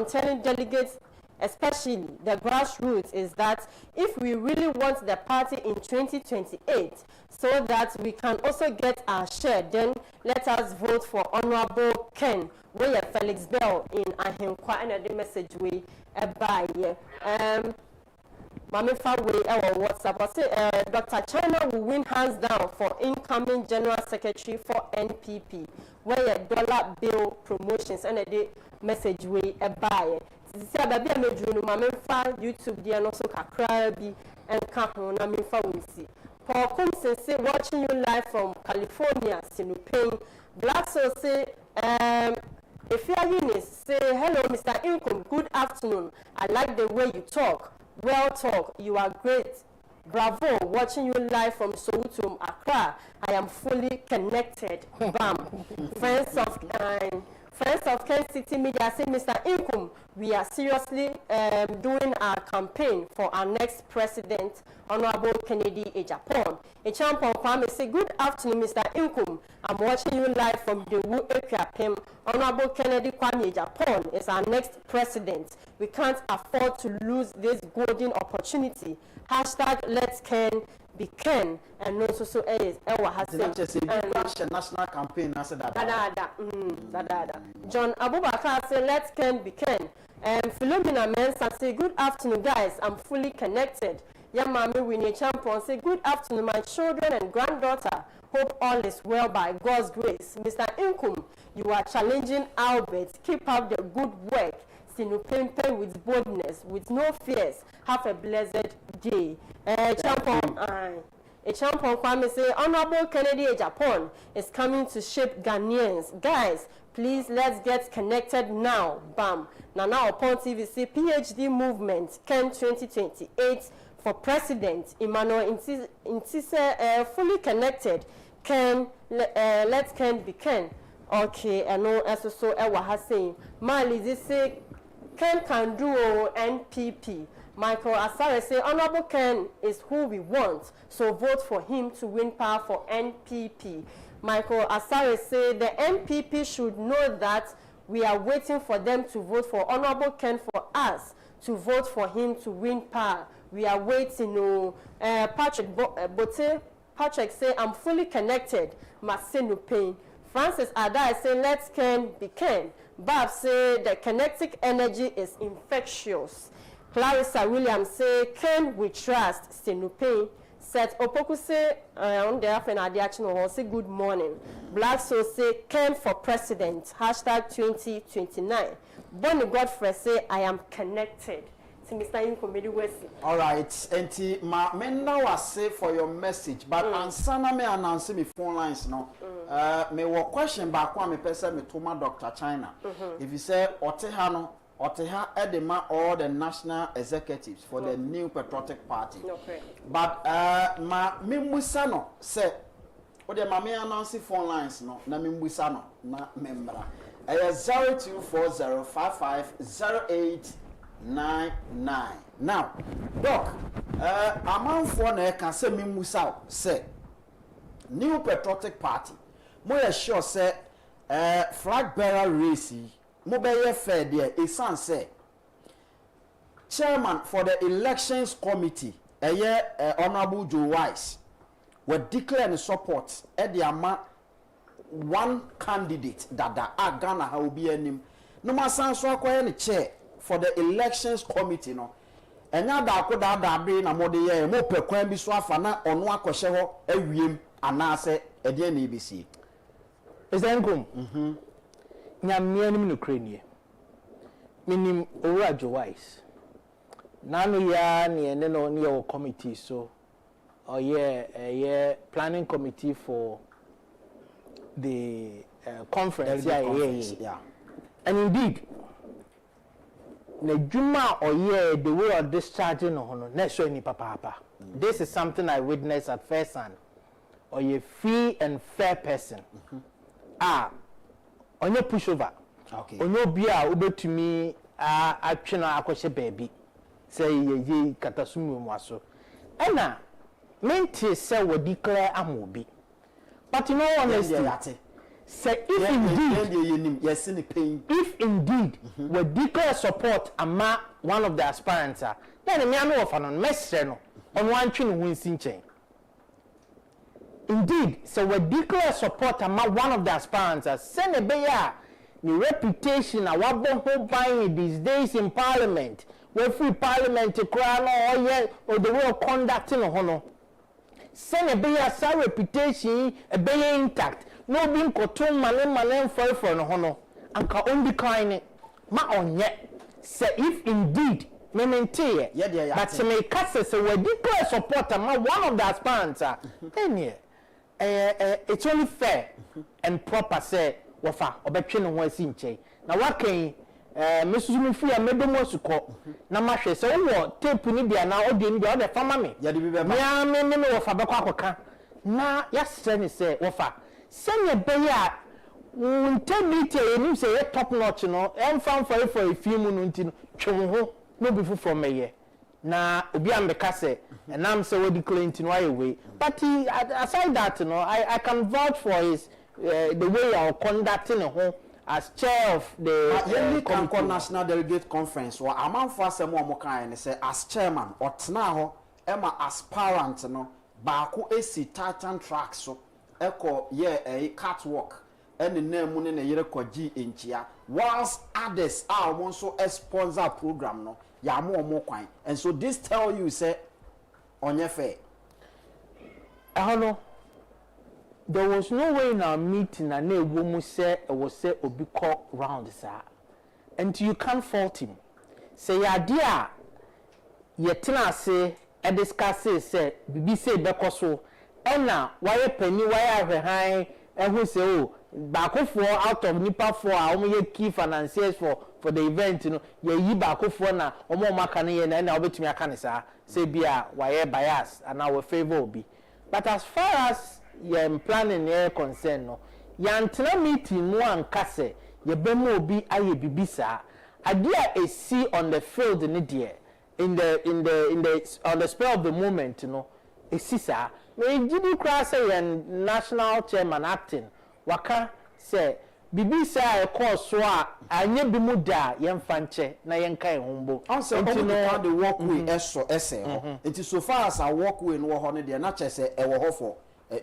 O: telling delegates, especially the grassroots, is that if we really want the party in 2028, so that we can also get our share, then let us vote for Honorable Ken. We are Felix Bell in Ahenkwa and the message we buy. Mami Faway our WhatsApp. I say Dr. China will win hands down for incoming General Secretary for NPP. Where dollar bill promotions and the message we buy. See baby amedru Mami Fa YouTube dia no so kakra bi enka ho na Mami Fa we see. Paul Kumsense watching you live from California, Sinupeng. Black so say if you are Eunice, say hello, Mr. Inkum. Good afternoon. I like the way you talk. Well talk. You are great. Bravo. Watching you live from Soweto, Accra. I am fully connected. Bam. Friends of Kencity Media say, Mr. Inkum, we are seriously doing our campaign for our next president, Honorable Kennedy Agyapong. Agyapong Kwame say, good afternoon, Mr. Inkum. I'm watching you live from the Agyapong. Honorable Kennedy Kwame Agyapong is our next president. We can't afford to lose this golden opportunity. Hashtag Let's Ken be Ken, and also so is Ewa Hassan.
I: National campaign, I said that.
O: John Abubakar say, Let's Ken be Ken. Philomena Mensah say, good afternoon, guys. I'm fully connected. Yamami Winnie Champion say, good afternoon, my children and granddaughter. Hope all is well by God's grace. Mr. Inkum, you are challenging Albert. Keep up the good work. Sinupempe with boldness, with no fears. Have a blessed day. Champion Kwame say, Honorable Kennedy Agyapong is coming to shape Ghanaians. Guys, please let's get connected now. Bam. Now upon TV say PhD movement Ken 2028 for president. Emmanuel Intise fully connected. Ken, let's Ken be Ken. Okay, I know as so Ewa has saying. Mali this say Ken can do NPP. Michael Asare say, Honorable Ken is who we want, so vote for him to win power for NPP. Michael Asare say the NPP should know that we are waiting for them to vote for Honorable Ken for us to vote for him to win power. We are waiting. Patrick Bote, Patrick say, I'm fully connected. Masenu Pain. Francis Adai say, let's Ken be Ken. Bob say, the kinetic energy is infectious. Clarissa Williams say, Ken we trust. Senupe. Seth Opoku say, on the afternoon, say good morning. Black Soul say, Ken for president. Hashtag 2029. Bonnie Godfrey say, I am connected. Mr. Inkom,
I: all right, Enti, me now I say for your message, but ansana me announce me phone lines no. Me wo question back one me person me to my Dr. China. If you say Oteha edema all the national executives for the new patriotic party.
O: Okay.
I: But me musano say o de me announce phone lines no na me musano na membra. 0240550899. Now, Doc, a man for ne can say me musa say new patriotic party. Mo sure say flag bearer race mo be fair there. A son say chairman for the elections committee Honorable Joe Wise will declare support at the amount one candidate that Ghana ha will be anim. No ma san so akoye ne chair for the elections committee no. Enya da akoda da be na mode ye mo pekwan bi so afa na ono akɔhye ho awiem anase ede na ebesi.
N: Ezenkum. Nyamia nim no kranie. Minim owura Joe Wise. Nanu ya ne ene no ne your committee so planning committee for the conference.
I: Yeah.
N: And indeed, the Juma or the way of discharging no next show any papa. This is something I witnessed at first hand. Or a free and fair person. On your pushover.
I: Okay.
N: On your beer, over to me, action akoshe baby. Say ye katasumu mwaso. Ena, menti say we declare amobi. But in all honesty, say if indeed we declare support ama one of the aspirants, then me anu of an message no on one chin win sinchen. Indeed, so we declare support ama one of the aspirants, send a beya the reputation a wabo ho buying these days in parliament. We free parliament to crown or the way of conducting a hono. Send a beya sa reputation a beya intact. No being cotton malem for no hono. And ka on decline ma on yet. Say if indeed me maintain but to make case so we declare support ma one of the aspirants then it's only fair and proper say wafa obetwe no ho asinche na waken mesuzumi fi amedomo suko na mahwe se wo tape ni bia na odi ni bia o de fama me
I: ya de bi be
N: ma me wafa bekọ akoka na ya sere ni se wafa senya be ya Integrity you say top notch no em fan for a few months no twon ho no be from me na obi ambeka say and am say we declare into why way but he, aside that no I can vouch for his the way I conducting home as chair of the
I: Concord National Delegate Conference or amanfo asem o mo kan say as chairman otna ho ema aspirant no baako esi Titan track so eko a catwalk ene na mu ne yere kwaji enchia whilst others are also a sponsor program no ya mo kwan and so this tell you say onye fair
N: no there was no way in our meeting and a woman say it was say obi call round sir and you can't fault him say idea yetina say e discuss say bibi say beko so ena why penny why ahwehan who say oh bakofo out of nipa for ye key financiers for the event you know ye yi bakofo na omo maka ne ye na obetumi aka ne sa say bia why bias and our favor obi but as far as your planning your concern no yantena meeting mu ankase ye bemu obi aye bibisa idea is see on the field in the in the on the spur of the moment you know esisa me gidi kra say national chairman acting waka say bibisa e course so a anye bi mu da ye mfanche na ye nkai hombo
I: until no the walkway eso ese it so far as a walkway no ho ne de na chese e wo ho for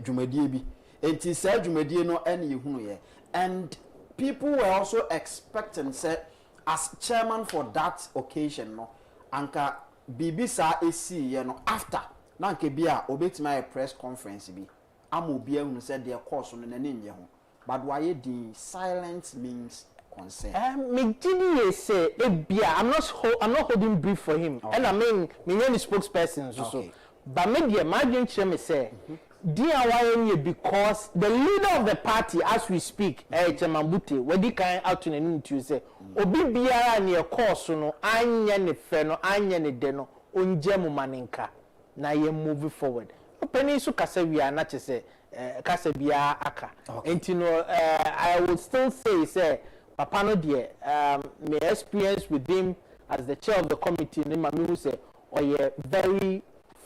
I: dwumadie bi enti say dwumadie no ene yehunu ye and people were also expecting say as chairman for that occasion no anka bibisa esi ye no after na nke bia obetima a press conference bi amobi ahunu said their course no na nenye ho but why the silence means consent
N: me didn't say ebia I'm not holding brief for him okay. And I mean me name spokesperson so but maybe imagine me say DIY because the leader of the party as we speak Chamambute wedi kan out to nenu to say obi biara na course no anya ne fe no anya ne de no onje mu maninka na ye move forward openi so kasa wi ana che say kasa bia aka enti no I would still say papa no de my experience with him as the chair of the committee ne mami who say oye very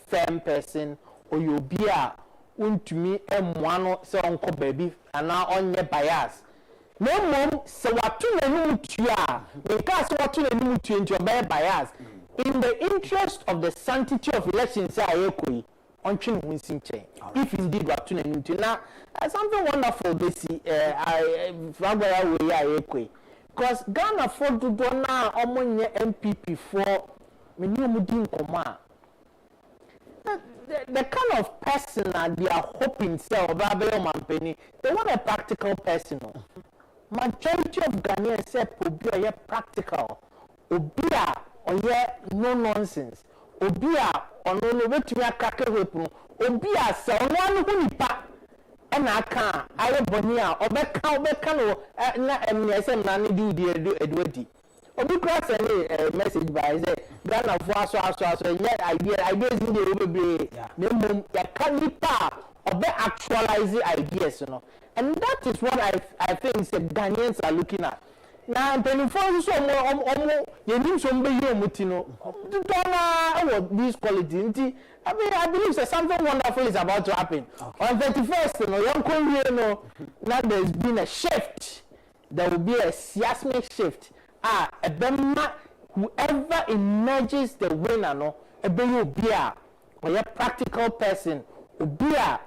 N: firm person oyo bia untumi emwano se onko baby ana onye bias no mom se watu nanu tua because watu nanu tua nti obey bias in the interest of the sanctity of elections ayekoi ontwe hu nsinche if indeed watu nanu tua na something wonderful this fragwara we ayekoi because Ghana for do na omonye MPP for meni omudi nkoma the kind of person that they are hoping say they want a practical person. Majority of Ghanaians say obia practical. Obia oye no nonsense. Obia ono no betumi akake wepu. Obia say ono anu nipa e na aka aye boni a obeka no na emne say na ne di edwedi. Obi cross any message by say Ghana for aso ideas in the obebre na mum ya kanipa obe actualize ideas no and that is what I think say Ghanaians are looking at na penifo so omo yenim so mbe yi omuti no dona this quality nti I believe that something wonderful is about to happen on 31st no young no now there's been a shift there will be a seismic shift ebema whoever emerges the winner no ebeyo bia or a practical person obia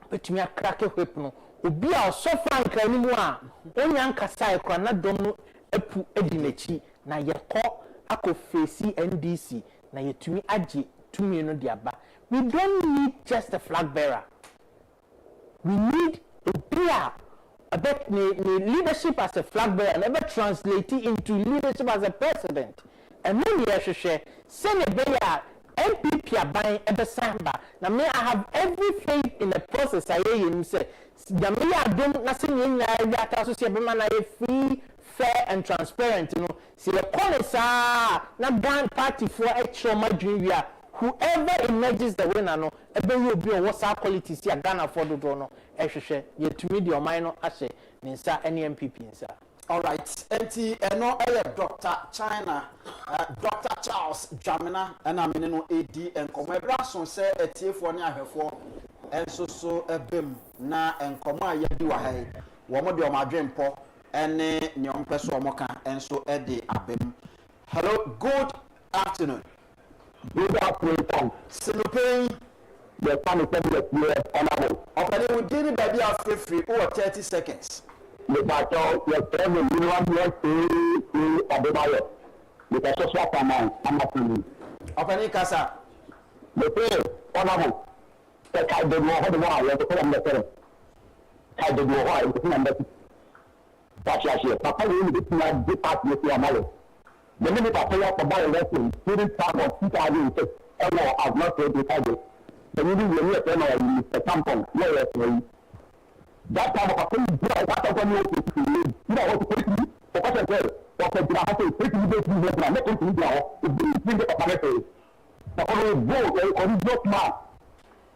N: betumi akrake hwep no obia osofa nka ni mu a onya nkasa ekwa na dom no epu edinechi na yekọ akofesi NDC na yetumi age tumi no diaba we don't need just a flag bearer we need obia about leadership as a flag bearer never translate it into leadership as a president. And when you share, send a bear MPP aban ebesamba. Now me I have every faith in the process. I hear him say, "The me I don't nothing in that associate be man free, fair and transparent." You know, see the policy na brand party for extra madriya whoever emerges the winner no ebe you be on what qualities ya Ghana for do no ehwehwe ye tumi di omai no ahye ne nsa ene MPP nsa.
I: All right, enti eno Dr. China, Dr. Charles Jamina, and I'm in no AD and come brason say etiefo ne ahwefo enso so ebem na enkoma yedi wa hai wo mo de o madwempo ene ne ompeso omoka enso ede abem. Hello, good afternoon.
P: Good afternoon.
I: Sinopay
P: the family the honorable.
I: Opani we did baby free over 30 seconds.
P: The battle your friend you want to Adebayo. The social command Amatuni.
I: Opani Kasa.
P: The pay honorable. The kind of war the war you put on the term. Kind of war you put on the that's actually Papa you need to have the part with your mother. The minute I pay up the buy lesson during time of 2006 I have not paid the target. The minute you need to know the tampon where that time of a thing, that time when you know what to put me, for what I said, what I did, I have to take me to the I'm not going to do now, to bring the apparatus. The only vote or not man.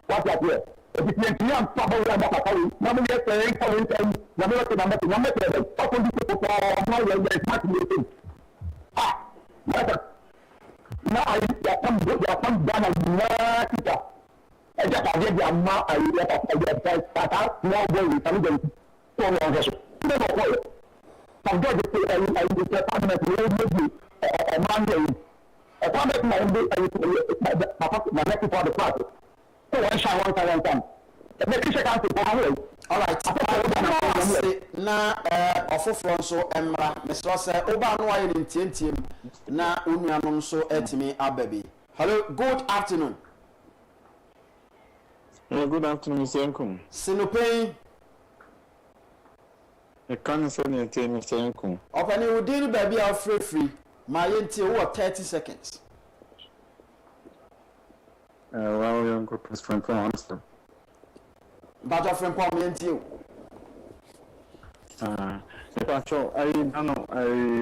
P: What's that here? If it's a young trouble, I'm not a calling. Number yes, I ain't calling, number 7, what will you put for my way? There's nothing. Ah, now I come down and not. I just have the amount I let us start out now going to them so long as never call it. Some God is I will apartment will a Monday. A apartment my next for the party. So I shall one time. The next account to go away. All
I: right. Na ofofro so emra Mr. Sir oba no aye ntientem na onuanom so etimi ababi. Hello, good afternoon.
Q: Good afternoon, Mr. Nkum.
I: Sinopay.
Q: I can't say anything, Mr. Nkum.
I: Open you did baby are free. My until what 30 seconds.
Q: Well, young couple from answer.
I: But your friend Paul until.
Q: If I show, I don't know,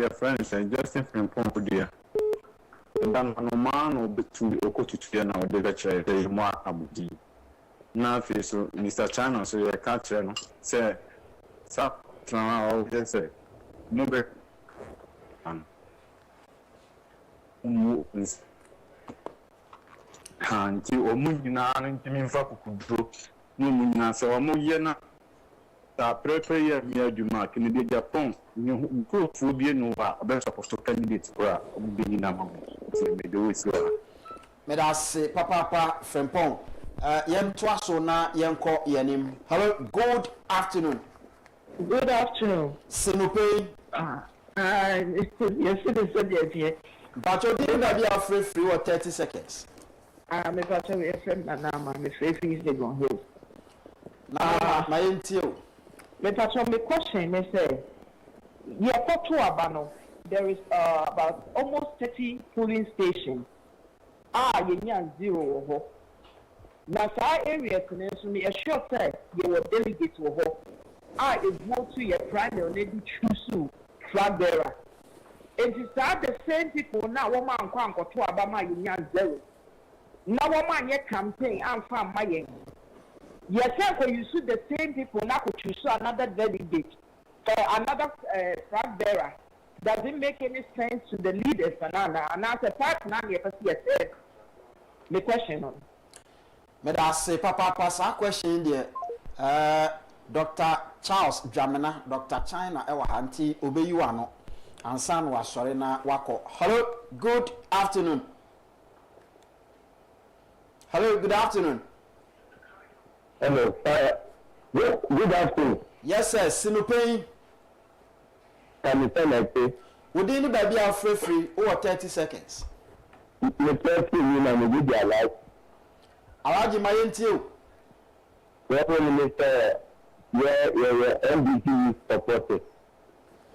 Q: a friend said, just in from Pompedia. And then no man will be to the Okotu now, the lecture, they more abdi. Now, so Mr. China, so you can't channel. Say, stop, now, just say, no better. And you are moving on into me for control. No, Muna, so I'm moving. Prepare me du mark in the Agyapong. You go to be no best of candidates for being a moment.
I: May I say, Papa Frempong, Yen Twaso na Yenko Yenim. Hello, good afternoon.
R: Good afternoon.
I: Sinopay.
R: Yes, it is a yes.
I: But you didn't be afraid free or 30 seconds.
R: I'm a battery friend, and I'm afraid he's the one who.
I: Now, my intel.
R: But my question is, there is about almost 30 polling stations. You zero. Now, our area connection, a short time, you were delegates to you vote to your primary, and choose flag bearer. It is the same people now, one man can't go to Abama, you zero. Now, one man yet campaign, I'm from my end. Yes, sir, when you see the same people now could choose another delegate or another flag bearer, doesn't make any sense to the leaders. And as a part now, yes, the question on.
I: May I say, Papa, pass a question there. Dr. Charles Jamina, Dr. China, Ewa Hanti, Obeyuano, and San was sorry na Wako. Hello, good afternoon. Hello, good afternoon.
P: Hello, good afternoon.
I: Yes, sir. Sinopay.
P: Can you tell me?
I: Would you be free over 30 seconds?
P: You 30 minutes, you be alive.
I: Alaji Mayentiu.
P: Minister, your NDC supporter.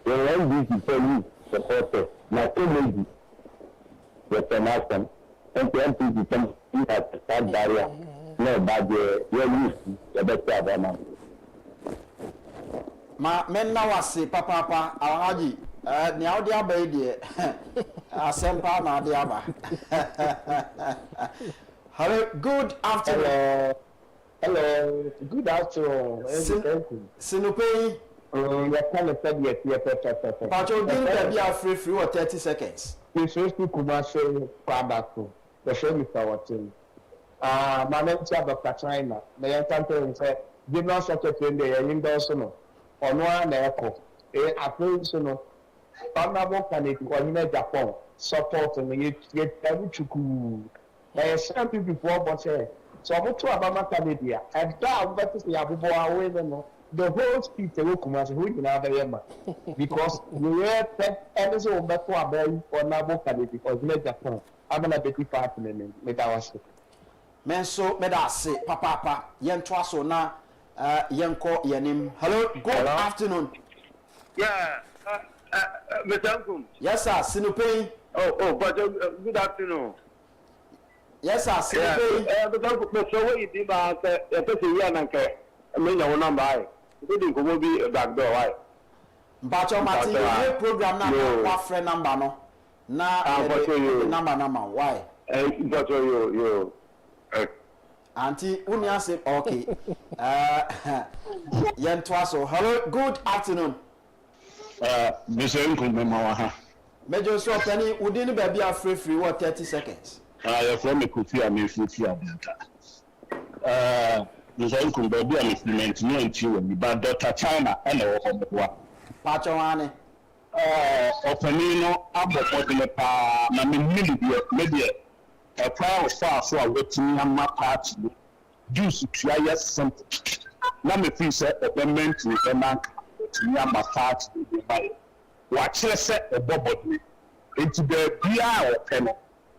P: Your NDC police supporter. My family, your connection, and the NDC can see that barrier. No, but you're used to the best.
I: Ma men na wase papa Alaji. Ni audi abaye Asempa na diaba. Hello, good afternoon.
P: Hello, good afternoon.
I: Sinupe.
P: You kind of said yes, yes.
I: But you'll give me a free or 30 seconds.
P: You should speak commercial product. The show me for what my name is Dr. China. The young country said, give us a check in the Indosono. On one echo. A person, honorable candidate, or in Agyapong, support and you get every chuku. There are some people before, but so I'm to Abama Canada. And that, but is the Abubo away, the whole speech will come as who in other yama. Because we were set episode back to a very honorable candidate because Agyapong. I'm going to be partner with our ship.
I: Menso, medase, papa, yen twaso na, yenko yenim. Hello, good afternoon.
S: Yeah, Mr. Uncle.
I: Yes, sir, Sinupe.
S: But good afternoon.
I: Yes, sir, Sinupe.
S: Mr. Uncle, Mr. Way, you are a person here and I mean, your number. You didn't go be a back door, right?
I: But your material program now, what friend number no? Na number why?
S: But you.
I: Auntie, Unia said, okay. Yen Twaso. Hello, good afternoon.
S: Mr. Uncle, Memaha.
I: Major so penny, wouldn't be a free what 30 seconds?
S: I from a coffee and a food here. Mr. Uncle, baby, I'm implementing you and but Dr. China and a
I: Pachawane.
S: Openino, Abba, na maybe a crowd far so I wait in my party. Juice, try something. Now, me feel set a payment to a man to my party. Watch us set a bubble into the beer or pen.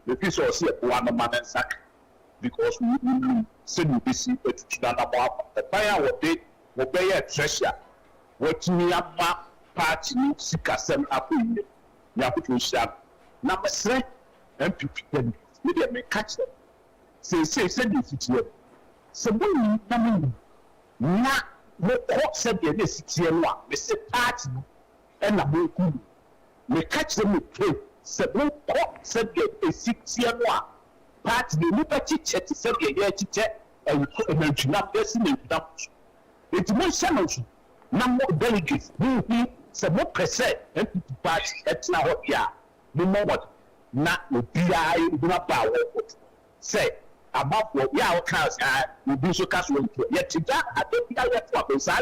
S: The piece of see a one man and sack because we said we see it to the fire what they obey a treasure. What me up party sika sem apoyi ya put shop na mesre MPP media me catch them say the future so when na mo ko say the city no a me say party and na mo ku me catch them play say mo ko say the city no a party ni pa chiche ti say the ya chiche e na tuna person na tuna it mo challenge na mo delegates se mo pese MPP party etina ho ya no more what na obiai na ba wo say about what ya o class we be so cash we yet tiga adebia yet for say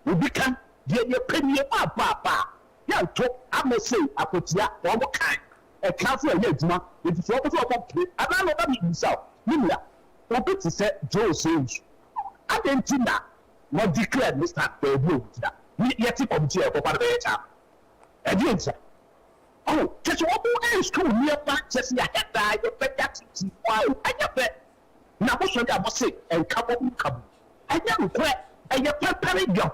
S: we become the premier ba ya to am say akotia o mo kan e class we ya djuma it for play ana no ba mi himself nimla o bit say Joe says adentina no declare Mr. Pedro yet committee of the against oh, just what is school nearby, just your head, I bet wow, I bet. Now, what's what I must say, and come. I never quit, and you're preparing job.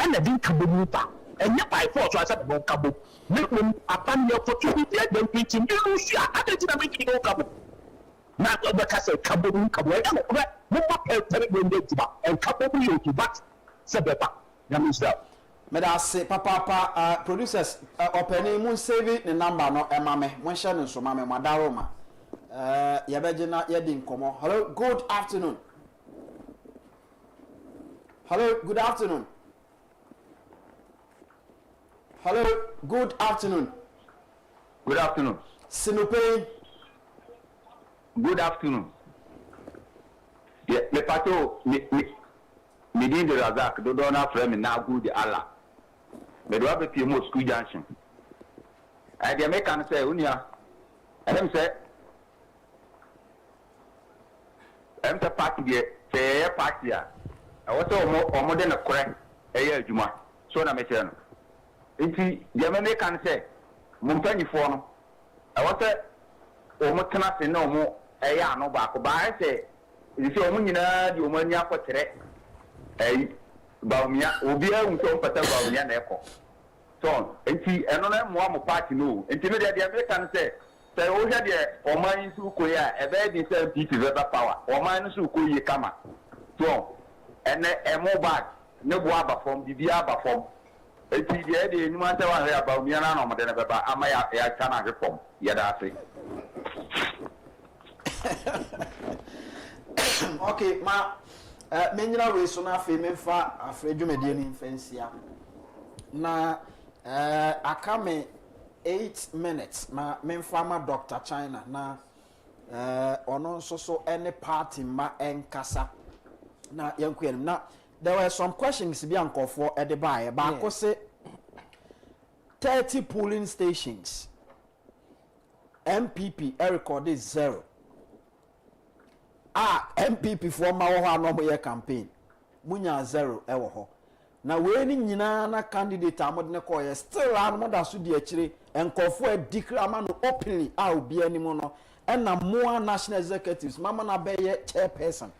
S: And I didn't come with that. And yet, by force, I said, won't come. Make them upon your opportunity, then preaching, you lose. I didn't make it all come. Now, the castle come, I don't quit. No more telling them and come you to bat. Said the back.
I: Medase papa producers openi mun save the number no emame mun share no so mame madaroma yabegina yedi nkomo. Hello, good afternoon. Hello, good afternoon. Hello, good afternoon.
S: Good afternoon.
I: Sinupe.
S: Good afternoon. Yeah, me pato me din de Razak do na frame na good Allah. Me do have a mo school junction. I dey make an say unia. And them say party dey say party a. I want to omo de na kore eye adwuma. So na me say no. Enti dey make an say mo mpanyifo no. I want to omo tena se na omo eye ano ba ko ba say isi omo nyina di omo anya akotere. Baumia, Ubia, who don't put a Baumia echo. So, and see, and on them one party no. Intimidate the American say, oh, had or mine who could a very decent piece of power, or mine who could come up. So, and a mobile, no guava from the Biaba form.
T: eti de de ni ma se wa he aba mi na no mo de na beba ama ya ka na hwepom ya da ase.
I: Okay, ma menyina we so na afi memfa afre dwumedie ni mfansia na akame 8 minutes ma memfa ma Dr. China na ono nso so any party ma enkasa na yankuen na there were some questions bi ankofo e de bae ba ko se 30 polling stations MPP recorded 0 MPP for ma wo ha no mo ye campaign munya 0 e wo ho na we ni nyina na candidate amode ne ko ye still an mo da so di akire enkofo e declare ma no openly obi animu no and na more national executives mama na be ye chairperson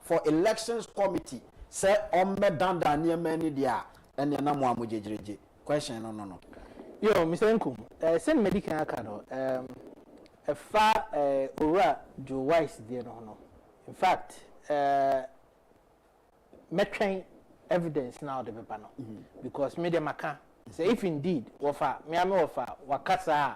I: for elections committee say on me danda ne mani dia ene na mo amujejreje question no
N: yo Mr. Nkum send medical akado fa ora Joe Wise there no in fact mettrain evidence now the paper no because media maka say if indeed wofa me ame wofa wakasa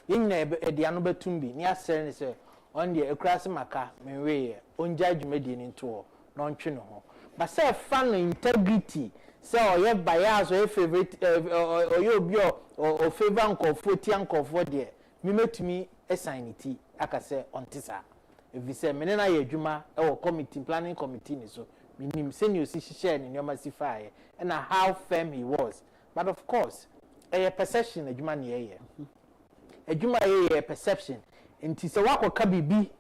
N: yinna e ano betumbi ni asere ni say on the ekrase maka me we onja dwumadi ni nto no ntwe no ho but say fan integrity say oye bias or favorite oye obi o favor nkofo ti nkofo de me metumi assign it aka say ontisa if we say menena ye adwuma e wo committee planning committee ni so minim senior si share ni nyoma si fae and how firm he was but of course a perception adwuma na ye adwuma ye perception nti se wakoka bibi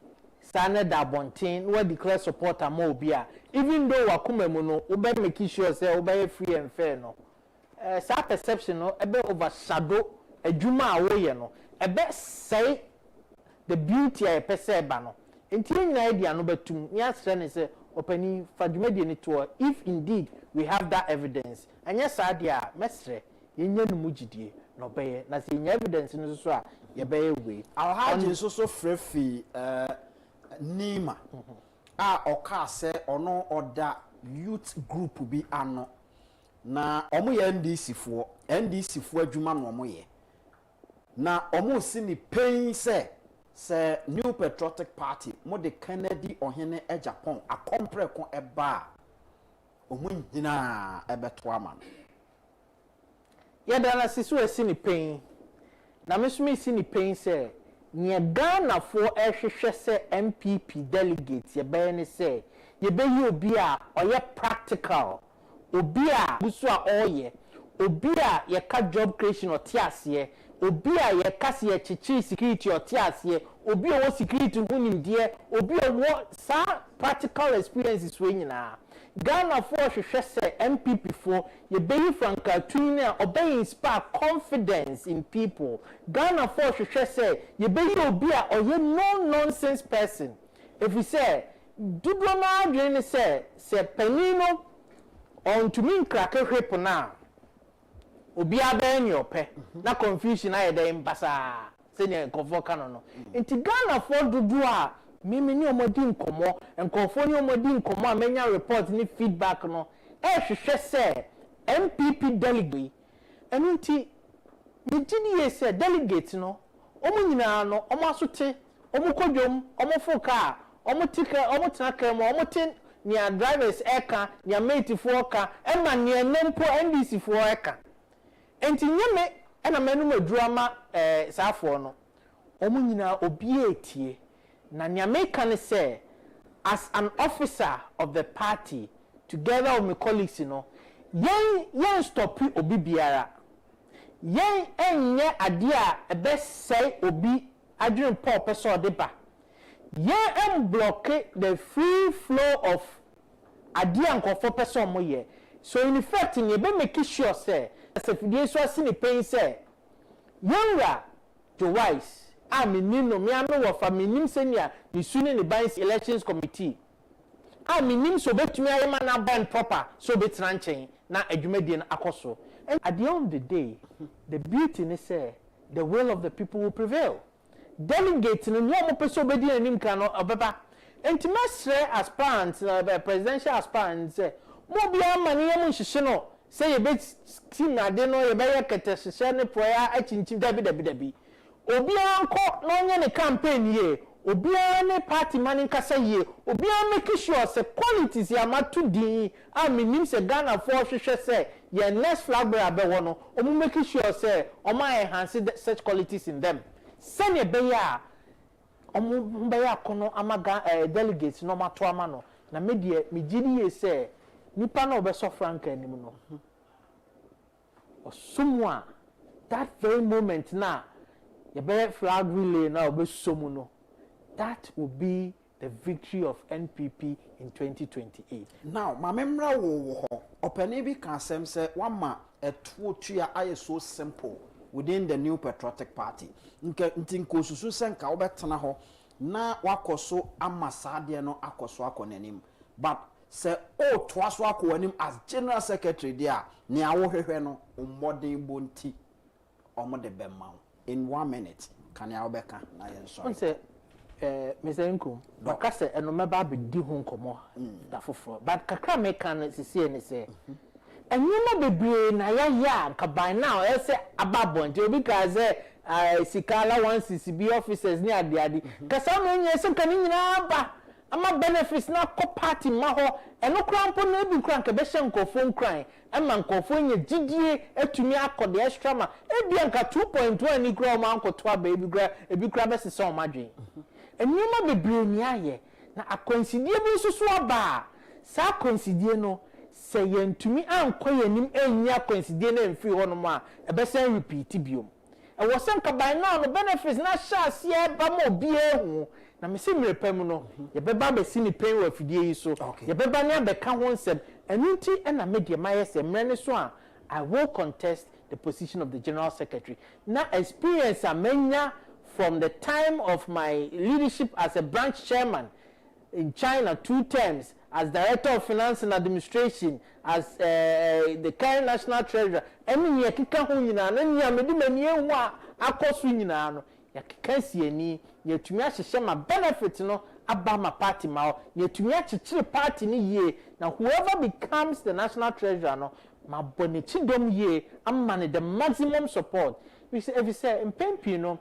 N: sana da bonten we declare support am obi a even though wakoma mu no we be make sure say we be free and fair no sa perception no e be overshadow adwuma a wo ye no e be say the beauty a pese ba no nti nyina e dia no betum ni asre ne say opani fadwumadi ni to if indeed we have that evidence anya sa dia mesre yenya no mugidie no beye na se yenya evidence no so a ye beye we
I: our haji so frefi nima oka se ono oda youth group bi ano na omo ye NDC fo adwuma no omo ye na omo si ni pain se New Patriotic Party mo de Kennedy ohene Agyapong akompre ko eba omo nyina ebeto ama
N: ya dana sisu esi ni pain na mesumi si ni pain se nye Ghana fo ehwehwe se MPP delegate ye be ne se ye be yi obi a oye practical obi a busu a oye obi a ye ka job creation otiase obi a ye kase ye chichi security otiase obi o security hunim de obi o sa practical experiences we nyina Ghana for hwehwe se MPP for ye be franka tune obey inspire confidence in people Ghana for hwehwe se ye be obi a oye no nonsense person if we say dudro na adwene se panino on to mean crack hwepo na obi abenye ope na confusion aye dem basa senior convoca no enti Ghana for dudu a mimi ni omodi nkomo enkofo ni omodi nkomo amenya report ni feedback no hwehwe se MPP delegate enti mitini ye se delegate no omu nyina no omu asote omu kodwom omu foka omu tika omu tenaka mo omu tin nia drivers eka nia mate fo ka ema nia nempo NDC fo eka enti nyeme ena menu madruama saafo no omu nyina obi etie na nia make ne say as an officer of the party together with my colleagues yen stop obi biara yen enye ade a ebe say obi adwin paul person de ba yen block the free flow of ade ankofo person mo ye so in effect ye be make sure say as if dey so asini pain say yenra to wise aminino me ame wo fa minim senior the suni the bank elections committee aminim so betumi ayema na ban proper so betra nchen na adwumadi na akoso and at the end of the day the beauty is say the will of the people will prevail delegate no mo person obedi anim kan no obeba intimate aspirants presidential aspirants say mo bia mani am nhihye no
M: say you bet team na de no you be ketesese ne poya achinchim dabi obi anko no nye ne campaign ye obi ne party man nkasa ye obi make sure say qualities ya matu din a minim se Ghana for hwehwe say ye next flag bearer be wo no omu make sure say omo enhance such qualities in them sene be ya omu be ya kono amaga delegates no mato ama no na media megidi ye say nipa na obeso frank anim no osumwa that very moment na ye be flag relay na obesomu no that will be the victory of NPP in 2028.
I: Now, my memory wo ho opani bi kan sem say wama etuo tua aye so simple within the new patriotic party. Ntinko susu senka obetena ho na wakoso amasade no akoso akonanim. But say o toaso akonanim as general secretary there ne awohwehwe no ommodin bonti omode bemma in 1 minute kan ya obeka na yen so.
M: Mr. Nkum, bakase eno meba be di ho nkomo da foforo but kakra me kan sisi ene se enyuma bebre na ya nka by now e se ababonte obi ka ze sikala 1CCB officers ni ade kasa no nye se kan nyina ba ama benefits na ko party ma ho eno krampo na ebi kran ka be hye nkofo nkran ama nkofo nye gidie atumi akode extra ma ebi anka 2.1 ni kra ma ankoto aba ebi kra be sese o madwen enyuma bebre ni aye na akonsidie bi susu aba sa akonsidie no se yentumi anko yanim enya akonsidie na mfi ho no ma ebesen repeat biom e wo senka by now no benefits na sha se ba mo bi ehu na me se mrepam no ye beba be sini pen wa fidie yi so ye beba ne abeka ho nsem enunti e na media maye se mrene so a I will contest the position of the general secretary na experience amenya from the time of my leadership as a branch chairman in China 2 terms, as director of finance and administration, as the current national treasurer, any year kika ho nyina na nya medi mani ehu a akoso nyina no ya kika sieni ya tumi ahyehyɛ ma benefit no aba ma party ma ya tumi akyekere party ni ye na whoever becomes the national treasurer no ma bonichi dom ye amane the maximum support. We say if you say mpempi no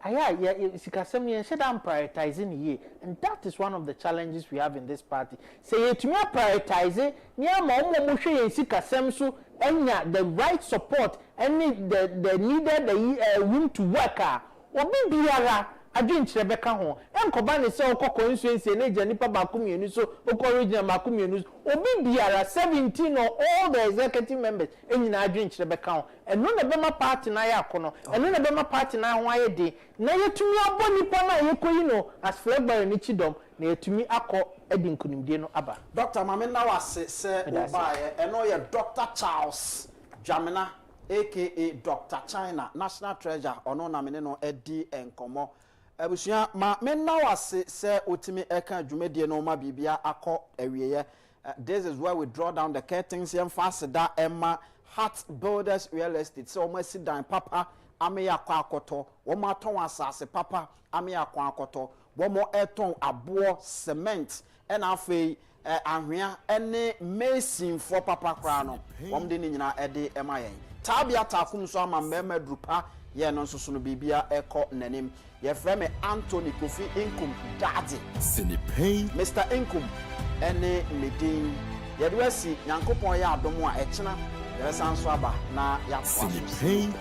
M: aya sikasem yen should am prioritizing here, and that is one of the challenges we have in this party. Say you to me prioritize near mo hwe yen sikasem so enya the right support and the needed the room to work obi biara adwen kire beka ho enkoba ne se okoko nsuense na eja nipa ba komienu so okoro regional ba komienu obi biara 17 or all the executive members enyina adwen kire beka ho eno na bema party na ya kono eno na bema party na ho aye de na yetumi abo nipa na yekoyi no as flag bearer ni chidom na yetumi akọ edi nkunimdie no aba. Dr. Mamena wase se obaye eno ye Dr. Charles Jamina aka Dr. China National Treasurer ono na mene no edi enkomo abusia ma menna wase se otimi eka dwumedie no ma bibia akọ awieye. This is where we draw down the curtains and fast da Emma Heart Builders Real Estate. So we sit down papa ame yakọ akoto wo ma ton asase papa ame yakọ akoto wo mo eton abo cement and afei ahwea ene mason for papa kra no wo mde ni nyina ede emayen tabia takum so ama mmema drupa ye no nsoso no bibia eko nanim ye frame Anthony Kofi Inkum Daddy Sinipain Mr. Inkum ene medin ye do asi Nyankopon ya adom a echena ye sanso aba na ya kwa Sinipain